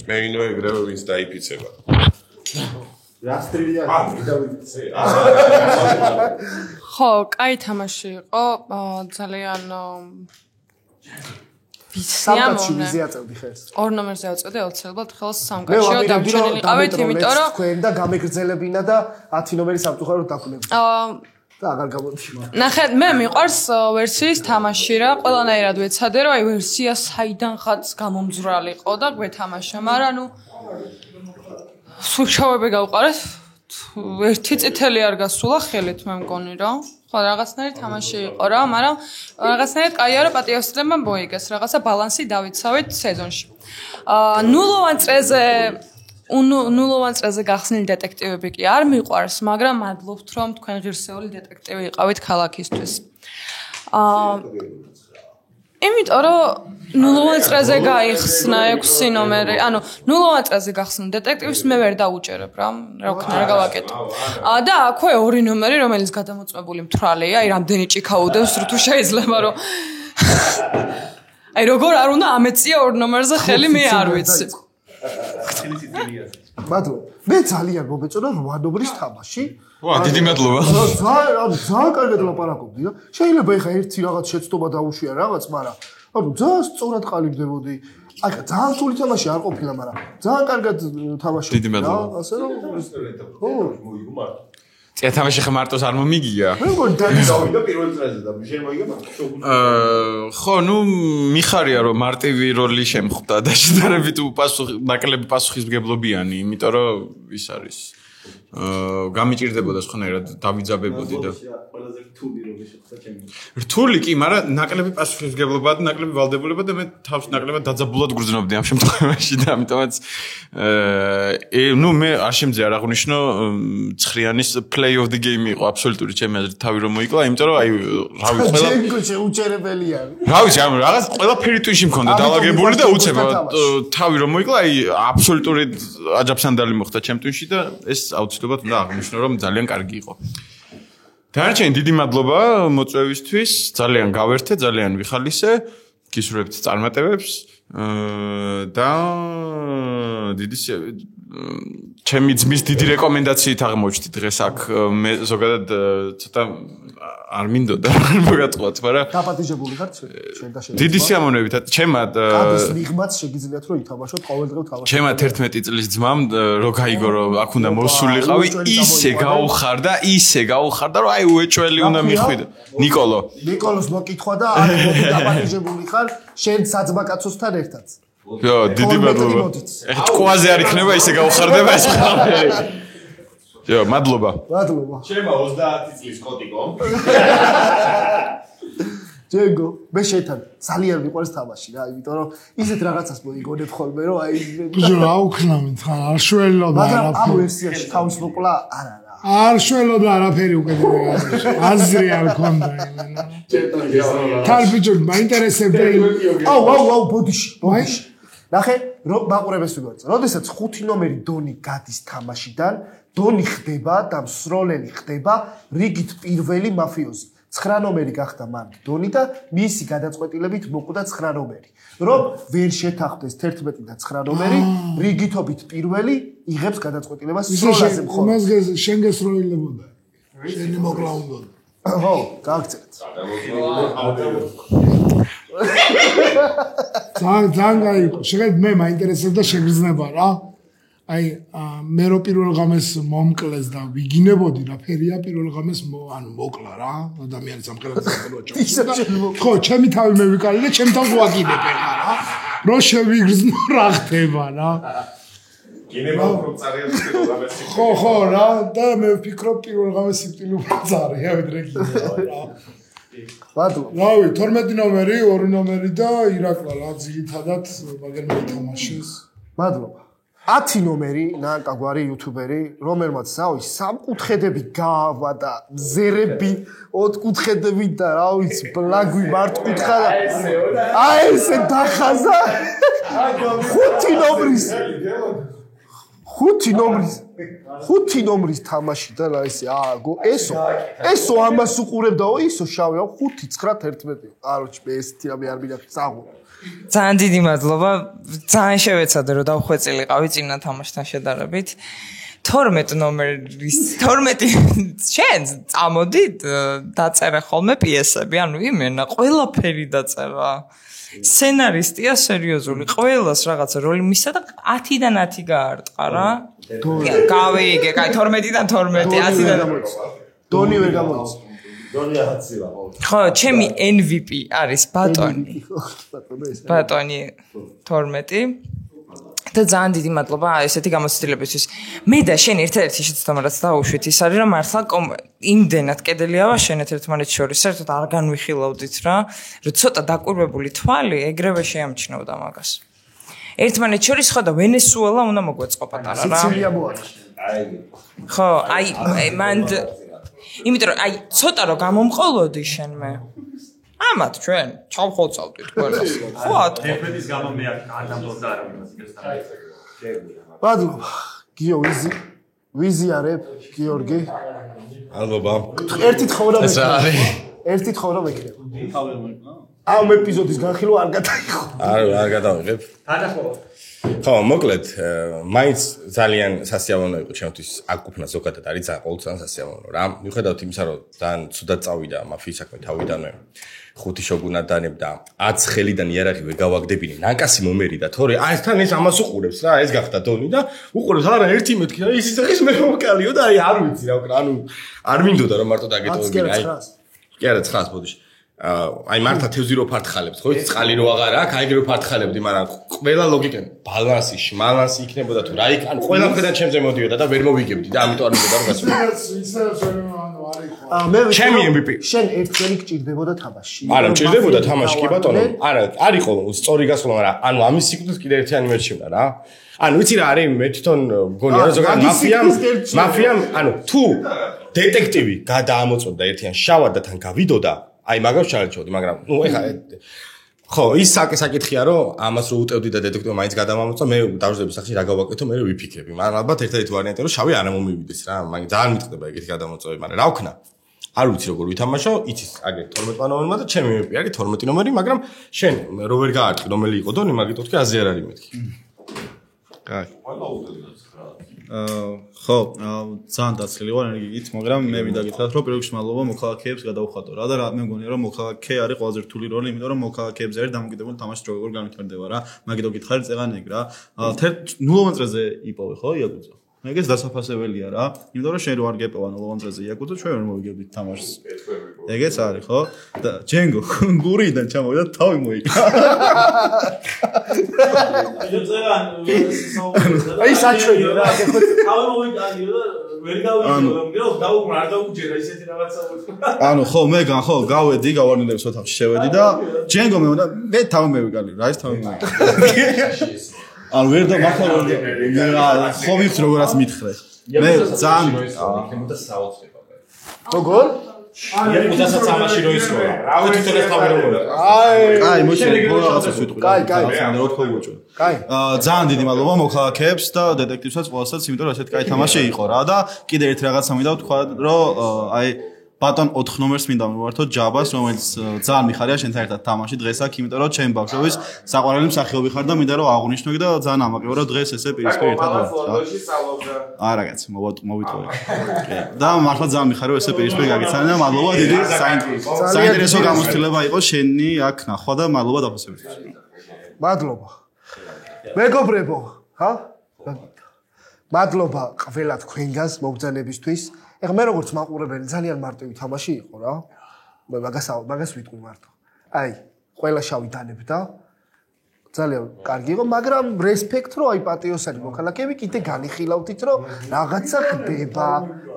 მეინო ეგრევე ვინც დაიფიცება რა სტრილია დავიფიცე ხო კაი თამაში იყო ძალიან სამკაცში ვიზე აწევდი ხელს 2 ნომერზე აწევდი აუცილებლად ხელს სამკაცშიო დამჩენილი ყავით იმიტომ რომ თქვენ და გამეგრძელებინა და 10 ნომერი სამწუხაროდ დაგვლებდი და აღარ გამოდიმა. ნახეთ, მე მიყვარს ვერსიის თამაში რა, ყველანაირად ვეცადე რომ აი ვერსია საიდანღაც გამომძვრალიყო და გვეთამაშა, მაგრამ ნუ სულჩავები გავყარეთ. ერთი წითელი არ გასულა ხელით მე მგონი რა. ხო, რაღაცნაირი თამაში იყო რა, მაგრამ რაღაცნაირად კაია რომ პატიოსტებმა მოიგეს, რაღაცა ბალანსი დავიცავით სეზონში. ნულოვან წრეზე ნულოვან წრეზე გახსნილი დეტექტივები კი არ მიყვარს, მაგრამ მადლობთ რომ თქვენ ღირსეული დეტექტივი იყავით ქალაქისთვის. იმიტომ რომ ნულოვან წრეზე გაიხსნა 6 ნომერი, ანუ ნულოვან წრეზე გახსნილი დეტექტივის მე ვერ დაუჭერებ რა ვქნა რა გავაკეთე. და აქვე 2 ნომერი რომელიც გადამოწმებული მთვრალია, აი რამდენი ჭიქა უდევს თუ შეიძლება რომ აი როგორ არ უნდა ამეწია 2 ნომერზე ხელი მე არ ვიცი. მადლობა. მე ძალიან მომეწონა 8 ნომრის თამაში. ვა, დიდი მადლობა. ძალიან კარგად ლაპარაკობდი რა. შეიძლება ეხა ერთი რაღაც შეცდომა დაუშვია რაღაც, მაგრამ ანუ ძალიან სწორად ყალიბდებოდი. აი ძალიან სული თამაში არ ყოფილა, მაგრამ ძალიან კარგად თამაში. დიდი მადლობა. ასე რომ ხო, მოიგო მარტო. წინა თამაში ხე მარტოს არ მომიგია. მე მგონი დავიდა პირველ წრეზე და შენ მოიგე მარტო. ხო, ნუ მიხარია რომ მარტივი როლი შემხვდა და შედარებით ნაკლები პასუხისმგებლობიანი, იმიტომ რომ ის არის გამიჭირდებოდა სხვანაირად დავიძაბებოდი და ყველაზე რთული როლი შეხვდა ჩემი. რთული კი, მაგრამ ნაკლები პასუხისმგებლობა და ნაკლები ვალდებულება და მე თავს ნაკლებად დაძაბულად გრძნობდი ამ შემთხვევაში და ამიტომაც ნუ მე არ შემძე არ აღვნიშნო ცხრიანის play of the game იყო აბსოლუტური ჩემი აზრით თავი რომ მოიკლა, იმიტომ რომ აი რავი ყველა შეუჩერებელია. რა ვიცი, ამ რაღაც ყველაფერი ტვინში მქონდა დაალაგებული და უცებ თავი რომ მოიკლა, აი აბსოლუტური აჯაფსანდალი მოხდა ჩემ ტვინში და ეს აუცილებლად უნდა აღვნიშნო რომ ძალიან კარგი იყო. დანარჩენი დიდი მადლობა მოწვევისთვის, ძალიან გავერთე, ძალიან ვიხალისე, გისურვებთ წარმატებებს და დიდი ჩემი ძმის დიდი რეკომენდაციით აღმოჩნდი დღეს აქ მე ზოგადად ცოტა არ მინდოდა მოგატყუათ, მაგრამ დაპატიჟებული ხართ შენ და შენ. დიდი სიამოვნებით, ჩემმა კადის მიღმაც შეგიძლიათ რომ ითავაშოთ ყოველდღე თამაში. ჩემმა 11 წლის ძმამ რო გაიგო რომ აქ უნდა მოსულიყავი, ისე გაუხარდა რომ აი უეჭველი უნდა მიხვიდე. ნიკოლოს მოკითხვა და აქ დაპატიჟებული ხარ შენ საძმაკაცოსთან ერთად. იო, დიდი მადლობა. ეხლა ტყვაზე არ იქნება ისე გაუხარდება ეს ყველაფერი. იო, მადლობა. მადლობა. ჩემა 30 წლის კოტიკო. ჯენგო, მე შეთან ძალიან მიყვარს თამაში რა, იმიტომ რომ ისეთ რაღაცას მოიგონებ ხოლმე რომ აი რა უქნამით ხარ, არ შველოდა არაფერი. მაგრამ ამ ვერსიაში თავის მოკლა არ არა. არ შველოდა არაფერი უკვე აზრი არ ქონდა იმენა. თალბიჯო მაინტერესებდა. აუ, ბოდიში. ნახე, მაყურებელს ვიგორწ. როდესაც 5 ნომერი დონი გადის თამაშიდან, დონი ხდება და მსროლელი ხდება რიგით პირველი მაფიოზი. 9 ნომერი გახდა მან დონი და მისი გადაწყვეტილებით მოკვდა 9 ნომერი. რომ ვერ შეთანხმდეს 11 და 9 ნომერი, რიგითობით პირველი იღებს გადაწყვეტილებას სროლაზე მხოლოდ. იმას შენ გესროილებოდა. შენი მოკლა უნდა. ხო, გააგზავნეთ. ძალიან გაიგო. შეგეთ მე მაინტერესებდა შეგრძნება რა. აი მე რო პირველ ღამეს მომკლეს და ვიგინებოდი რა ფერია პირველ ღამეს ანუ მოკლა რა ადამიანის ამხელად წაწერვა ხო ჩემი თავი მე ვიკალი და ჩემ თავს ვაგინებ ეხლა რა რო შევიგრძნო რა ხდება რა გინება უფრო წარიალის პირველ ღამეს ხო რა და მე ვფიქრობ პირველ ღამეს სიკვდილი უფრო წარია ვიდრე გინება რა ბატონო რავი 12 ნომერი 2 ნომერი და ირაკლა რა ძირითადად მაგერ მოითამაშეს მადლობა 10 ნომერი ნაკაგვარი იუთუბერი რომელმაც ზავი სამკუთხედები გაავა და მზერები 4 კუთხედები და რა ვიცი ბლაგვი მართკუთხა და აი ესე დახაზა 5 ნომრის თამაში და რა ისე ააგო ესო ამას უყურებდაო ისო შავია 5-9-11 კაროჩ მე ესეთი რამე არ მინდა წაღო ძალიან დიდი მადლობა ძალიან შევეცადე რომ დავხვეწილიყავი წინა თამაშთან შედარებით 12 ნომერის 12 შენ წამოდით დაწერა ხოლმე პიესები ანუ იმენა ყველაფერი დაწერა სცენარისტია სერიოზული ყველას რაღაცა როლი მისცა და 10-დან 10 გაარტყა რა გავიგე კაი 12-დან 12 10-დან დონი ვერ გამოდის დონი ახცილა ხო ჩემი MVP არის ბატონი 12 და ძალიან დიდი მადლობა ესეთი გამოცდილებისთვის მე და შენ ერთ-ერთი შეცდომა რაც დაუშვით ის არის რომ მართლა იმდენად კედელი ავაშენეთ ერთმანეთს შორის საერთოდ არ განვიხილავდით რა რომ ცოტა დაკვირვებული თვალი ეგრევე შეამჩნევდა მაგას ერთმანეთს შორის ხო და ვენესუელა უნდა მოგვეწყო პატარა რა სიცილია მოაქვს ხო აი მან იმიტომ რომ აი ცოტა რომ გამომყოლოდი შენ მე ამათ ჩვენ ჩავხოცავდით ყველას ხო დეფედის გამო მე არ დამბლოდა არა მადლობა გიო ვიზიარებ გიორგი მადლობა ერთი თხოვნა მექნება ამ ეპიზოდის განხილვა არ გადაიღო არ გადავიღებ ხო მოკლედ მაინც ძალიან სასიამოვნო იყო ჩემთვის აკუფნა ზოგადად არის ძალიან ყოველთვის სასიამოვნო რა მიუხედავად იმისა რომ ძალიან ცუდად წავიდა მაფიის საქმე თავიდანვე 5 შოგუნად დანებდა 10 ხელიდან იარაღი ვერ გავაგდებინე ნაკასი მომერიდა თორე აი თან ეს ამას უყურებს რა ეს გახდა დონი და უყურებს არა ერთი მეთქი და ის ის მე მოკალიო და აი არ ვიცი რა უკრა ანუ არ მინდოდა რომ მარტო დაგეტოვებინა აი კი არა 9 ბოდიში აი მართა თევზი რო ფართხალებთ ხო იცი წყალი რო აღარ აქვს აი რო ფართხალებდი მაგრამ ყველა ლოგიკა ბალანსი შმალანსი იქნებოდა თუ რა იქ ანუ ყველა მხრიდან ჩემზე მოდიოდა და ვერ მოვიგებდი და ამიტომ არ მინდოდა რომ გასული მე ჩემი MVP შენ ერთელი გჭირდებოდა თამაში არა მჭირდებოდა თამაში კი ბატონო არა არ იყო სწორი გასვლა მაგრამ ანუ ამის სიკვდილს კიდე ერთიანი მერჩივნა რა ანუ ვიცი რა არის მე თვითონ მგონია რომ ზოგადად მაფიამ ანუ თუ დეტექტივი გადაამოწოდა ერთიან შავად და თან გავიდოდა აი მაგას ჩარჩოდი მაგრამ ნუ ეხა ხო ის საკითხია რომ ამას რო უტევდი და დეტექტივი მაინც გადამამოწა მე დავждები სახში რა გავაკეთო მე ვიფიქრები მაგრამ ალბათ ერთ-ერთი ვარიანტია რომ შავი არ მომივიდეს რა მაგ ძალიან მიტყდება ეგეთი გადამოწევი მაგრამ რა ვქნა არ ვიცი როგორ ვითამაშო იცის აგერ 12 ნომერმა და ჩემი MVP არის 12 ნომერი მაგრამ შენ რო ვერ გაარტყი რომელი იყო დონი მაგით ვთქვი აზი არ არის მეთქი კაი ხო ძალიან დაცლილი ვარ ენერგიით მაგრამ მე მინდა გითხრათ რომ პირველ რიგში მადლობა მოქალაქეებს გადავხატო რა და მე მგონია რომ მოქალაქე არის ყველაზე რთული როლი იმიტომ რომ მოქალაქეებზე არის დამოკიდებული თამაში როგორ განვითარდება რა მაგითო გითხარი წეღან ეგ რა 0 წრეზე იპოვე ხო იაკუძა ეგეც დასაფასებელია რა იმიტომ რომ შენ რო არ გეპოვა 0 წრეზე იაკუძა ჩვენ ვერ მოვიგებდით თამაშს ეგეც არის ხო და ჯენგო გურიდან ჩამოვიდა თავი მოიკრა აი საჩვენო რა ეხლა თავი მოვიტანიო და ვერ გავიგებო რომ დაუბრუნ არ დაუჯერა ისეთი რაღაცა ანუ ხო მე ხო გავედი გავარნილებს ოთახში შევედი და ჯენგო მე უნდა მე თავი მევიკალი რა ის თავი მოვიკალი ანუ ვერ და მართლა ხო ვიცი როგორაც მითხრე მე ძალიან იქნებოდა საოცრება როგორ იაკუძასაც ამაში რო ისროა რავი თვითონ ეს თავი როგორ კაი მოშენე რაღაცას ვიტყვი კაი კაი ძალიან დიდი მადლობა მოქალაქეებს და დეტექტივსაც ყველასაც იმიტომ რომ ესეთი კაი თამაში იყო რა და კიდე ერთ რაღაცა მინდა ვთქვა რომ აი ბატონ 4 ნომერს მინდა მოვართო ჯაბას რომელიც ძალიან მიხარია შენთან ერთად თამაში დღეს აქ იმიტომ რომ ჩემ ბავშვობის საყვარელი მსახიობი ხარ და მინდა რომ აღვნიშნო და ძალიან ამაყევ რომ დღეს ესე პირისპირ ერთად ვარ არა კაცი მოვიტყოდი და მართლა ძალიან მიხარია ესე პირისპირ გაგიცანი და მადლობა დიდი საინტერესო გამოცდილება იყო შენი აქ ნახვა და მადლობა დაფასებისთვის მადლობა მეგობრებო ხა მადლობა ყველა თქვენგანს მოგზანებისთვის. ეხლა მე როგორც მაყურებელი ძალიან მარტივი თამაში იყო რა. მე მაგას ვიტყვი მარტო. აი, ყველა შავი დანებდა. ძალიან კარგი იყო, მაგრამ რესპექტ რო აი პატიოსანი მოქალაქეები კიდე განიხილავდით, რომ რაღაცა ხდება,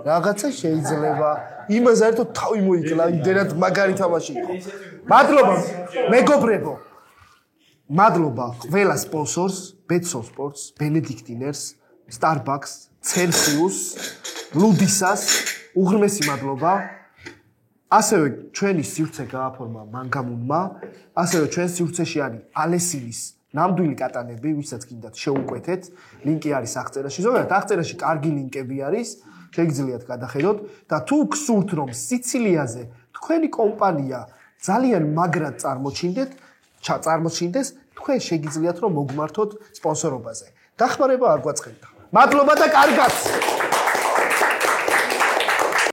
რაღაცა შეიძლება. იმას საერთოდ თავი მოიკლა, იმდენად მაგარი თამაში იყო. მადლობა მეგობრებო. მადლობა ყველა სპონსორს, Betson Sports, Benedictiners, Starbucks, Celsius, Ludisas, უღრმესი მადლობა. ასევე ჩვენი სივრცე გააფორმა მანგამუნმა, ასევე ჩვენ სივრცეში არის ალესინის ნამდვილი კატანები, ვისაც გინდათ შეუკვეთეთ, ლინკი არის აღწერაში. ზოგადად აღწერაში კარგი ლინკები არის, შეგიძლიათ გადახედოთ და თუ გსურთ რომ სიცილიაზე თქვენი კომპანია ძალიან მაგრად წარმოჩინდეს, თქვენ შეგიძლიათ რომ მოგმართოთ სპონსორობაზე. დახმარება არ გვაწყენდა. მადლობა და კარგად.